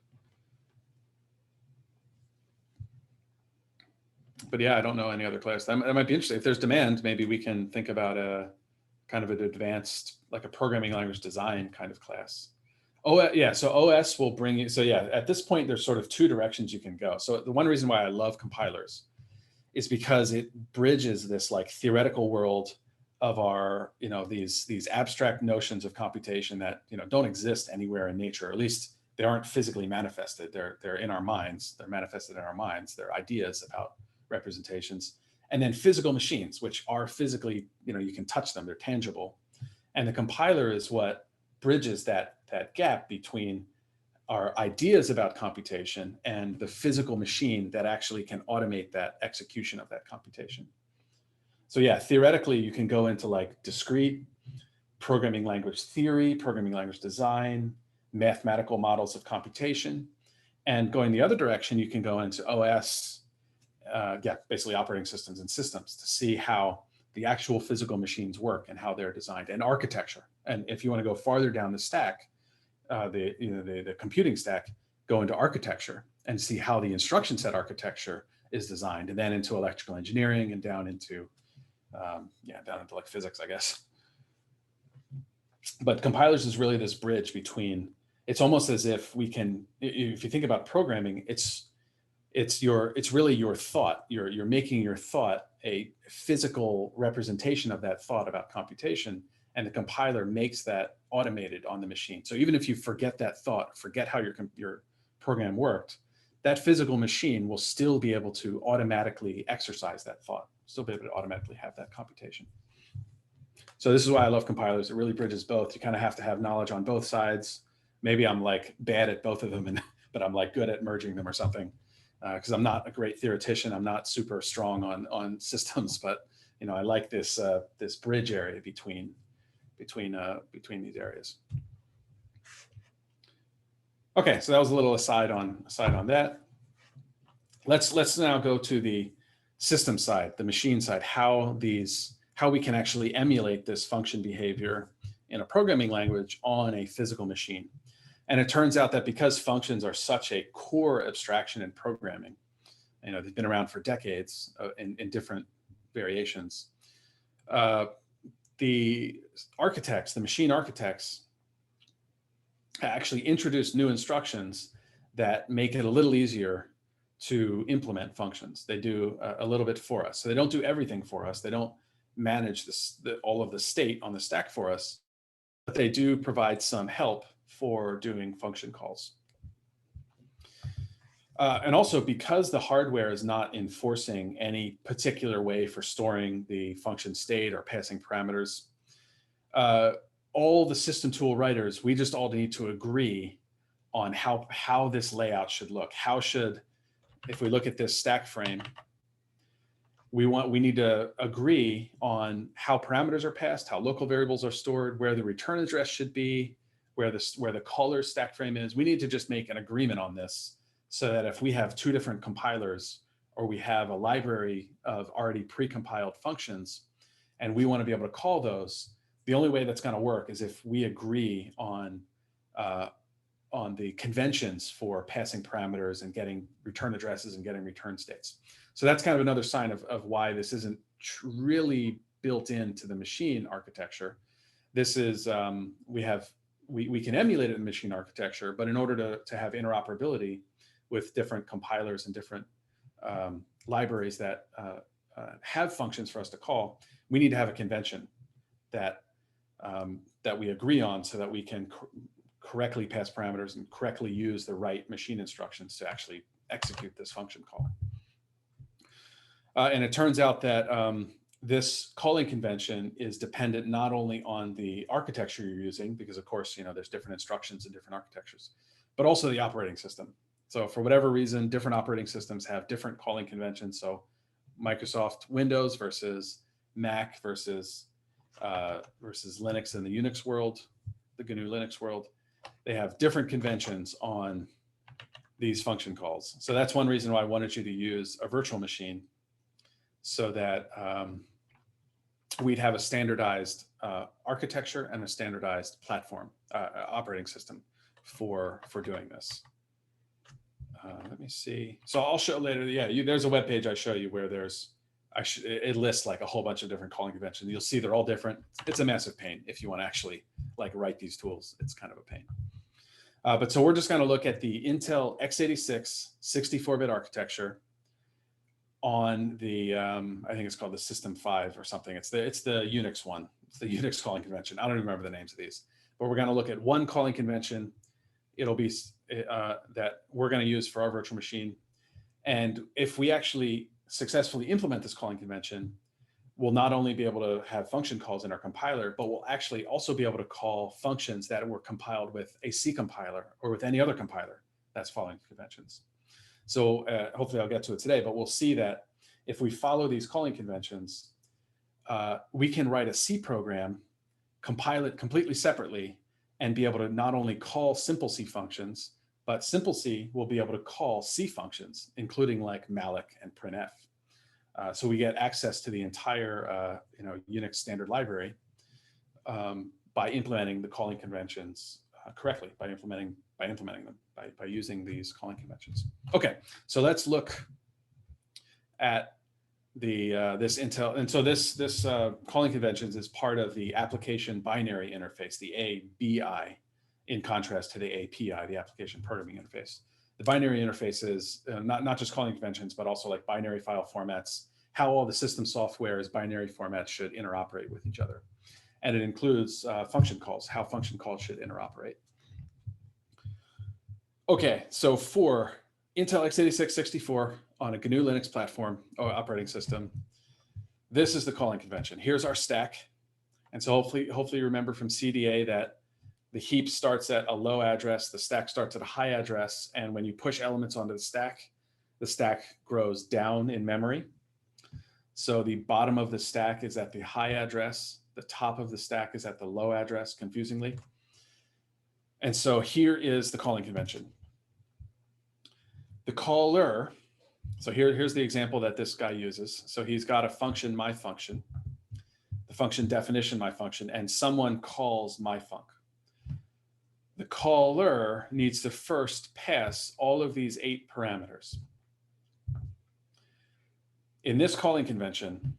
But yeah, I don't know any other class. That might be interesting. If there's demand, maybe we can think about a kind of an advanced, like a programming language design kind of class. Oh, yeah. So OS will bring you. So yeah, at this point, there's sort of two directions you can go. So the one reason why I love compilers is because it bridges this like theoretical world of our, these abstract notions of computation that, don't exist anywhere in nature, or at least they aren't physically manifested. They're in our minds. They're manifested in our minds. They're ideas about representations. And then physical machines, which are physically, you can touch them. They're tangible. And the compiler is what bridges that gap between our ideas about computation and the physical machine that actually can automate that execution of that computation. So yeah, theoretically, you can go into like discrete programming language theory, programming language design, mathematical models of computation. And going the other direction, you can go into OS, basically operating systems and systems, to see how the actual physical machines work and how they're designed, and architecture. And if you want to go farther down the stack, the computing stack, go into architecture and see how the instruction set architecture is designed, and then into electrical engineering and down into like physics, I guess. But compilers is really this bridge between. It's almost as if we can, if you think about programming, it's really your thought. You're making your thought a physical representation of that thought about computation, and the compiler makes that automated on the machine. So even if you forget that thought, forget how your program worked, that physical machine will still be able to automatically exercise that thought, still be able to automatically have that computation. So this is why I love compilers. It really bridges both. You kind of have to have knowledge on both sides. Maybe I'm like bad at both of them, but I'm like good at merging them or something. Because I'm not a great theoretician. I'm not super strong on systems, but I like this this bridge area between these areas. Okay, so that was a little aside on that. Let's now go to the system side, the machine side, how we can actually emulate this function behavior in a programming language on a physical machine. And it turns out that because functions are such a core abstraction in programming, they've been around for decades in different variations. The machine architects, actually introduce new instructions that make it a little easier to implement functions. They do a little bit for us. So they don't do everything for us. They don't manage all of the state on the stack for us, but they do provide some help for doing function calls. And also, because the hardware is not enforcing any particular way for storing the function state or passing parameters, all the system tool writers, we just all need to agree on how this layout should look. If we look at this stack frame, we need to agree on how parameters are passed, how local variables are stored, where the return address should be, where the caller stack frame is. We need to just make an agreement on this, so that if we have two different compilers, or we have a library of already pre-compiled functions, and we want to be able to call those, the only way that's going to work is if we agree on the conventions for passing parameters and getting return addresses and getting return states. So that's kind of another sign of why this isn't really built into the machine architecture. This is, we can emulate it in machine architecture, but in order to have interoperability with different compilers and different libraries that have functions for us to call, we need to have a convention that we agree on, so that we can correctly pass parameters and correctly use the right machine instructions to actually execute this function call. And it turns out that this calling convention is dependent not only on the architecture you're using, because of course, there's different instructions in different architectures, but also the operating system. So for whatever reason, different operating systems have different calling conventions. So Microsoft Windows versus Mac versus Linux in the Unix world, the GNU Linux world, they have different conventions on these function calls. So that's one reason why I wanted you to use a virtual machine, so that we'd have a standardized architecture and a standardized platform operating system for doing this. Let me see. So I'll show later. Yeah, there's a web page I show you where it lists like a whole bunch of different calling conventions. You'll see they're all different. It's a massive pain if you want to actually like write these tools. It's kind of a pain. But so we're just going to look at the Intel x86 64-bit architecture on the, I think it's called the System 5 or something. It's the Unix one. It's the Unix calling convention. I don't even remember the names of these. But we're going to look at one calling convention. It'll be that we're going to use for our virtual machine. And if we actually successfully implement this calling convention, we'll not only be able to have function calls in our compiler, but we'll actually also be able to call functions that were compiled with a C compiler or with any other compiler that's following conventions. So hopefully I'll get to it today, but we'll see that if we follow these calling conventions, we can write a C program, compile it completely separately, and be able to not only call simple C functions, but simple C will be able to call C functions, including like malloc and printf. So we get access to the entire Unix standard library by implementing the calling conventions correctly, by implementing them, by using these calling conventions. Okay, so let's look at the this Intel, and so this calling conventions is part of the application binary interface, the ABI, in contrast to the API, the application programming interface. The binary interface is not just calling conventions, but also like binary file formats, how all the system software's binary formats should interoperate with each other. And it includes function calls, how function calls should interoperate. Okay, so for Intel x86 64 on a GNU Linux platform or operating system, this is the calling convention. Here's our stack. And so hopefully you remember from CDA that the heap starts at a low address, the stack starts at a high address, and when you push elements onto the stack grows down in memory. So the bottom of the stack is at the high address, the top of the stack is at the low address, confusingly. And so here is the calling convention. The caller, so here's the example that this guy uses. So he's got a function, my function, the function definition, my function, and someone calls my func. The caller needs to first pass all of these 8 parameters. In this calling convention,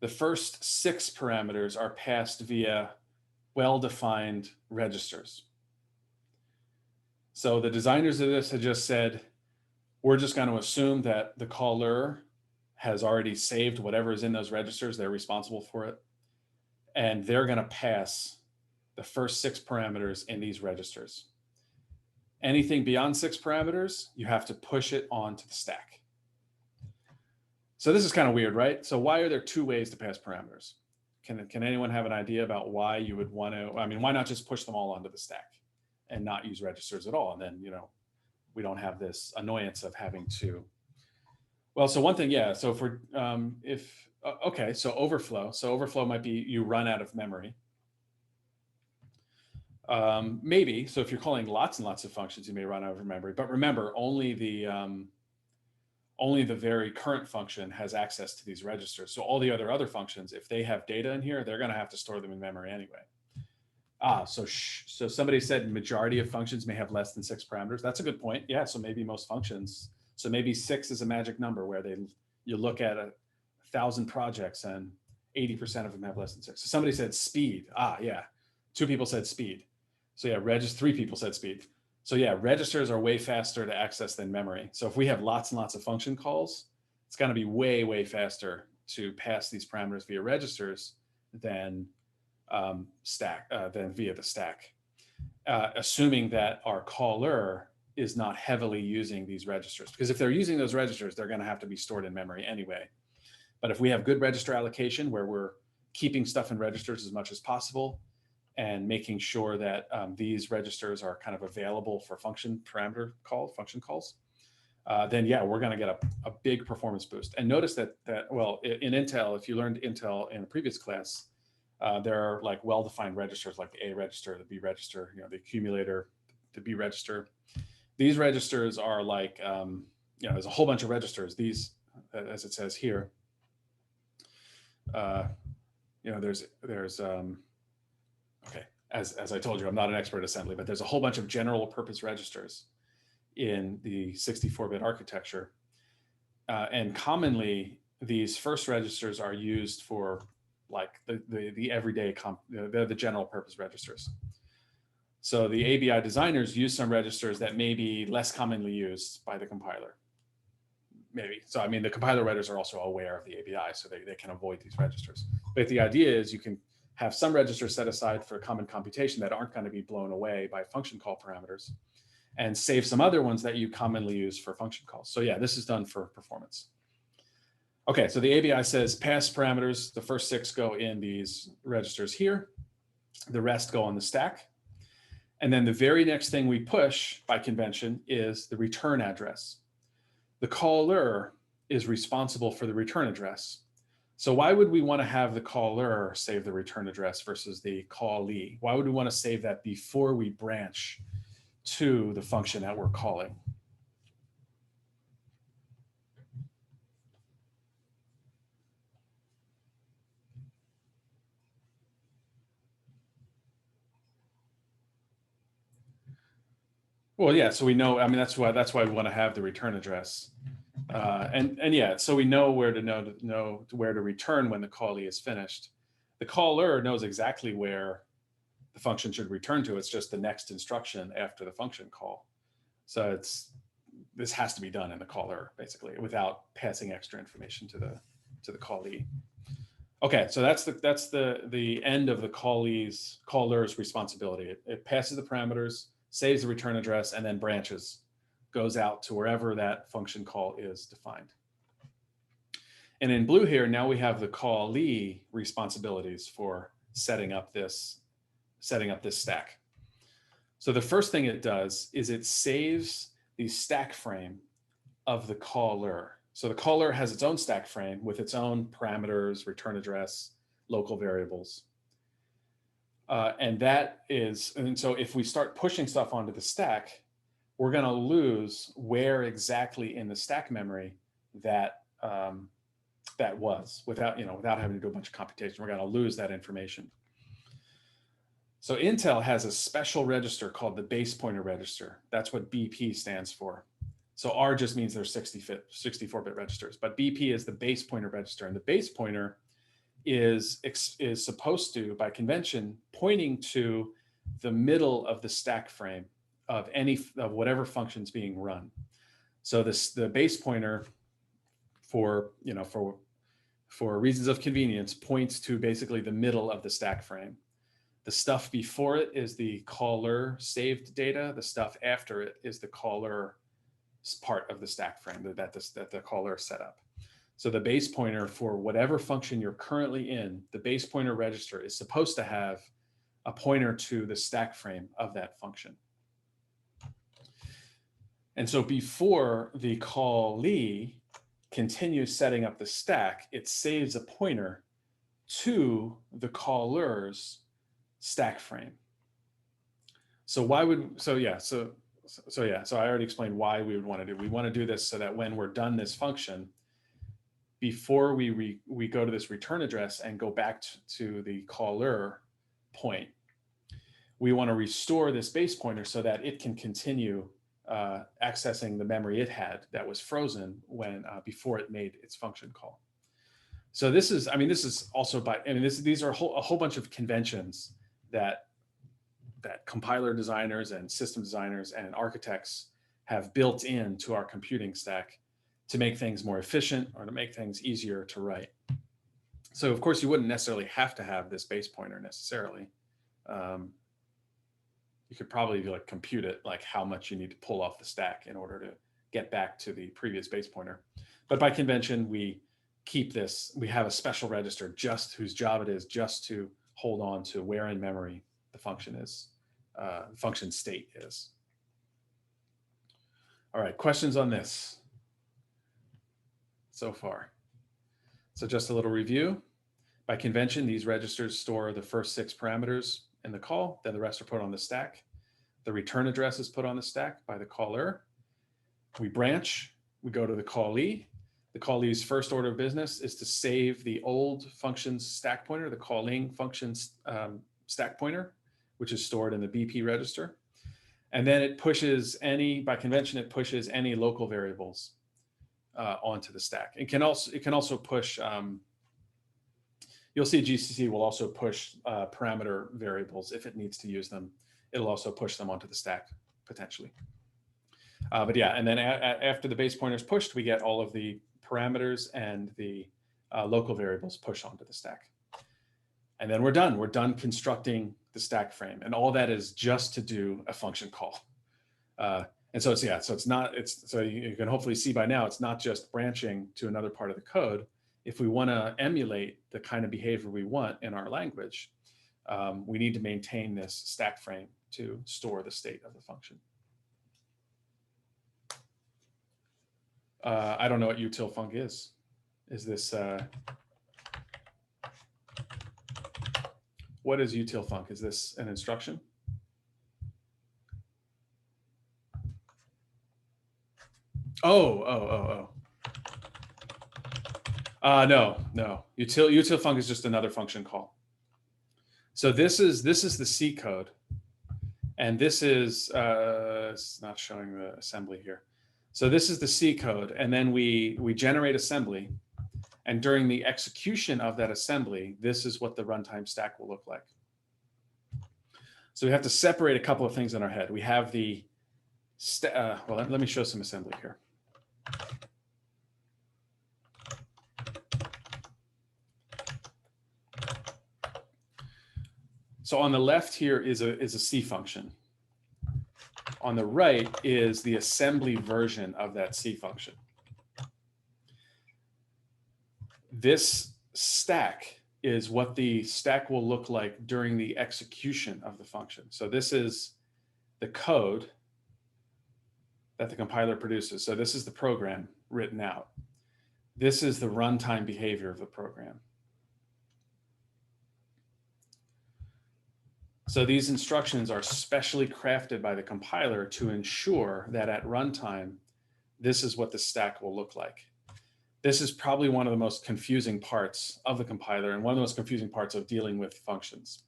the first 6 parameters are passed via well-defined registers. So the designers of this had just said, we're just going to assume that the caller has already saved whatever is in those registers. They're responsible for it. And they're going to pass the first 6 parameters in these registers. Anything beyond 6 parameters, you have to push it onto the stack. So this is kind of weird, right? So why are there 2 ways to pass parameters? Can anyone have an idea about why you would want to, I mean, why not just push them all onto the stack and not use registers at all? And then, we don't have this annoyance of having to, well, so one thing, yeah. So for, okay, so overflow. So overflow might be you run out of memory. Maybe, so if you're calling lots and lots of functions, you may run out of memory, but remember, only the very current function has access to these registers. So all the other functions, if they have data in here, they're going to have to store them in memory anyway. So somebody said majority of functions may have less than 6 parameters. That's a good point. Yeah, so maybe most functions. So maybe 6 is a magic number where you look at 1,000 projects and 80% of them have less than 6. So somebody said speed. Yeah, 2 people said speed. So yeah, 3 people said speed. So yeah, registers are way faster to access than memory. So if we have lots and lots of function calls, it's going to be way, way faster to pass these parameters via registers than than via the stack, assuming that our caller is not heavily using these registers. Because if they're using those registers, they're going to have to be stored in memory anyway. But if we have good register allocation where we're keeping stuff in registers as much as possible and making sure that these registers are kind of available for function calls, then yeah, we're going to get a big performance boost. And notice that well, in Intel, if you learned Intel in a previous class, there are like well-defined registers like the A register, the B register, the accumulator, the B register. These registers are like, there's a whole bunch of registers. These, as it says here, there's okay, as I told you, I'm not an expert at assembly, but there's a whole bunch of general purpose registers in the 64-bit architecture. And commonly, these first registers are used for like the everyday, the general purpose registers. So the ABI designers use some registers that may be less commonly used by the compiler. Maybe. So I mean, the compiler writers are also aware of the ABI, so they can avoid these registers. But the idea is you can have some registers set aside for common computation that aren't going to be blown away by function call parameters, and save some other ones that you commonly use for function calls. So yeah, this is done for performance. Okay, so the ABI says pass parameters, the first 6 go in these registers here, the rest go on the stack. And then the very next thing we push by convention is the return address. The caller is responsible for the return address. So why would we want to have the caller save the return address versus the callee? Why would we want to save that before we branch to the function that we're calling? Well, yeah, so we know, I mean, that's why we want to have the return address. And yeah, so we know where to where to return when the callee is finished. The caller knows exactly where the function should return to. It's just the next instruction after the function call. So this has to be done in the caller basically without passing extra information to the callee. Okay, so that's the end of the caller's responsibility. It passes the parameters, saves the return address, and then branches, goes out to wherever that function call is defined. And in blue here, now we have the callee responsibilities for setting up this stack. So the first thing it does is it saves the stack frame of the caller. So the caller has its own stack frame with its own parameters, return address, local variables. And so if we start pushing stuff onto the stack, we're going to lose where exactly in the stack memory that was without having to do a bunch of computation. We're going to lose that information. So Intel has a special register called the base pointer register. That's what BP stands for. So R just means they're 64-bit registers, but BP is the base pointer register, and the base pointer is supposed to, by convention, pointing to the middle of the stack frame of whatever function's being run. So the base pointer, for reasons of convenience, points to basically the middle of the stack frame. The stuff before it is the caller saved data. The stuff after it is the caller part of the stack frame that the caller set up. So the base pointer for whatever function you're currently in, the base pointer register is supposed to have a pointer to the stack frame of that function. And so before the callee continues setting up the stack, it saves a pointer to the caller's stack frame. So I already explained why we would want to do. We want to do this so that when we're done this function, before we go to this return address and go back to the caller point, we want to restore this base pointer so that it can continue accessing the memory it had that was frozen when before it made its function call. So these are a whole bunch of conventions that compiler designers and system designers and architects have built into our computing stack to make things more efficient or to make things easier to write. So of course you wouldn't necessarily have to have this base pointer necessarily. You could probably compute it, like how much you need to pull off the stack in order to get back to the previous base pointer. But by convention, we keep this, we have a special register whose job it is just to hold on to where in memory the function is, function state is. All right, questions on this so far? So just a little review. By convention, these registers store the first 6 parameters in the call, then the rest are put on the stack. The return address is put on the stack by the caller. We branch, we go to the callee. The callee's first order of business is to save the old function's stack pointer, the calling function's stack pointer, which is stored in the BP register. And then it pushes by convention, it pushes any local variables onto the stack. It can also push, you'll see GCC will also push parameter variables if it needs to use them it'll also push them onto the stack potentially. But yeah, and then after the base pointer is pushed, we get all of the parameters and the local variables pushed onto the stack. And then we're done. We're done constructing the stack frame. And all that is just to do a function call. And so it's, yeah, so it's not, so you can hopefully see by now, it's not just branching to another part of the code. If we want to emulate the kind of behavior we want in our language, we need to maintain this stack frame to store the state of the function. I don't know what util-func is. Is this, what is util-func? Is this an instruction? No. Util-func is just another function call. So this is the C code, and this is it's not showing the assembly here. So this is the C code, and then we generate assembly, and during the execution of that assembly, this is what the runtime stack will look like. So we have to separate a couple of things in our head. We have the well, let me show some assembly here. So on the left here is a C function. On the right is the assembly version of that C function. This stack is what the stack will look like during the execution of the function. So this is the code that the compiler produces. So this is the program written out. This is the runtime behavior of the program. So these instructions are specially crafted by the compiler to ensure that at runtime, this is what the stack will look like. This is probably one of the most confusing parts of the compiler, and one of the most confusing parts of dealing with functions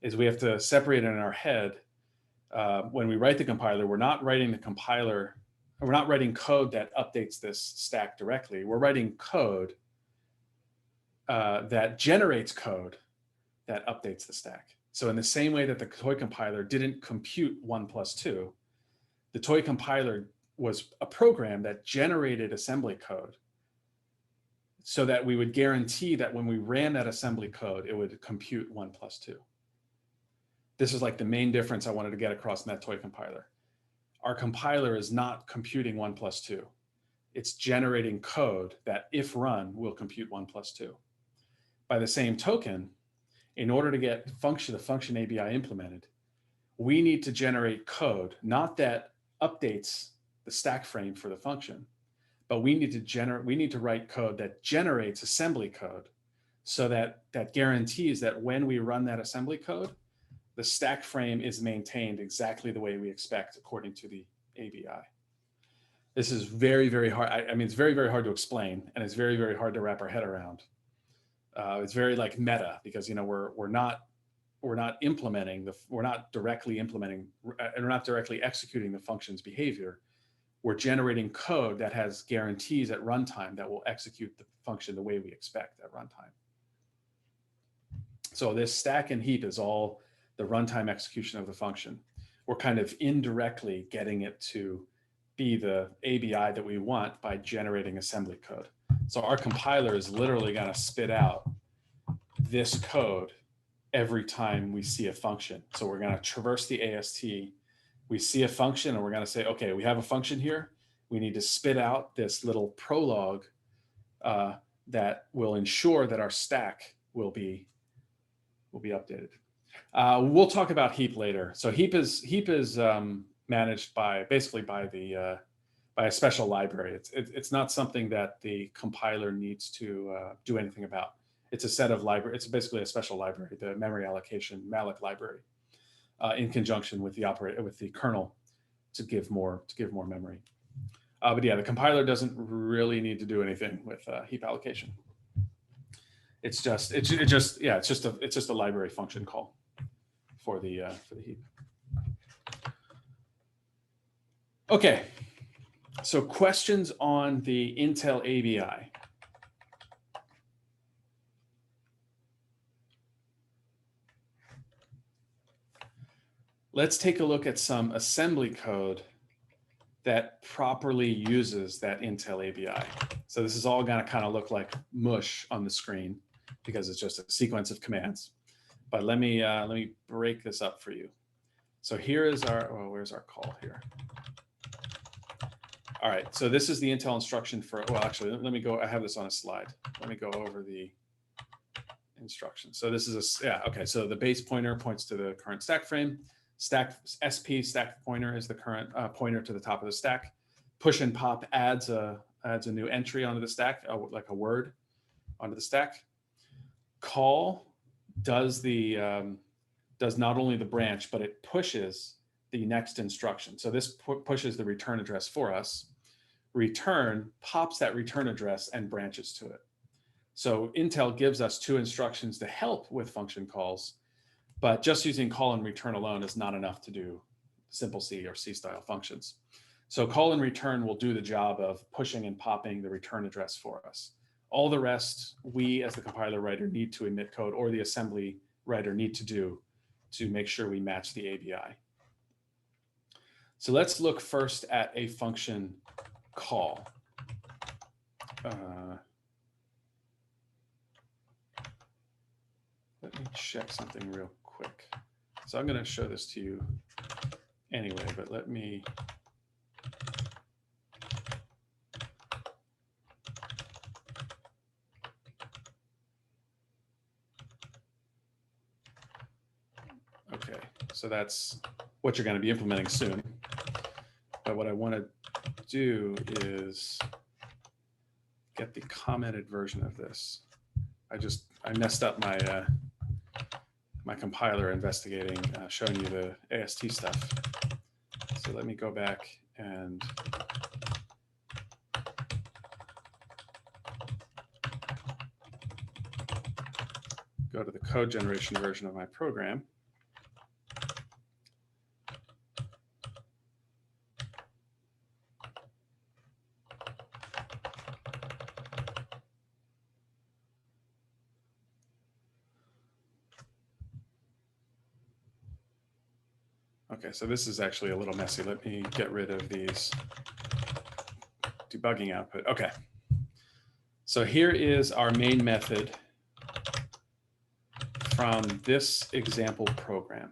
is we have to separate it in our head. When we write the compiler, we're not writing the compiler, we're not writing code that updates this stack directly. We're writing code that generates code that updates the stack. So in the same way that the toy compiler didn't compute 1 plus 2, the toy compiler was a program that generated assembly code so that we would guarantee that when we ran that assembly code, it would compute 1 plus 2. This is like the main difference I wanted to get across in that toy compiler. Our compiler is not computing 1 plus 2. It's generating code that, if run, will compute 1 plus 2. By the same token, in order to get the function ABI implemented, we need to generate code, not that updates the stack frame for the function, but we need to write code that generates assembly code so that guarantees that when we run that assembly code, the stack frame is maintained exactly the way we expect according to the ABI. This is very, very hard. I mean, it's very, very hard to explain, and it's very, very hard to wrap our head around. It's very like meta, because we're not directly executing the function's behavior. We're generating code that has guarantees at runtime that will execute the function the way we expect at runtime. So this stack and heap is all the runtime execution of the function. We're kind of indirectly getting it to be the ABI that we want by generating assembly code. So our compiler is literally going to spit out this code every time we see a function. So we're going to traverse the AST. We see a function and we're going to say, okay, we have a function here. We need to spit out this little prologue that will ensure that our stack will be updated. We'll talk about heap later. So heap is managed basically by a special library. It's not something that the compiler needs to do anything about. It's a set of library. It's basically a special library, the memory allocation malloc library, in conjunction with the kernel to give more memory. But yeah, the compiler doesn't really need to do anything with heap allocation. It's just a library function call for the heap. Okay, so questions on the Intel ABI. let's take a look at some assembly code that properly uses that Intel ABI. So this is all gonna kind of look like mush on the screen because it's just a sequence of commands. But let me break this up for you. So here is our, well, where's our call here? All right, so this is the Intel instruction for, well, actually, let me go, I have this on a slide. Let me go over the instructions. So this is a, yeah, okay, so the base pointer points to the current stack frame. Stack SP stack pointer is the current pointer to the top of the stack. Push and pop adds a new entry onto the stack, like a word onto the stack. Call does not only the branch, but it pushes the next instruction. So this pushes the return address for us. Return pops that return address and branches to it. So Intel gives us two instructions to help with function calls, but just using call and return alone is not enough to do simple C or C style functions. So call and return will do the job of pushing and popping the return address for us. All the rest, we as the compiler writer need to emit code, or the assembly writer need to do to make sure we match the ABI. So let's look first at a function call. Let me check something real quick. So I'm going to show this to you anyway, but let me. Okay, so that's what you're going to be implementing soon. But what I want to do is get the commented version of this. I messed up my my compiler investigating, showing you the AST stuff. So let me go back and go to the code generation version of my program. Okay, so this is actually a little messy. Let me get rid of these debugging output. Okay, so here is our main method from this example program.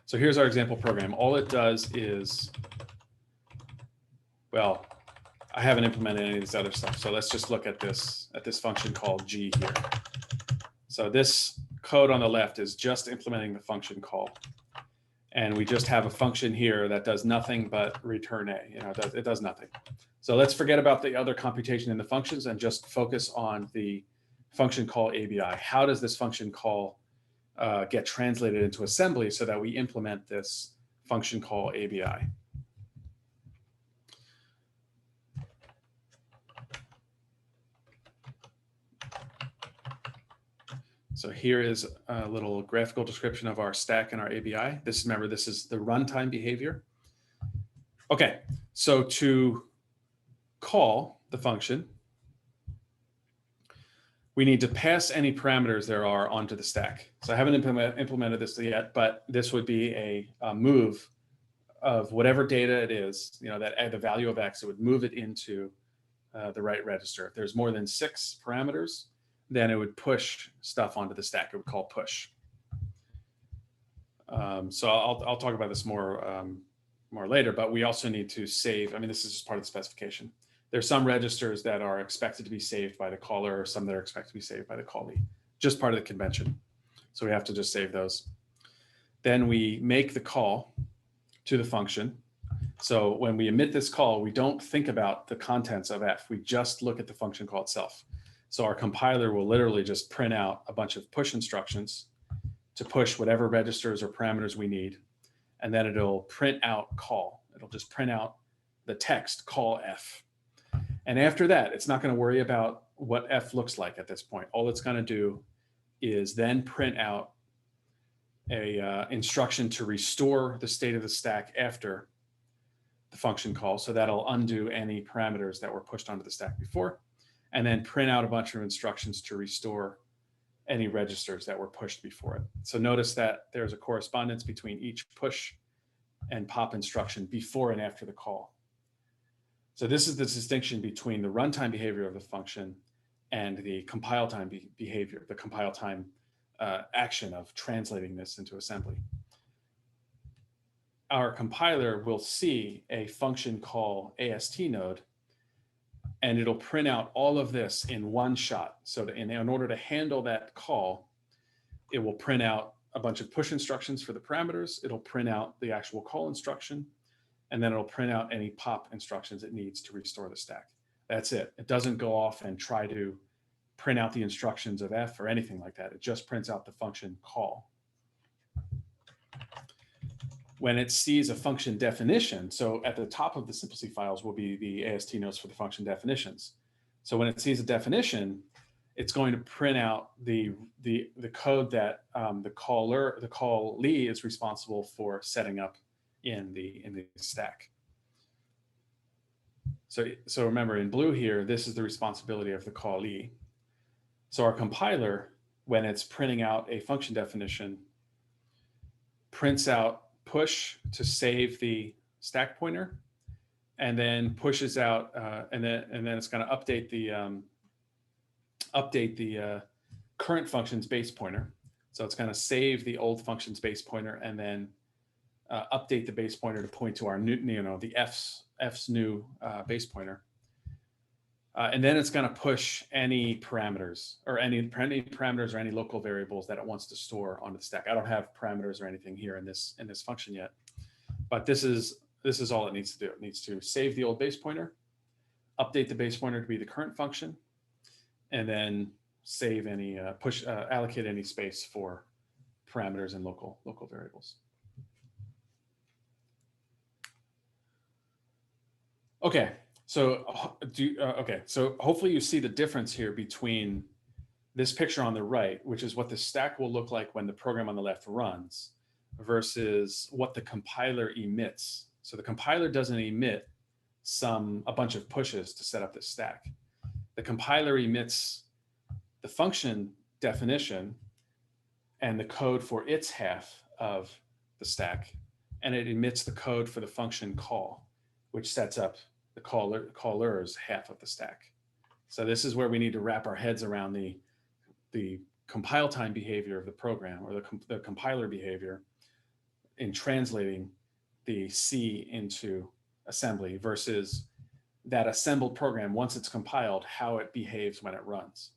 So here's our example program. All it does is, well, I haven't implemented any of this other stuff. So let's just look at this function called G here. So this code on the left is just implementing the function call. And we just have a function here that does nothing but return A. You know, it does nothing. So let's forget about the other computation in the functions and just focus on the function call ABI. How does this function call get translated into assembly so that we implement this function call ABI? So here is a little graphical description of our stack and our ABI. Remember, this is the runtime behavior. Okay, so to call the function, we need to pass any parameters there are onto the stack. So I haven't implemented this yet, but this would be a move of whatever data it is, you know, that at the value of X, it would move it into the right register. If there's more than 6 parameters, then it would push stuff onto the stack. It would call push. So I'll talk about this more later, but we also need to save. I mean, this is just part of the specification. There's some registers that are expected to be saved by the caller, or some that are expected to be saved by the callee. Just part of the convention. So we have to just save those. Then we make the call to the function. So when we emit this call, we don't think about the contents of F. We just look at the function call itself. So our compiler will literally just print out a bunch of push instructions to push whatever registers or parameters we need. And then it'll print out call. It'll just print out the text call F. And after that, it's not going to worry about what F looks like at this point. All it's going to do is then print out a instruction to restore the state of the stack after the function call. So that'll undo any parameters that were pushed onto the stack before, and then print out a bunch of instructions to restore any registers that were pushed before it. So notice that there's a correspondence between each push and pop instruction before and after the call. So this is the distinction between the runtime behavior of the function and the compile time behavior, the compile time action of translating this into assembly. Our compiler will see a function call AST node, and it'll print out all of this in one shot. So in order to handle that call, it will print out a bunch of push instructions for the parameters. It'll print out the actual call instruction, and then it'll print out any pop instructions it needs to restore the stack. That's it. It doesn't go off and try to print out the instructions of F or anything like that. It just prints out the function call. When it sees a function definition, so at the top of the simplicity files will be the AST nodes for the function definitions. So when it sees a definition, it's going to print out the code that the callee is responsible for setting up in the stack. So remember, in blue here, this is the responsibility of the callee. So our compiler, when it's printing out a function definition, prints out push to save the stack pointer, and then pushes out, and then it's going to update the current function's base pointer. So it's going to save the old function's base pointer and then update the base pointer to point to our new, the F's new base pointer. And then it's going to push any parameters or any local variables that it wants to store onto the stack. I don't have parameters or anything here in this function yet, but this is all it needs to do. It needs to save the old base pointer, update the base pointer to be the current function, and then save any allocate any space for parameters and local variables. Okay. So hopefully you see the difference here between this picture on the right, which is what the stack will look like when the program on the left runs, versus what the compiler emits. So the compiler doesn't emit a bunch of pushes to set up the stack. The compiler emits the function definition and the code for its half of the stack, and it emits the code for the function call, which sets up the caller's half of the stack. So this is where we need to wrap our heads around the compile time behavior of the program, or the compiler behavior in translating the C into assembly, versus that assembled program, once it's compiled, how it behaves when it runs.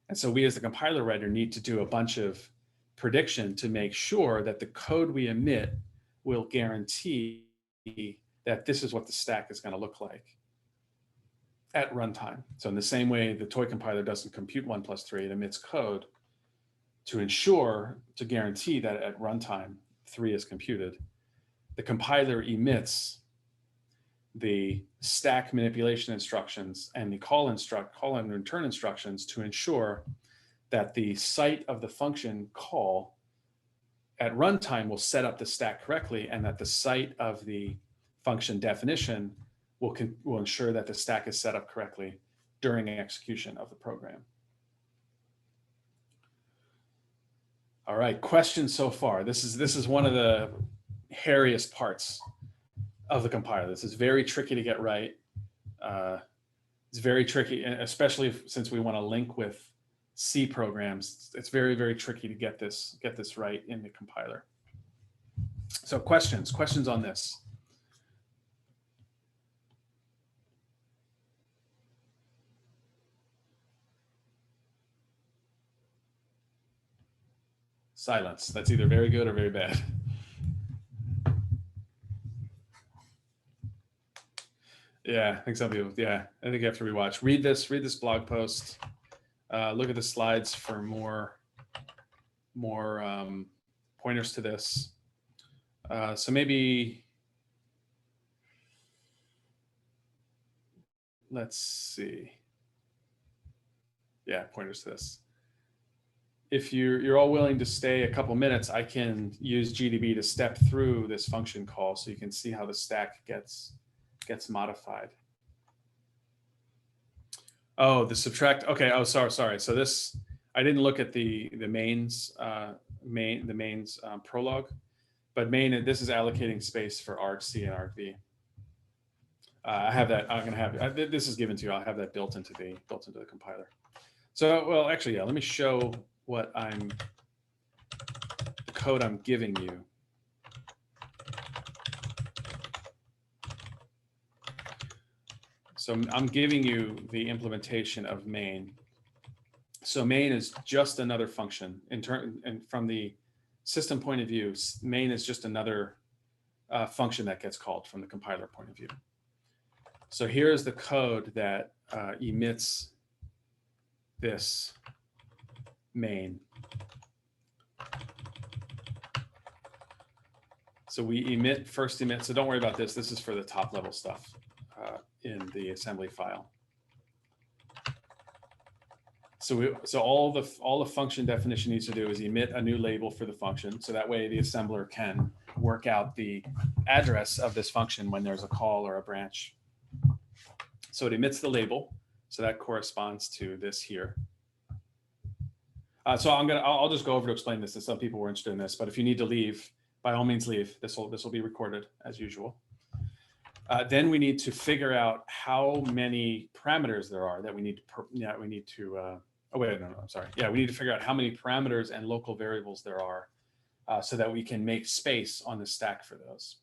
And so we as the compiler writer need to do a bunch of prediction to make sure that the code we emit will guarantee that this is what the stack is going to look like at runtime. So in the same way the toy compiler doesn't compute 1 + 3, it emits code to guarantee that at runtime 3 is computed. The compiler emits the stack manipulation instructions and the call and return instructions to ensure that the site of the function call at runtime will set up the stack correctly, and that the site of the function definition will ensure that the stack is set up correctly during execution of the program. All right, questions so far? This is one of the hairiest parts of the compiler. This is very tricky to get right. It's very tricky, especially since we want to link with C programs. It's very, very tricky to get this right in the compiler. So questions on this? Silence. That's either very good or very bad. Yeah, I think some people, I think you have to rewatch. Read this blog post. Look at the slides for more pointers to this. So maybe, let's see. Yeah, pointers to this. If you're all willing to stay a couple minutes, I can use GDB to step through this function call so you can see how the stack gets modified. Oh, the subtract. Okay. Oh, sorry. So this, I didn't look at the mains prologue, but main, this is allocating space for argc and argv. I have that. I'm going to have this is given to you. I'll have that built into the compiler. So, well, actually, yeah. Let me show what the code I'm giving you. So I'm giving you the implementation of main. So main is just another function. And from the system point of view, main is just another function that gets called from the compiler point of view. So here's the code that emits this main. So we first emit. So don't worry about this. This is for the top level stuff in the assembly file. So all the function definition needs to do is emit a new label for the function. So that way the assembler can work out the address of this function when there's a call or a branch. So it emits the label. So that corresponds to this here. So I'll just go over to explain this. Some people were interested in this, but if you need to leave, by all means leave. This will be recorded as usual. Then we need to figure out how many parameters there are that we need to. Oh wait, no, I'm sorry. Yeah, we need to figure out how many parameters and local variables there are, so that we can make space on the stack for those.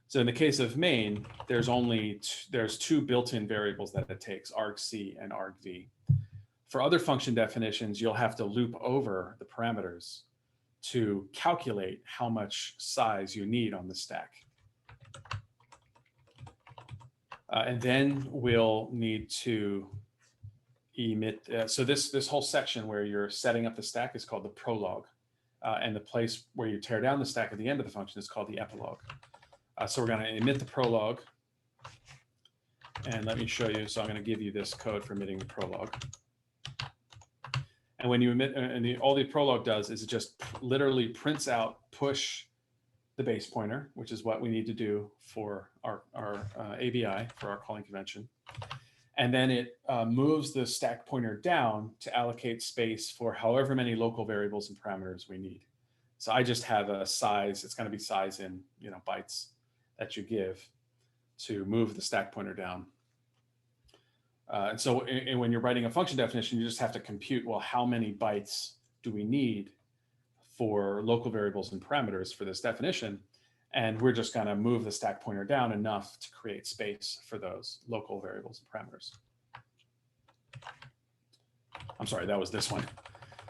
So in the case of main, there's two built-in variables that it takes, argc and argv. For other function definitions, you'll have to loop over the parameters to calculate how much size you need on the stack. And then we'll need to emit. So this whole section where you're setting up the stack is called the prologue. And the place where you tear down the stack at the end of the function is called the epilogue. So we're going to emit the prologue. And let me show you. So I'm going to give you this code for emitting the prologue. And when you emit, all the prologue does is it just literally prints out push the base pointer, which is what we need to do for our ABI, for our calling convention. And then it moves the stack pointer down to allocate space for however many local variables and parameters we need. So I just have a size. It's going to be size in bytes that you give to move the stack pointer down. And so when you're writing a function definition, you just have to compute, well, how many bytes do we need for local variables and parameters for this definition? And we're just going to move the stack pointer down enough to create space for those local variables and parameters. I'm sorry, that was this one.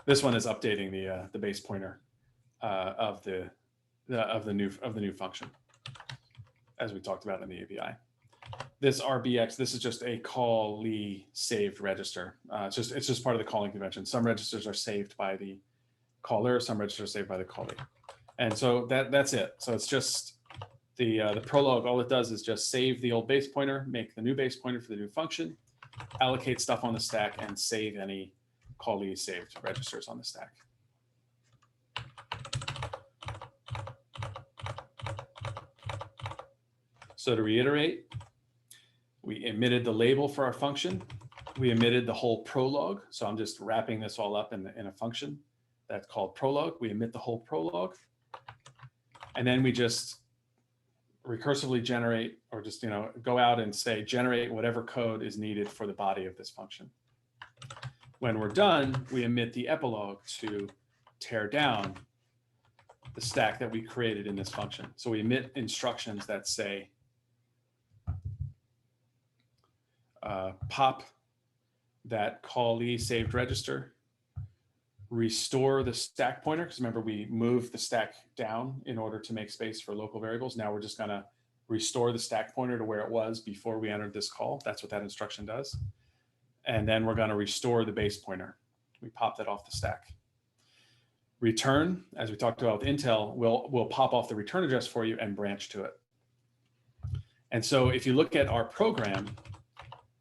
This one is updating the base pointer of the new function, as we talked about in the ABI. This RBX, this is just a callee saved register. It's just part of the calling convention. Some registers are saved by the caller, some registers are saved by the callee. And so that's it. So it's just the prologue. All it does is just save the old base pointer, make the new base pointer for the new function, allocate stuff on the stack, and save any callee saved registers on the stack. So to reiterate, we emitted the label for our function. We emitted the whole prologue. So I'm just wrapping this all up in a function that's called prologue. We emit the whole prologue. And then we just recursively generate, or just go out and say, generate whatever code is needed for the body of this function. When we're done, we emit the epilogue to tear down the stack that we created in this function. So we emit instructions that say, pop that callee saved register, restore the stack pointer, because remember we moved the stack down in order to make space for local variables. Now we're just going to restore the stack pointer to where it was before we entered this call. That's what that instruction does. And then we're going to restore the base pointer. We pop that off the stack. Return, as we talked about with Intel, we'll pop off the return address for you and branch to it. And so if you look at our program,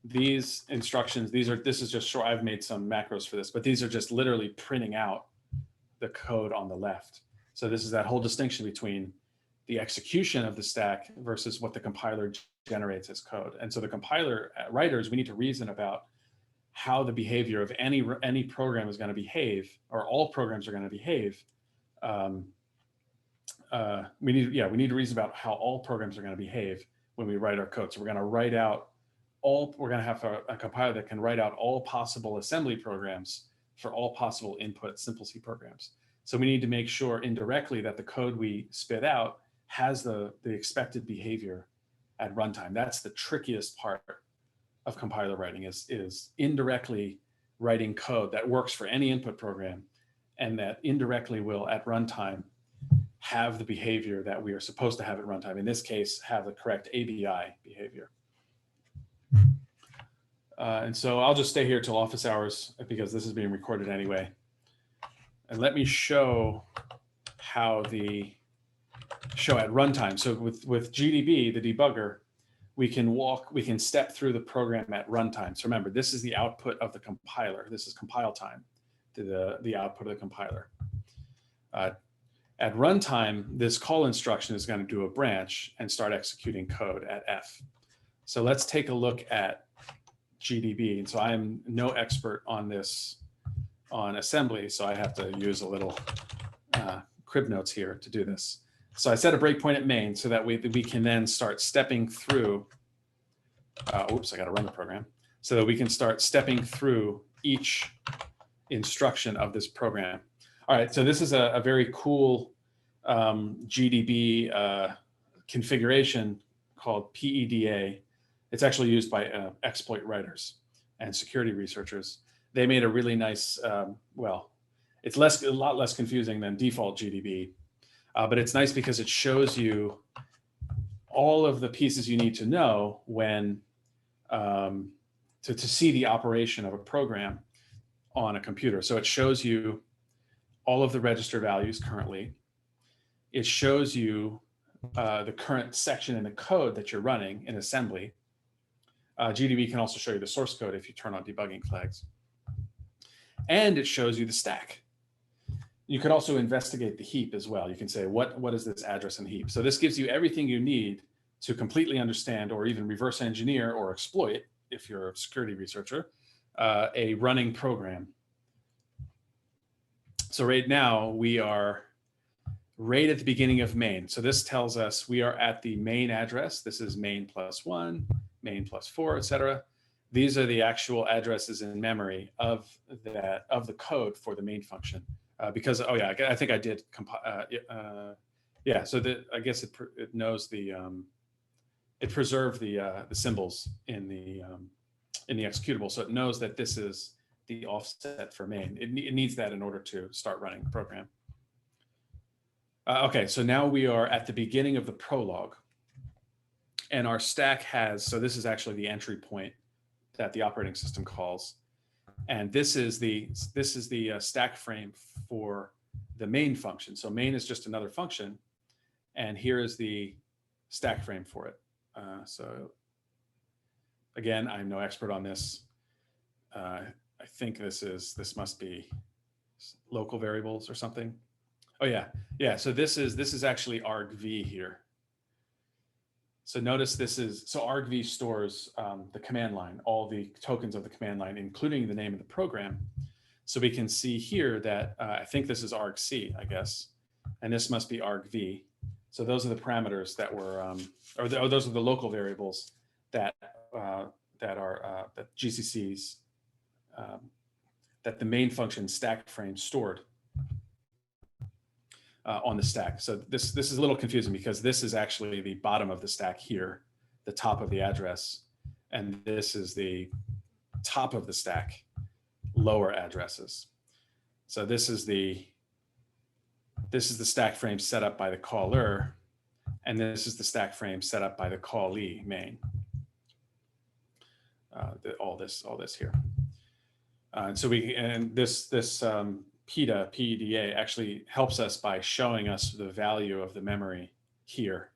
these instructions, this is just short. I've made some macros for this, but these are just literally printing out the code on the left. So this is that whole distinction between the execution of the stack versus what the compiler generates as code. And so the compiler writers, we need to reason about how the behavior of any program is going to behave, or all programs are going to behave, we need to reason about how all programs are going to behave when we write our code. So we're going to write out we're going to have a compiler that can write out all possible assembly programs for all possible input simple C programs. So we need to make sure indirectly that the code we spit out has the expected behavior at runtime. That's the trickiest part of compiler writing, is indirectly writing code that works for any input program and that indirectly will at runtime have the behavior that we are supposed to have at runtime. In this case, have the correct ABI behavior. And so I'll just stay here till office hours because this is being recorded anyway. And let me show how show at runtime. So with GDB, the debugger, we can step through the program at runtime. So remember, this is the output of the compiler. This is compile time to the output of the compiler. At runtime, this call instruction is going to do a branch and start executing code at F. So let's take a look at GDB. And so I'm no expert on this, on assembly, so I have to use a little crib notes here to do this. So I set a breakpoint at main so that we can then start stepping through, oops, I got to run the program, so that we can start stepping through each instruction of this program. All right, so this is a very cool GDB configuration called PEDA. It's actually used by exploit writers and security researchers. They made a really nice, well, it's a lot less confusing than default GDB, but it's nice because it shows you all of the pieces you need to know when to see the operation of a program on a computer. So it shows you all of the register values currently. It shows you the current section in the code that you're running in assembly. GDB can also show you the source code if you turn on debugging flags. And it shows you the stack. You could also investigate the heap as well. You can say, what is this address in the heap? So this gives you everything you need to completely understand or even reverse engineer or exploit, if you're a security researcher, a running program. So right now we are right at the beginning of main. So this tells us we are at the main address. This is main +1, main +4, etc. These are the actual addresses in memory of the code for the main function. Because, oh yeah, I think I did yeah. So I guess it knows it preserved the symbols in the executable, so it knows that this is the offset for main. It needs that in order to start running the program. Okay, so now we are at the beginning of the prologue, and our stack has, so this is actually the entry point that the operating system calls, and this is the stack frame for the main function. So main is just another function, and here is the stack frame for it. So again, I'm no expert on this. I think this must be local variables or something. Oh yeah. So this is actually argv here. So notice so argv stores the command line, all the tokens of the command line, including the name of the program. So we can see here that I think this is argc, I guess, and this must be argv. So those are the parameters that were, those are the local variables that GCC's that the main function stack frame stored on the stack. So this is a little confusing because this is actually the bottom of the stack here, the top of the address, and this is the top of the stack, lower addresses. So this is the stack frame set up by the caller, and this is the stack frame set up by the callee main. All this here. And so this PEDA actually helps us by showing us the value of the memory here.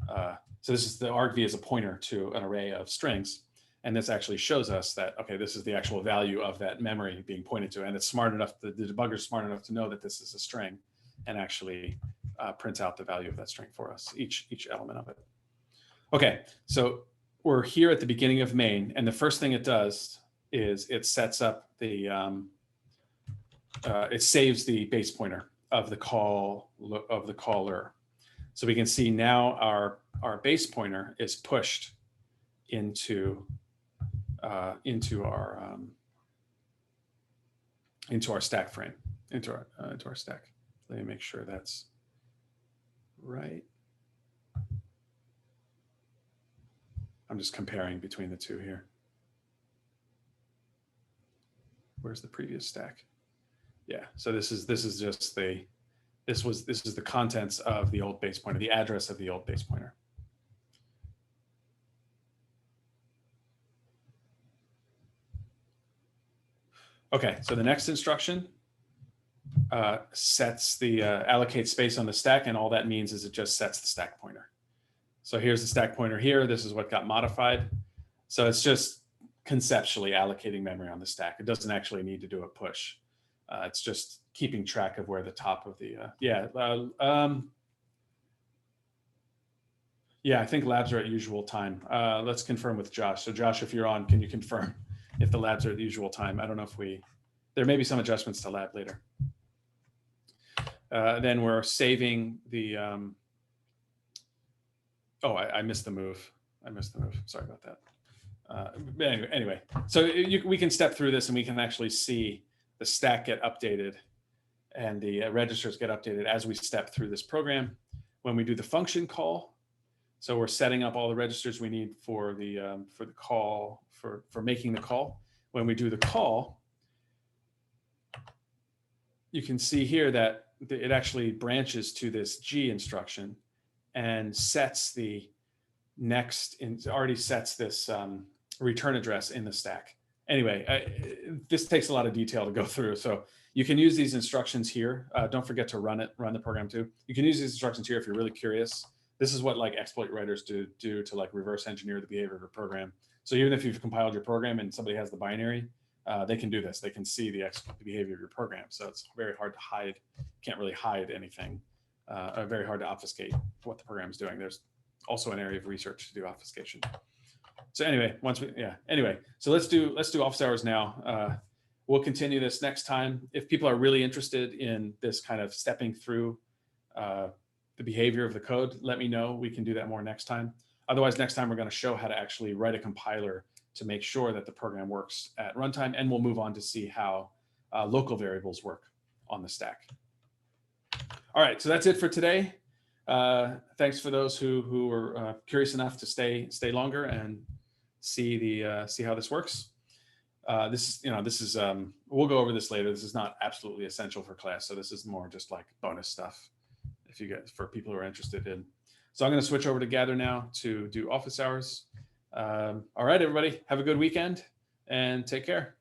So this is the argv is a pointer to an array of strings, and this actually shows us that, okay, this is the actual value of that memory being pointed to, and it's smart enough, the debugger is smart enough to know that this is a string and actually prints out the value of that string for us, each element of it. Okay, so we're here at the beginning of main, and the first thing it does is it sets up the, it saves the base pointer of the caller. So we can see now our base pointer is pushed into our stack frame, into our stack. Let me make sure that's right. I'm just comparing between the two here. Where's the previous stack? Yeah, so this is just the, this is the contents of the old base pointer, the address of the old base pointer. Okay, so the next instruction sets the allocate space on the stack, and all that means is it just sets the stack pointer. So here's the stack pointer here. This is what got modified. So it's just conceptually allocating memory on the stack. It doesn't actually need to do a push. It's just keeping track of where the top of the, yeah, I think labs are at usual time. Let's confirm with Josh. So Josh, if you're on, can you confirm if the labs are at the usual time? I don't know if there may be some adjustments to lab later. Then we're saving the, oh, I missed the move. Sorry about that. Anyway, so we can step through this and we can actually see the stack get updated and the registers get updated as we step through this program. When we do the function call, so we're setting up all the registers we need for the call, for making the call. When we do the call, you can see here that it actually branches to this G instruction and sets the next, already sets this return address in the stack. Anyway, this takes a lot of detail to go through. So you can use these instructions here. Don't forget to run the program too. You can use these instructions here if you're really curious. This is what like exploit writers do to like reverse engineer the behavior of a program. So even if you've compiled your program and somebody has the binary, they can do this. They can see the behavior of your program. So it's very hard to hide. Can't really hide anything. Very hard to obfuscate what the program is doing. There's also an area of research to do obfuscation. So anyway, so let's do office hours now. We'll continue this next time. If people are really interested in this kind of stepping through the behavior of the code, let me know. We can do that more next time. Otherwise, next time we're going to show how to actually write a compiler to make sure that the program works at runtime, and we'll move on to see how local variables work on the stack. All right, so that's it for today. Thanks for those who were curious enough to stay longer and see how this works. This is we'll go over this later. This is not absolutely essential for class, so this is more just like bonus stuff for people who are interested in. So I'm going to switch over to Gather now to do office hours. All right, everybody, have a good weekend and take care.